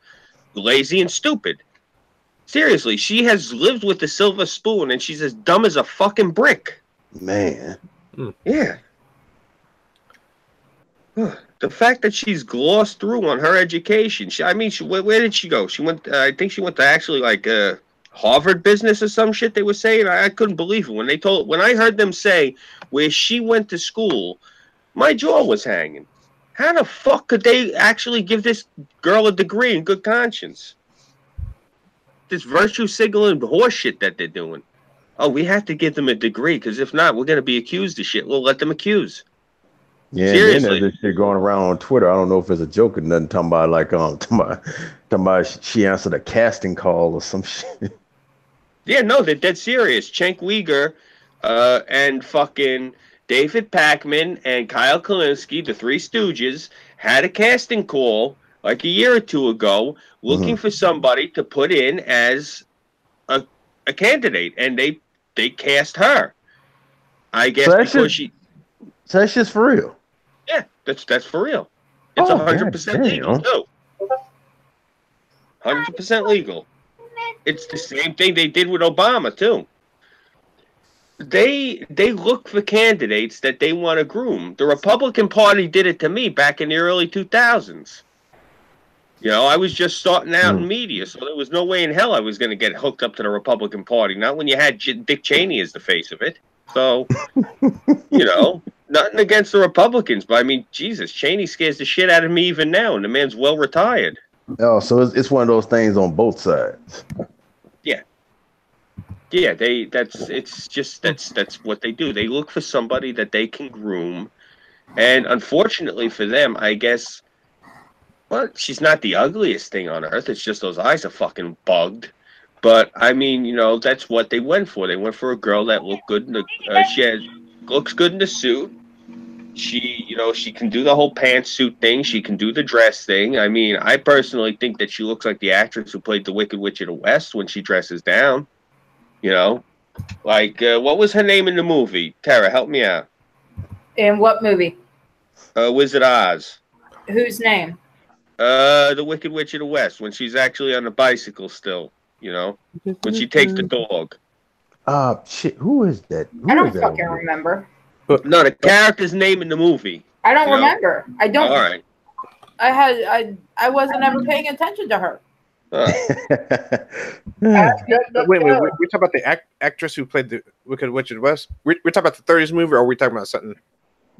lazy and stupid. Seriously, she has lived with the silver spoon, and she's as dumb as a fucking brick. Man. Yeah. The fact that she's glossed through on her education. Where did she go? She went. I think she went to actually like Harvard business or some shit. They were saying. I couldn't believe it when I heard them say where she went to school. My jaw was hanging. How the fuck could they actually give this girl a degree in good conscience? This virtue signaling horseshit that they're doing. Oh, we have to give them a degree because if not, we're going to be accused of shit. We'll let them accuse. Yeah, seriously. And then there's this shit going around on Twitter. I don't know if it's a joke or nothing. Talking about she answered a casting call or some shit. Yeah, no, they're dead serious. Cenk Uygur and fucking David Pakman and Kyle Kalinske, the 3 Stooges, had a casting call like a year or 2 ago, looking for somebody to put in as a candidate, and they cast her. I guess because she. So that's just for real. Yeah, that's for real. It's 100% legal too. 100% legal. It's the same thing they did with Obama too. They look for candidates that they want to groom. The Republican Party did it to me back in the early 2000s. You know, I was just starting out in media, so there was no way in hell I was going to get hooked up to the Republican Party. Not when you had Dick Cheney as the face of it. So, you know, nothing against the Republicans, but I mean, Jesus, Cheney scares the shit out of me even now, and the man's well retired. Oh, so it's one of those things on both sides. Yeah. Yeah, that's what they do. They look for somebody that they can groom. And unfortunately for them, I guess, well, she's not the ugliest thing on earth. It's just those eyes are fucking bugged. But I mean, that's what they went for. They went for a girl that looked good in the looks good in the suit. She can do the whole pantsuit thing. She can do the dress thing. I mean, I personally think that she looks like the actress who played the Wicked Witch of the West when she dresses down. You know, like what was her name in the movie? Terra, help me out. In what movie? Wizard of Oz. Whose name? The Wicked Witch of the West, when she's actually on the bicycle still, when she takes the dog. Shit, who is that? I don't fucking remember. No, the character's name in the movie. I don't remember. I don't. All right. I wasn't ever paying attention to her. Wait, we talking about the actress who played the Wicked Witch of the West? We're talking about the 30s movie, or are we talking about something?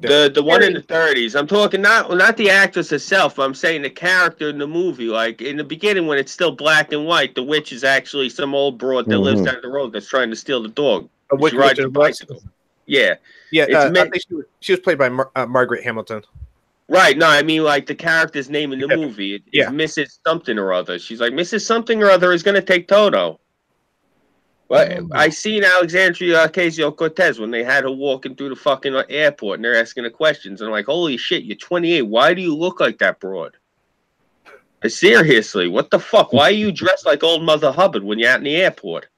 The one in the 30s. I'm talking not the actress herself. I'm saying the character in the movie. Like in the beginning, when it's still black and white, the witch is actually some old broad that lives down the road that's trying to steal the dog. She rides a bicycle. Yeah, I think she was played by Margaret Hamilton. Right. No, I mean like the character's name in the movie is Mrs. Something or Other. She's like, Mrs. Something or Other is going to take Toto. Well, I seen Alexandria Ocasio-Cortez when they had her walking through the fucking airport and they're asking her questions. And I'm like, holy shit, you're 28. Why do you look like that broad? Seriously, what the fuck? Why are you dressed like old Mother Hubbard when you're out in the airport?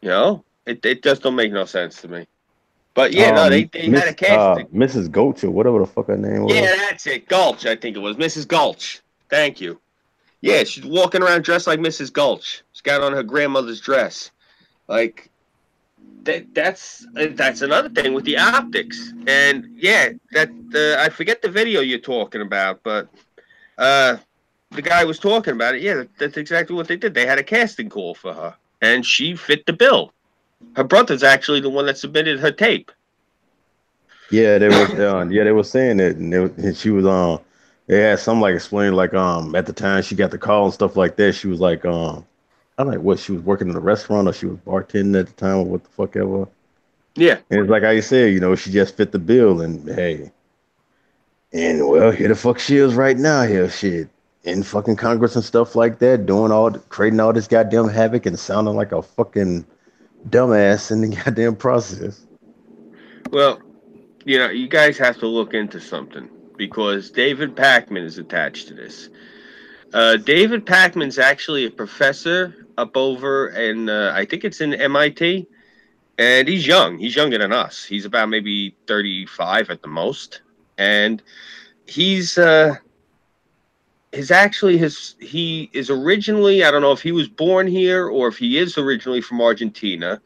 It just don't make no sense to me. But yeah, no, they had a casting. Mrs. Gulch or whatever the fuck her name was. Yeah, that's it. Gulch, I think it was. Mrs. Gulch. Thank you. Yeah, she's walking around dressed like Mrs. Gulch. She's got on her grandmother's dress. Like, that's another thing with the optics. And yeah, I forget the video you're talking about, but the guy was talking about it. Yeah, that's exactly what they did. They had a casting call for her, and she fit the bill. Her brother's actually the one that submitted her tape. Yeah, they were saying it, and she was on. They had some like explaining like at the time she got the call and stuff like that. She was like I'm like what, she was working in a restaurant or she was bartending at the time or what the fuck ever. Yeah, and it's like how you said, she just fit the bill, and hey, and well, here the fuck she is right now, here shit in fucking Congress and stuff like that, creating all this goddamn havoc and sounding like a fucking dumbass in the goddamn process. Well, you guys have to look into something because David Pakman is attached to this. David Pakman's actually a professor up over in, I think it's in MIT, and he's young. He's younger than us. He's about maybe 35 at the most, and he's he is originally, I don't know if he was born here or if he is originally from Argentina,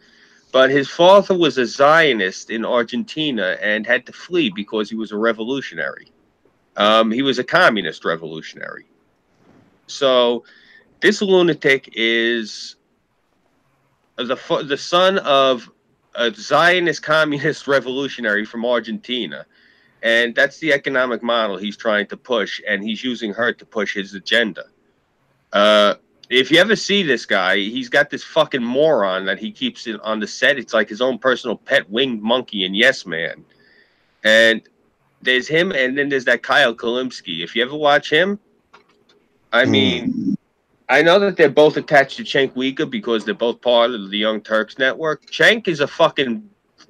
but his father was a Zionist in Argentina and had to flee because he was a revolutionary. He was a communist revolutionary. So this lunatic is the son of a Zionist communist revolutionary from Argentina. And that's the economic model he's trying to push, and he's using her to push his agenda. If you ever see this guy, he's got this fucking moron that he keeps on the set. It's like his own personal pet winged monkey and Yes Man. And there's him, and then there's that Kyle Kalimsky. If you ever watch him, I mean, I know that they're both attached to Cenk Uygur because they're both part of the Young Turks network. Cenk is a fucking...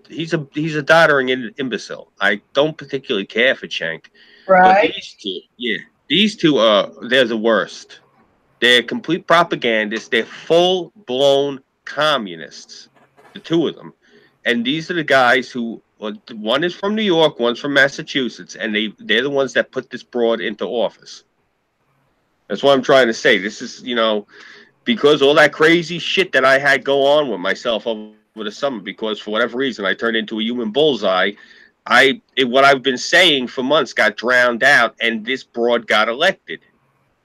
He's a doddering imbecile. I don't particularly care for Cenk. Right. But these two they're the worst. They're complete propagandists. They're full-blown communists, the two of them. And these are the guys who, one is from New York, one's from Massachusetts, and they're the ones that put this broad into office. That's what I'm trying to say. This is, because all that crazy shit that I had go on with myself over the summer, because for whatever reason I turned into a human bullseye. What I've been saying for months got drowned out, and this broad got elected,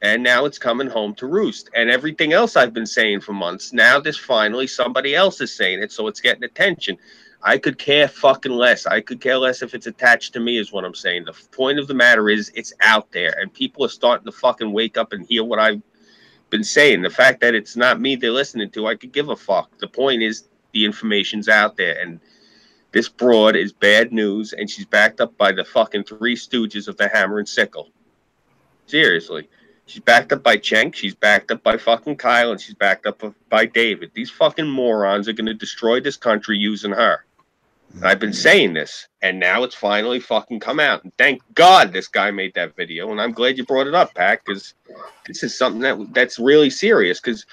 and now it's coming home to roost. And everything else I've been saying for months, now this finally somebody else is saying it, so it's getting attention. I could care fucking less. I could care less if it's attached to me, is what I'm saying. The point of the matter is it's out there, and people are starting to fucking wake up and hear what been saying. The fact that it's not me they're listening to, I could give a fuck. The point is the information's out there, and this broad is bad news, and she's backed up by the fucking three stooges of the hammer and sickle. Seriously. She's backed up by Cenk, she's backed up by fucking Kyle, and she's backed up by David. These fucking morons are going to destroy this country using her. And I've been saying this, and now it's finally fucking come out. And thank God this guy made that video, and I'm glad you brought it up, Pat, because this is something that's really serious, because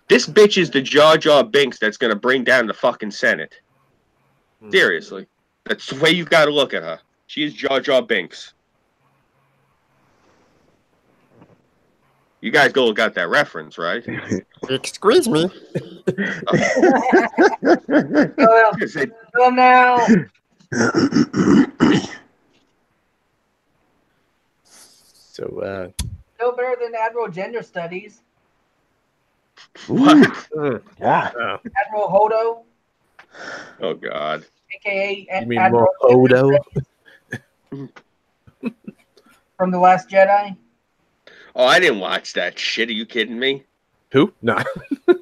this bitch is the Jar Jar Binks that's going to bring down the fucking Senate. Seriously. That's the way you've got to look at her. She is Jar Jar Binks. You guys got that reference, right? Excuse me. Well, now. So, No better than Admiral Gender Studies. What? Yeah. Admiral Hodo, Oh, God. a.k.a. you mean Admiral Hodo? from The Last Jedi. Oh, I didn't watch that shit. Are you kidding me? Who? No.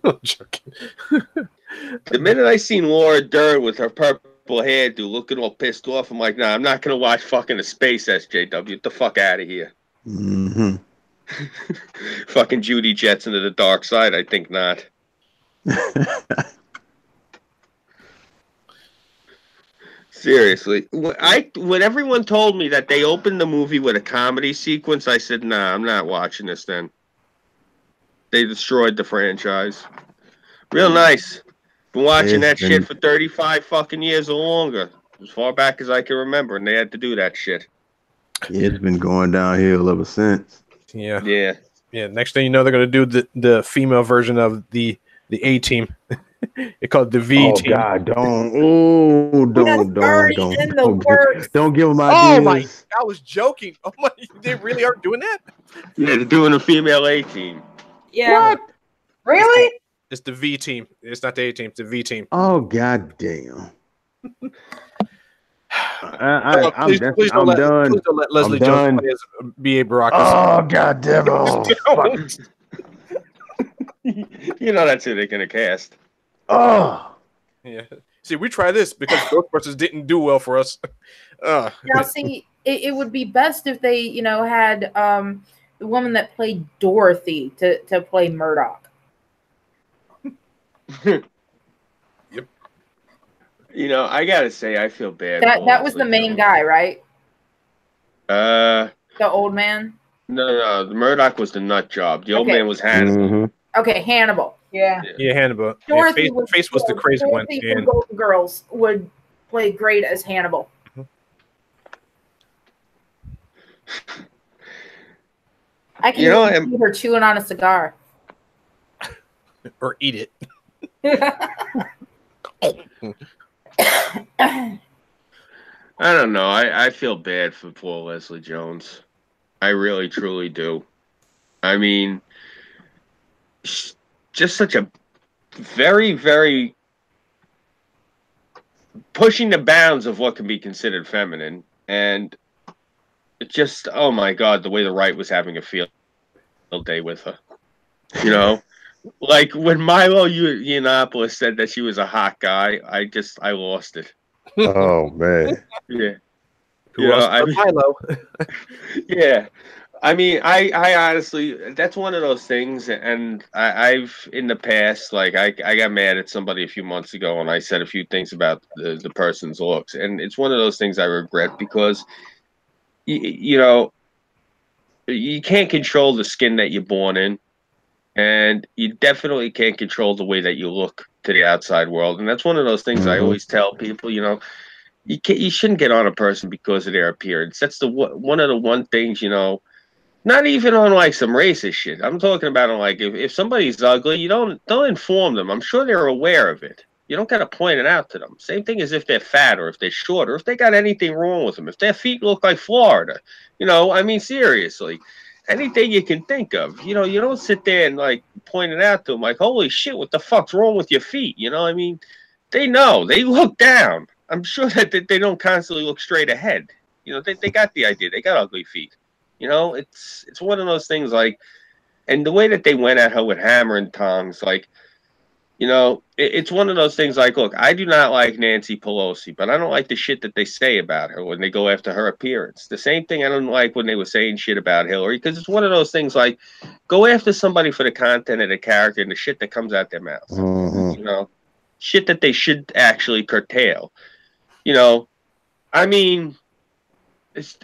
I'm joking. The minute I seen Laura Dern with her purple hairdo looking all pissed off, I'm like, nah, I'm not going to watch fucking a space SJW. Get the fuck out of here. Mm-hmm. Fucking Judy Jets into the dark side? I think not. Seriously. When everyone told me that they opened the movie with a comedy sequence, I said, nah, I'm not watching this then. They destroyed the franchise. Real nice. Been watching that shit for 35 fucking years or longer. As far back as I can remember, and they had to do that shit. Yeah, it's been going downhill ever since. Yeah. Yeah. Yeah. Next thing you know, they're going to do the female version of the A team. They call it the V team. Oh God, don't give them ideas. Oh my! I was joking. Oh my! They really are doing that? Yeah, they're doing a female A team. Yeah. What? Really? It's the V team. It's not the A team. It's the V team. Oh God damn! Please don't let Leslie Jones play as B.A. Baracus. Oh God damn it! You know that's who they're gonna cast. Oh. Yeah. See, we try this because Ghostbusters didn't do well for us. Now, see, it would be best if they, had the woman that played Dorothy to play Murdoch. Yep. I gotta say, I feel bad. That was the main guy, right? The old man. No, the Murdoch was the nut job. The old man was Hannibal. Mm-hmm. Okay, Hannibal. Yeah. Yeah, Hannibal. Dorothy face was the crazy one. Dorothy from Golden Girls would play great as Hannibal. I can see her chewing on a cigar. Or eat it. I don't know. I feel bad for poor Leslie Jones. I really, truly do. I mean, just such a very, very pushing the bounds of what can be considered feminine. And it just, oh my God, the way the right was having a field day with her. Like when Milo Yiannopoulos said that she was a hot guy, I lost it. Oh man. Yeah. Milo. Yeah. I mean, I honestly, that's one of those things, and I've in the past, like I got mad at somebody a few months ago, and I said a few things about the person's looks, and it's one of those things I regret because, you can't control the skin that you're born in, and you definitely can't control the way that you look to the outside world, and that's one of those things I always tell people, you shouldn't get on a person because of their appearance. That's one of the one things, not even on like some racist shit. I'm talking about on like if somebody's ugly, you don't inform them. I'm sure they're aware of it. You don't got to point it out to them. Same thing as if they're fat or if they're short or if they got anything wrong with them. If their feet look like Florida, I mean, seriously, anything you can think of. You don't sit there and like point it out to them like, holy shit, what the fuck's wrong with your feet? I mean, they know. They look down. I'm sure that they don't constantly look straight ahead. They got the idea. They got ugly feet. It's one of those things like And the way that they went at her with hammer and tongs, like, you know, it's one of those things like, look, I do not like Nancy Pelosi, but I don't like the shit that they say about her when they go after her appearance. The same thing I don't like when they were saying shit about Hillary, because it's one of those things like, go after somebody for the content of the character and the shit that comes out their mouth. You know, shit that they should actually curtail. You know, I mean,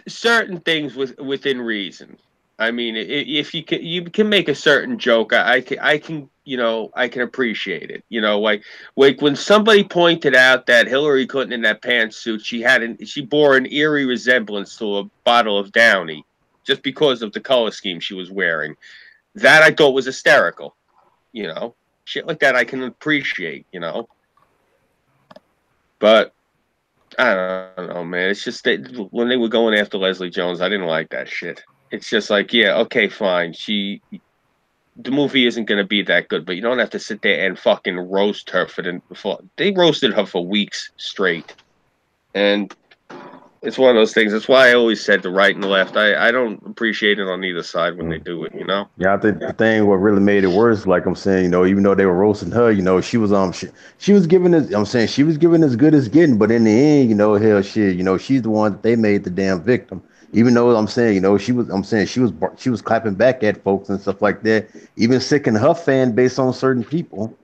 certain things within reason. I mean, if you can make a certain joke, I can you know, I can appreciate it. You know, like when somebody pointed out that Hillary Clinton in that pantsuit, she bore an eerie resemblance to a bottle of Downy, just because of the color scheme she was wearing. That I thought was hysterical. You know, shit like that I can appreciate. You know, but I don't know, man. It's just that when they were going after Leslie Jones, I didn't like that shit. It's just like, yeah, okay, fine. The movie isn't going to be that good, but you don't have to sit there and fucking roast her they roasted her for weeks straight. And it's one of those things. That's why I always said the right and the left. I don't appreciate it on either side when they do it, you know? Yeah, I think the thing what really made it worse, like I'm saying, you know, even though they were roasting her, you know, she was she was giving it. I'm saying she was giving as good as getting, but in the end, you know, hell, shit, you know, she's the one that they made the damn victim. Even though I'm saying, you know, she was clapping back at folks and stuff like that, even sicking her fan base on certain people.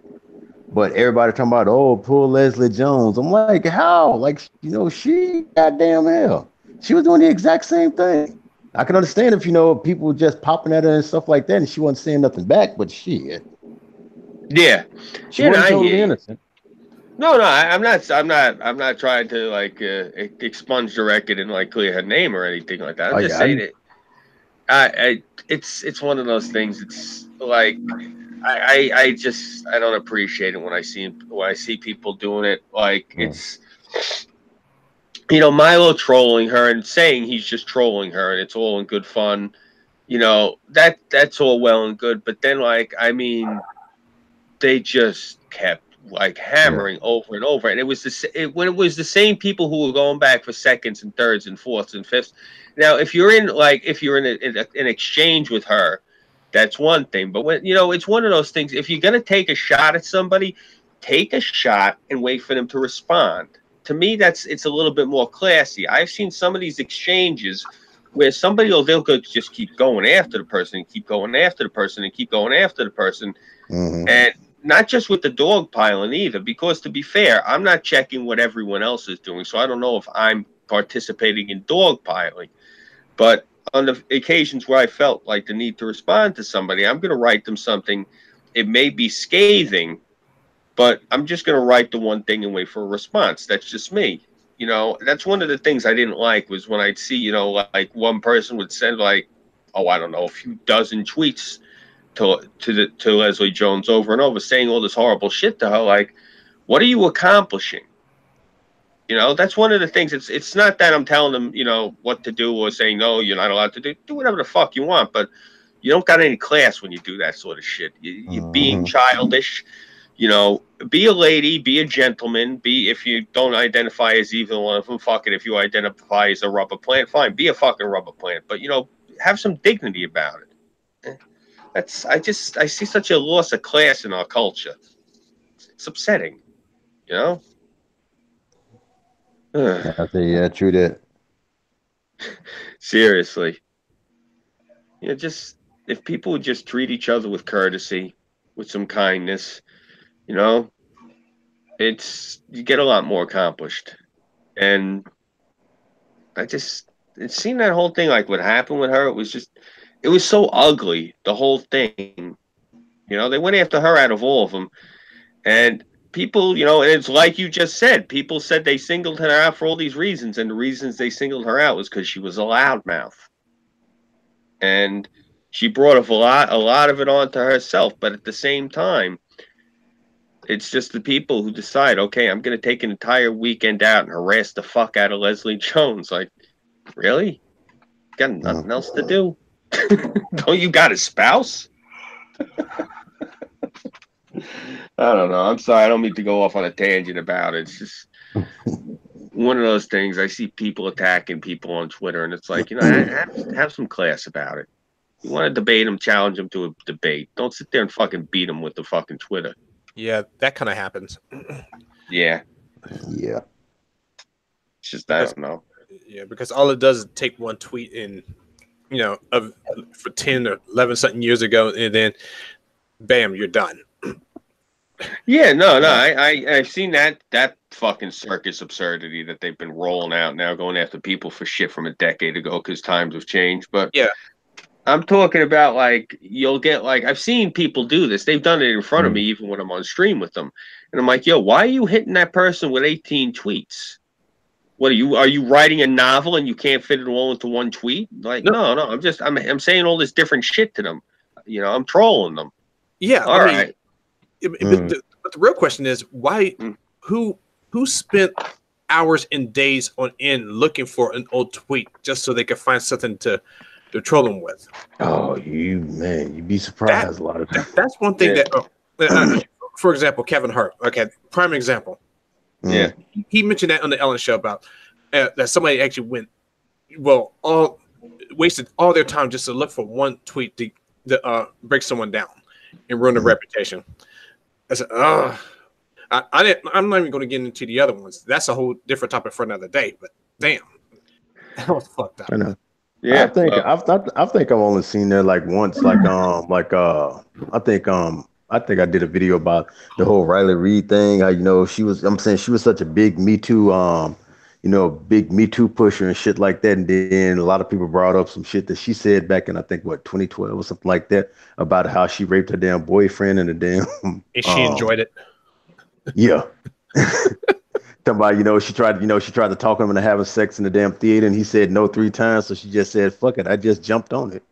But everybody talking about, oh, poor Leslie Jones. I'm like, how? Like, you know, she goddamn hell. She was doing the exact same thing. I can understand if, you know, people just popping at her and stuff like that and she wasn't saying nothing back, but shit. Yeah. She wasn't totally innocent. No, I'm not trying to like expunge the record and like clear her name or anything like that. I'm just saying it. It's one of those things. It's like I don't appreciate it when I see people doing it. Like it's, you know, Milo trolling her and saying he's just trolling her and it's all in good fun. You know, that's all well and good, but then like, I mean, they just kept like hammering over and over, and it was when it was the same people who were going back for seconds and thirds and fourths and fifths. Now, if you're in an exchange with her, that's one thing. But when, you know, it's one of those things. If you're gonna take a shot at somebody, take a shot and wait for them to respond. To me, it's a little bit more classy. I've seen some of these exchanges where they'll just keep going after the person and keep going after the person and keep going after the person, and not just with the dog piling either. Because to be fair, I'm not checking what everyone else is doing, so I don't know if I'm participating in dog piling. But on the occasions where I felt like the need to respond to somebody, I'm going to write them something. It may be scathing, but I'm just going to write the one thing and wait for a response. That's just me. You know, that's one of the things I didn't like was when I'd see, you know, like one person would send like, oh, I don't know, a few dozen tweets to Leslie Jones over and over saying all this horrible shit to her. Like, what are you accomplishing? You know, that's one of the things. It's not that I'm telling them, you know, what to do or saying, no, you're not allowed to do whatever the fuck you want, but you don't got any class when you do that sort of shit. You're being childish. You know, be a lady, be a gentleman, if you don't identify as either one of them, fuck it. If you identify as a rubber plant, fine, be a fucking rubber plant. But, you know, have some dignity about it. I see such a loss of class in our culture. It's upsetting, you know? I say, yeah, true that. Seriously. Yeah, just if people would just treat each other with courtesy, with some kindness, you know, you get a lot more accomplished. And it seemed that whole thing, like what happened with her, it was so ugly, the whole thing. You know, they went after her out of all of them. And people, you know, and it's like you just said, people said they singled her out for all these reasons. And the reasons they singled her out was because she was a loudmouth. And she brought a lot of it onto herself. But at the same time, it's just the people who decide, okay, I'm going to take an entire weekend out and harass the fuck out of Leslie Jones. Like, really? Got nothing else to do? Don't you got a spouse? I don't know. I'm sorry. I don't mean to go off on a tangent about it. It's just one of those things. I see people attacking people on Twitter, and it's like, you know, have some class about it. You want to debate them, challenge them to a debate. Don't sit there and fucking beat them with the fucking Twitter. Yeah, that kind of happens. Yeah. Yeah. It's just, I don't know. Yeah, because all it does is take one tweet in, for 10 or 11 something years ago, and then bam, you're done. Yeah, no, I've seen that fucking circus absurdity that they've been rolling out now, going after people for shit from a decade ago because times have changed. But yeah, I'm talking about like you'll get like I've seen people do this. They've done it in front of me even when I'm on stream with them, and I'm like, yo, why are you hitting that person with 18 tweets? What are you writing a novel and you can't fit it all into one tweet? Like, no, I'm saying all this different shit to them. I'm trolling them. Yeah, all right. But the real question is why? Who spent hours and days on end looking for an old tweet just so they could find something to troll them with? Oh, you'd be surprised a lot of times. That's one thing that, for example, Kevin Hart. Okay, prime example. Yeah, he mentioned that on the Ellen Show about that somebody actually wasted all their time just to look for one tweet to break someone down and ruin their reputation. I said, I'm not even going to get into the other ones. That's a whole different topic for another day. But damn, that was fucked up. I know. Yeah, I think I've only seen that like once. Like I think I did a video about the whole Riley Reid thing. How she was such a big Me Too big Me Too pusher and shit like that. And then a lot of people brought up some shit that she said back in, I think, 2012 or something like that, about how she raped her damn boyfriend and the damn. And she enjoyed it. Yeah. Talking about, she tried to talk him into having sex in the damn theater, and he said no 3 times. So she just said, "Fuck it," I just jumped on it.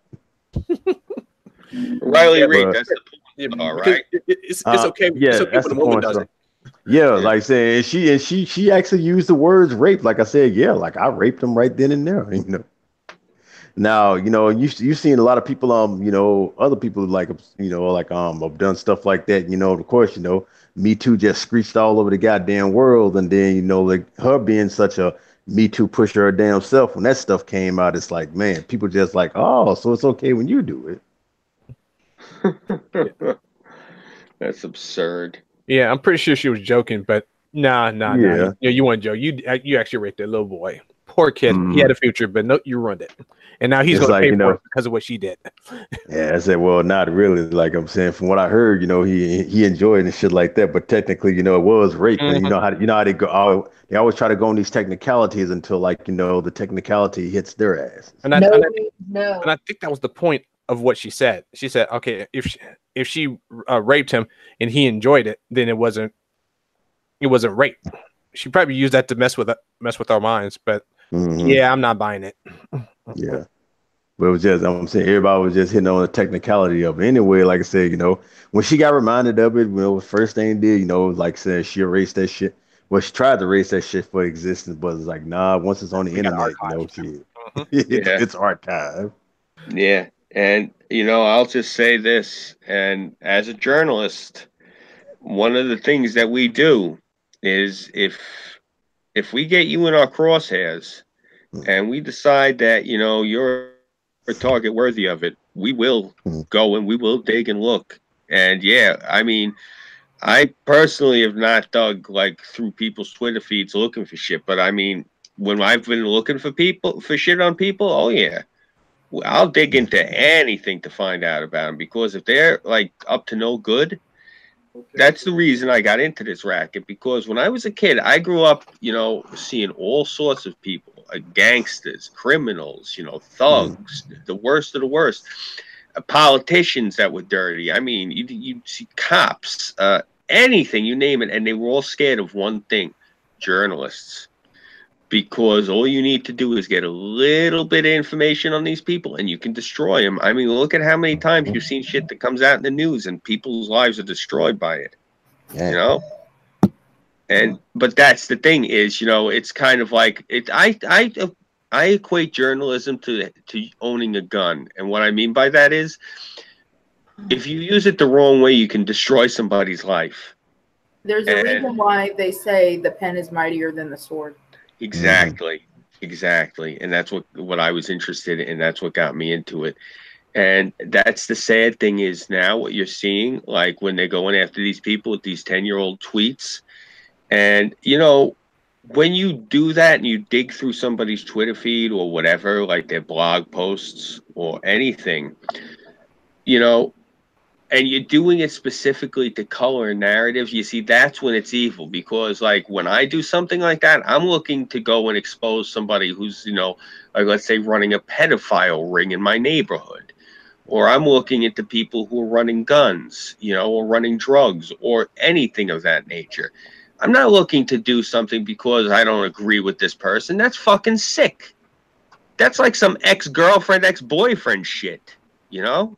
Riley Reid, that's the point. Yeah, all right. It's okay. Yeah, it's okay that's when the a woman point. does it. Yeah, like I said, she actually used the words rape. Like I said, yeah, like I raped him right then and there. Now, you've seen a lot of people, other people have done stuff like that. Of course, Me Too just screeched all over the goddamn world, and then like her being such a Me Too pusher her damn self. When that stuff came out, it's like, man, people just like, oh, so it's okay when you do it. That's absurd. Yeah, I'm pretty sure she was joking, but nah. Yeah. You weren't joking. You actually raped that little boy. Poor kid. He had a future, but no, you ruined it. And now he's going to pay for it because of what she did. Yeah, I said, well, not really. Like I'm saying, from what I heard, he enjoyed it and shit like that. But technically, it was rape. And you know how they go. They always try to go on these technicalities until the technicality hits their ass. And I think that was the point of what she said. She said, okay, if she raped him and he enjoyed it, then it wasn't rape. She probably used that to mess with our minds, but yeah, I'm not buying it. Yeah, but it was just, I'm saying, everybody was just hitting on the technicality of it. Anyway, like I said, when she got reminded of it, the first thing did, like I said, she erased that shit. Well, she tried to erase that shit for existence, but it's like, nah, once it's on the internet, it's archived. Yeah. And, I'll just say this, and as a journalist, one of the things that we do is if we get you in our crosshairs and we decide that, you're a target worthy of it, we will go and we will dig and look. And yeah, I mean, I personally have not dug through people's Twitter feeds looking for shit, but I mean, when I've been looking for shit on people, oh yeah. I'll dig into anything to find out about them, because if they're up to no good, that's the reason I got into this racket. Because when I was a kid, I grew up, seeing all sorts of people, gangsters, criminals, thugs, the worst of the worst, politicians that were dirty. I mean, you see cops, anything, you name it, and they were all scared of one thing: journalists. Because all you need to do is get a little bit of information on these people and you can destroy them. I mean, look at how many times you've seen shit that comes out in the news and people's lives are destroyed by it. Yeah. But that's the thing is, it's kind of like it. I equate journalism to owning a gun. And what I mean by that is, if you use it the wrong way, you can destroy somebody's life. There's a reason why they say the pen is mightier than the sword. Exactly. And that's what I was interested in, and that's what got me into it. And that's the sad thing is now what you're seeing, like when they're going after these people with these 10-year-old tweets. And, you know, when you do that and you dig through somebody's Twitter feed or whatever, like their blog posts or anything, you know, and you're doing it specifically to color narratives, you see, that's when it's evil. Because, like, when I do something like that, I'm looking to go and expose somebody who's, you know, like, let's say, running a pedophile ring in my neighborhood. Or I'm looking into people who are running guns, you know, or running drugs or anything of that nature. I'm not looking to do something because I don't agree with this person. That's fucking sick. That's like some ex-girlfriend, ex-boyfriend shit, you know?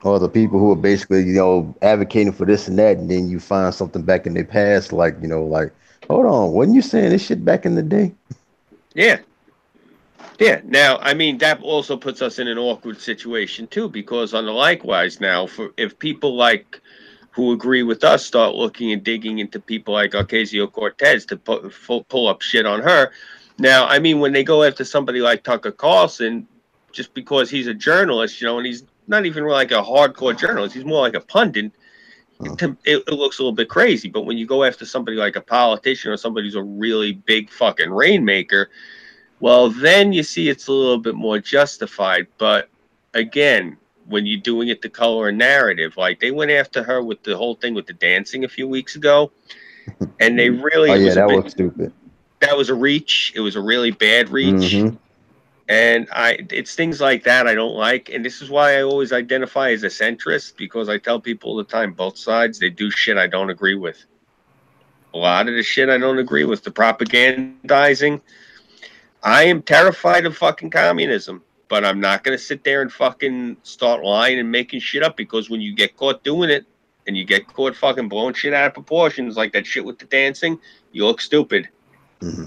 Or the people who are basically, you know, advocating for this and that, and then you find something back in their past, like, you know, like, hold on, wasn't you saying this shit back in the day? Yeah. Yeah. Now, I mean, that also puts us in an awkward situation too, because on the likewise now, for if people like who agree with us start looking and digging into people like Ocasio-Cortez to pull up shit on her. Now, I mean, when they go after somebody like Tucker Carlson, just because he's a journalist, you know, and he's not even like a hardcore journalist, he's more like a pundit. It looks a little bit crazy. But when you go after somebody like a politician or somebody who's a really big fucking rainmaker, well, then you see it's a little bit more justified. But again, when you're doing it to color a narrative, like they went after her with the whole thing with the dancing a few weeks ago, and they really, Oh it yeah, was a that bit, was stupid. that was a reach. It was a really bad reach. Mm-hmm. And it's things like that I don't like. And this is why I always identify as a centrist, because I tell people all the time, both sides, they do shit I don't agree with. A lot of the shit I don't agree with, the propagandizing. I am terrified of fucking communism, but I'm not going to sit there and fucking start lying and making shit up, because when you get caught doing it and you get caught fucking blowing shit out of proportions like that shit with the dancing, you look stupid. Mm-hmm.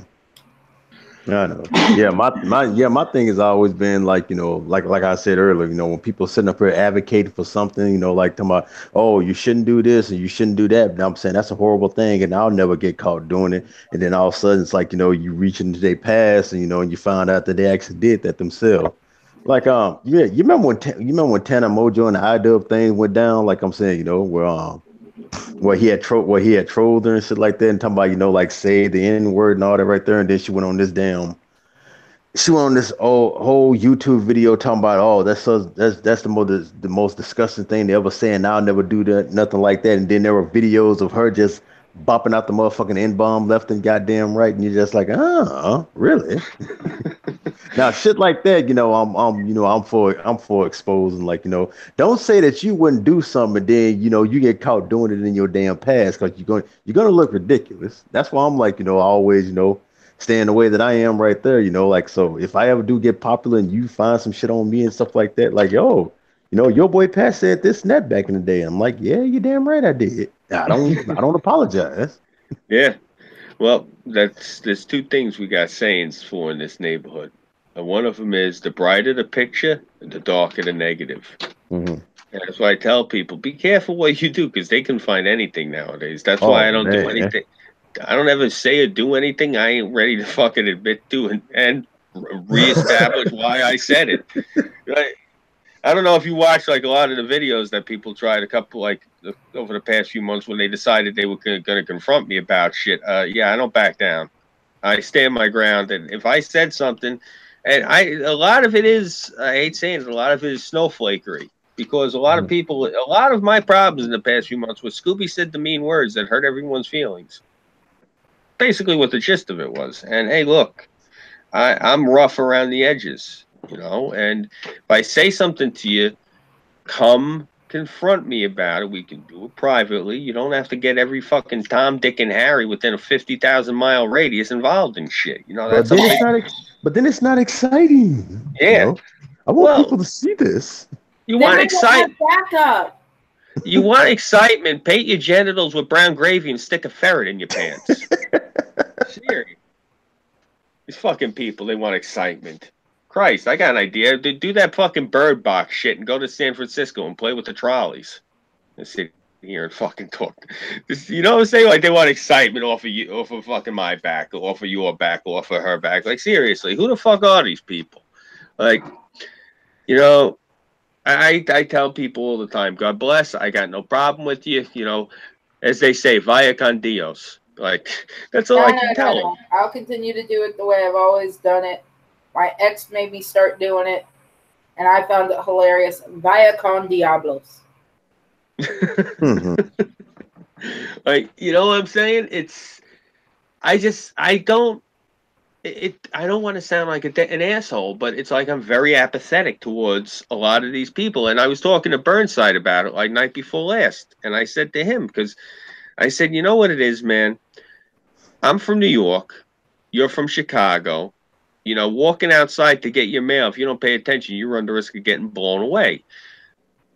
I know. Yeah, my thing has always been like, you know, like I said earlier, you know, when people sitting up here advocating for something, you know, like talking about, oh, you shouldn't do this and you shouldn't do that. And I'm saying that's a horrible thing, and I'll never get caught doing it. And then all of a sudden, it's like, you know, you reach into their past, and you know, and you find out that they actually did that themselves. Like, yeah, you remember when Tana Mojo and the iDub thing went down? Like I'm saying, you know, where he had trolled her and shit like that, and talking about, you know, like say the N word and all that right there, and then she went on this whole YouTube video talking about, oh, that's the most disgusting thing they ever say, and I'll never do that, nothing like that. And then there were videos of her just bopping out the motherfucking N-bomb left and goddamn right, and you're just like, really? Now shit like that, you know, I'm for exposing, like, you know, don't say that you wouldn't do something and then, you know, you get caught doing it in your damn past, because you're gonna look ridiculous. That's why I'm like, you know, I always, you know, staying the way that I am right there, you know, like, so if I ever do get popular and you find some shit on me and stuff like that, like, yo, you know, your boy Pat said this and that back in the day. I'm like, yeah, you're damn right I did. I don't apologize. Yeah. Well, there's two things we got sayings for in this neighborhood. And one of them is the brighter the picture, the darker the negative. Mm-hmm. And that's why I tell people, be careful what you do, because they can find anything nowadays. That's why I Oh don't do man. anything. I don't ever say or do anything I ain't ready to fucking admit to and reestablish why I said it. Right? I don't know if you watched like a lot of the videos that people tried over the past few months when they decided they were going to confront me about shit. Yeah, I don't back down. I stand my ground, and if I said something, and a lot of it is, I hate saying it, a lot of it is snowflakery, because a lot of people, a lot of my problems in the past few months was Scooby said the mean words that hurt everyone's feelings. Basically what the gist of it was. And hey, look, I'm rough around the edges, you know, and if I say something to you, come confront me about it. We can do it privately. You don't have to get every fucking Tom, Dick, and Harry within a 50,000-mile radius involved in shit. You know, But then it's not exciting. Yeah. You know? I want people to see this. You want excitement. Backup. You want excitement. Paint your genitals with brown gravy and stick a ferret in your pants. Serious. These fucking people, they want excitement. Christ, I got an idea. Do that fucking Bird Box shit and go to San Francisco and play with the trolleys. And sit here and fucking talk. You know what I'm saying? Like, they want excitement off of fucking my back, off of your back, off of her back. Like, seriously, who the fuck are these people? Like, you know, I tell people all the time, God bless. I got no problem with you. You know, as they say, vaya con Dios. Like, that's all I can tell them. I'll continue to do it the way I've always done it. My ex made me start doing it, and I found it hilarious. Vaya con Diablos. Like, you know what I'm saying? I don't want to sound like an asshole, but it's like I'm very apathetic towards a lot of these people. And I was talking to Burnside about it like night before last, and I said to him, because I said, you know what it is, man? I'm from New York. You're from Chicago. You know, walking outside to get your mail, if you don't pay attention, you run the risk of getting blown away.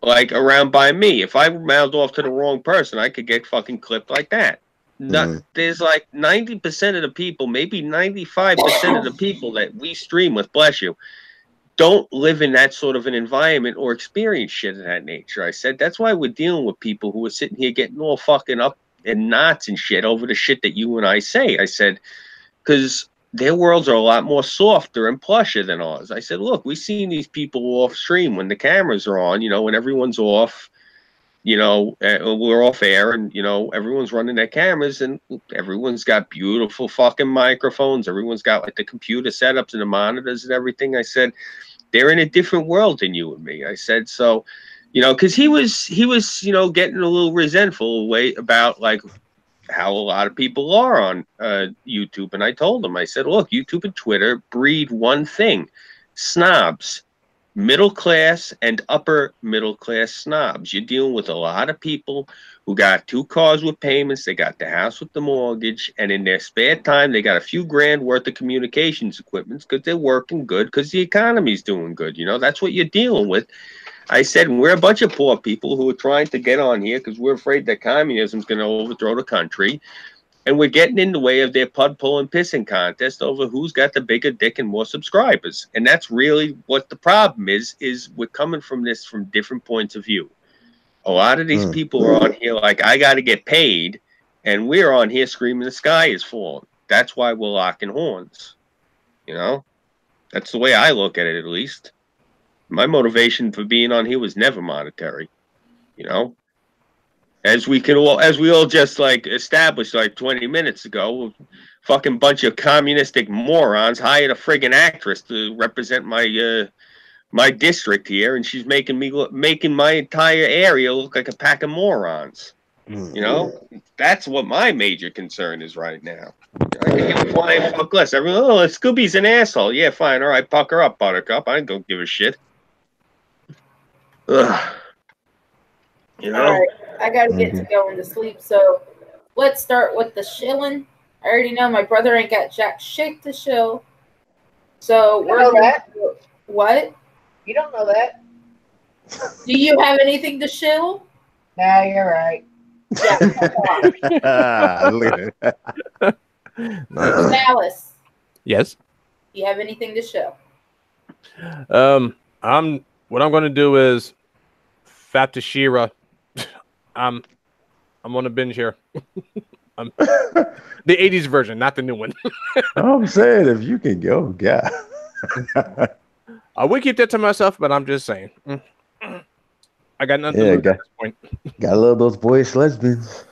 Like around by me, if I mouthed off to the wrong person, I could get fucking clipped like that. There's like 90% of the people, maybe 95% of the people that we stream with, bless you, don't live in that sort of an environment or experience shit of that nature. I said, that's why we're dealing with people who are sitting here getting all fucking up in knots and shit over the shit that you and I say. I said, because their worlds are a lot more softer and plusher than ours. I said, look, we've seen these people off stream when the cameras are on, you know, when everyone's off, you know, we're off air and, you know, everyone's running their cameras and everyone's got beautiful fucking microphones. Everyone's got like the computer setups and the monitors and everything. I said, they're in a different world than you and me. I said, so, you know, because he was, you know, getting a little resentful about like how a lot of people are on YouTube. And I told him, I said, look, YouTube and Twitter breed one thing: snobs. Middle class and upper middle class snobs. You're dealing with a lot of people who got 2 cars with payments, they got the house with the mortgage, and in their spare time, they got a few grand worth of communications equipment because they're working good because the economy's doing good. You know, that's what you're dealing with. I said, we're a bunch of poor people who are trying to get on here because we're afraid that communism's going to overthrow the country. And we're getting in the way of their pud pulling pissing contest over who's got the bigger dick and more subscribers. And that's really what the problem is we're coming from this from different points of view. A lot of these people are on here like, I got to get paid. And we're on here screaming the sky is falling. That's why we're locking horns. You know, that's the way I look at it, at least. My motivation for being on here was never monetary, you know. As we all just like established like 20 minutes ago, fucking bunch of communistic morons hired a friggin' actress to represent my my district here, and she's making my entire area look like a pack of morons. You know, that's what my major concern is right now. I can flying fuck less. Everyone, oh, Scooby's an asshole. Yeah, fine, all right, pucker up, Buttercup. I don't give a shit. Ugh. You know. All right, I gotta get to going to sleep. So let's start with the shilling. I already know my brother ain't got jack shit to shill. So You know that. What? You don't know that. Do you have anything to shill? No, you're right. Yeah. Look at that. Nice. Dallas, Yes. do you have anything to shill? What I'm going to do is Fat to Shira. I'm on a binge here. The 80s version, not the new one. I'm saying if you can go, yeah. I would keep that to myself, but I'm just saying. I got nothing to lose at this point. Gotta love those boyish lesbians.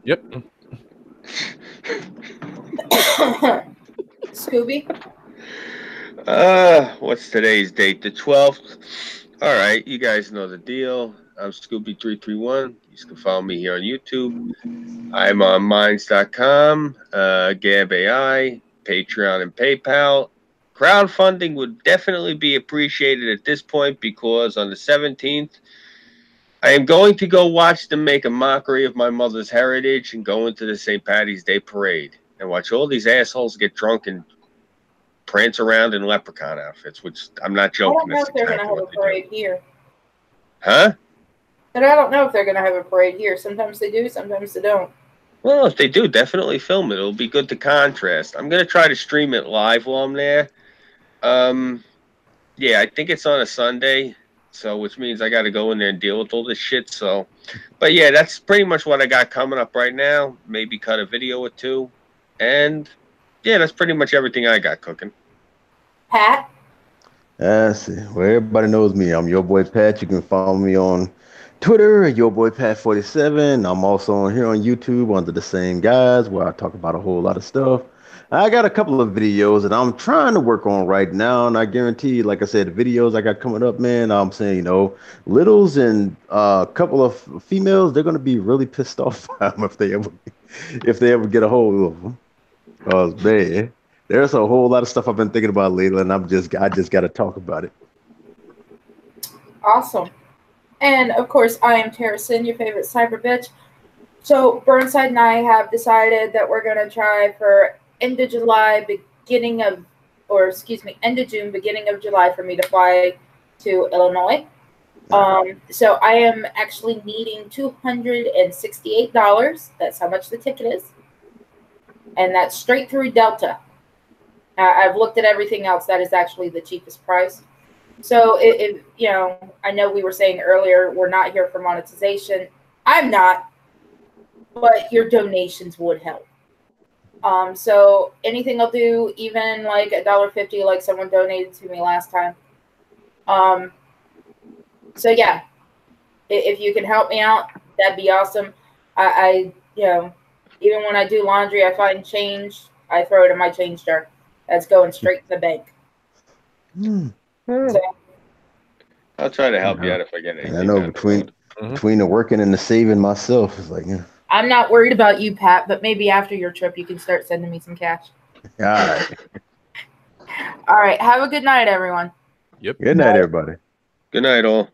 Yep. Scooby? What's today's date? The 12th. All right, you guys know the deal. I'm Scooby331. You can follow me here on YouTube. I'm on Minds.com, Gab AI, Patreon, and PayPal. Crowdfunding would definitely be appreciated at this point because on the 17th, I am going to go watch them make a mockery of my mother's heritage and go into the St. Patty's Day parade and watch all these assholes get drunk and prance around in leprechaun outfits, which I'm not joking. I don't know if they're going to have a parade here. Huh? But I don't know if they're going to have a parade here. Sometimes they do, sometimes they don't. Well, if they do, definitely film it. It'll be good to contrast. I'm going to try to stream it live while I'm there. Yeah, I think it's on a Sunday, so which means I got to go in there and deal with all this shit. So, but yeah, that's pretty much what I got coming up right now. Maybe cut a video or two. And yeah, that's pretty much everything I got cooking. Pat? See. Well, everybody knows me. I'm your boy Pat. You can follow me on Twitter, your boy Pat47. I'm also on here on YouTube under the same guys where I talk about a whole lot of stuff. I got a couple of videos that I'm trying to work on right now, and I guarantee you, like I said, the videos I got coming up, man, I'm saying, littles and a couple of females, they're gonna be really pissed off by them if they ever get a hold of them. Cause man, there's a whole lot of stuff I've been thinking about lately, and I just got to talk about it. Awesome. And of course, I am Terra, your favorite cyber bitch. So Burnside and I have decided that we're gonna try for end of July, end of June, beginning of July for me to fly to Illinois. So I am actually needing $268. That's how much the ticket is. And that's straight through Delta. I've looked at everything else. That is actually the cheapest price. So if I know we were saying earlier, we're not here for monetization. I'm not, but your donations would help. So anything I'll do, even like $1.50, like someone donated to me last time. So yeah, if you can help me out, that'd be awesome. I even when I do laundry, I find change, I throw it in my change jar. That's going straight to the bank. So, I'll try to help you out if I get anything. I know between the working and the saving myself, it's like, yeah. I'm not worried about you, Pat, but maybe after your trip, you can start sending me some cash. All right. All right. Have a good night, everyone. Yep. Good night, everybody. Good night, all.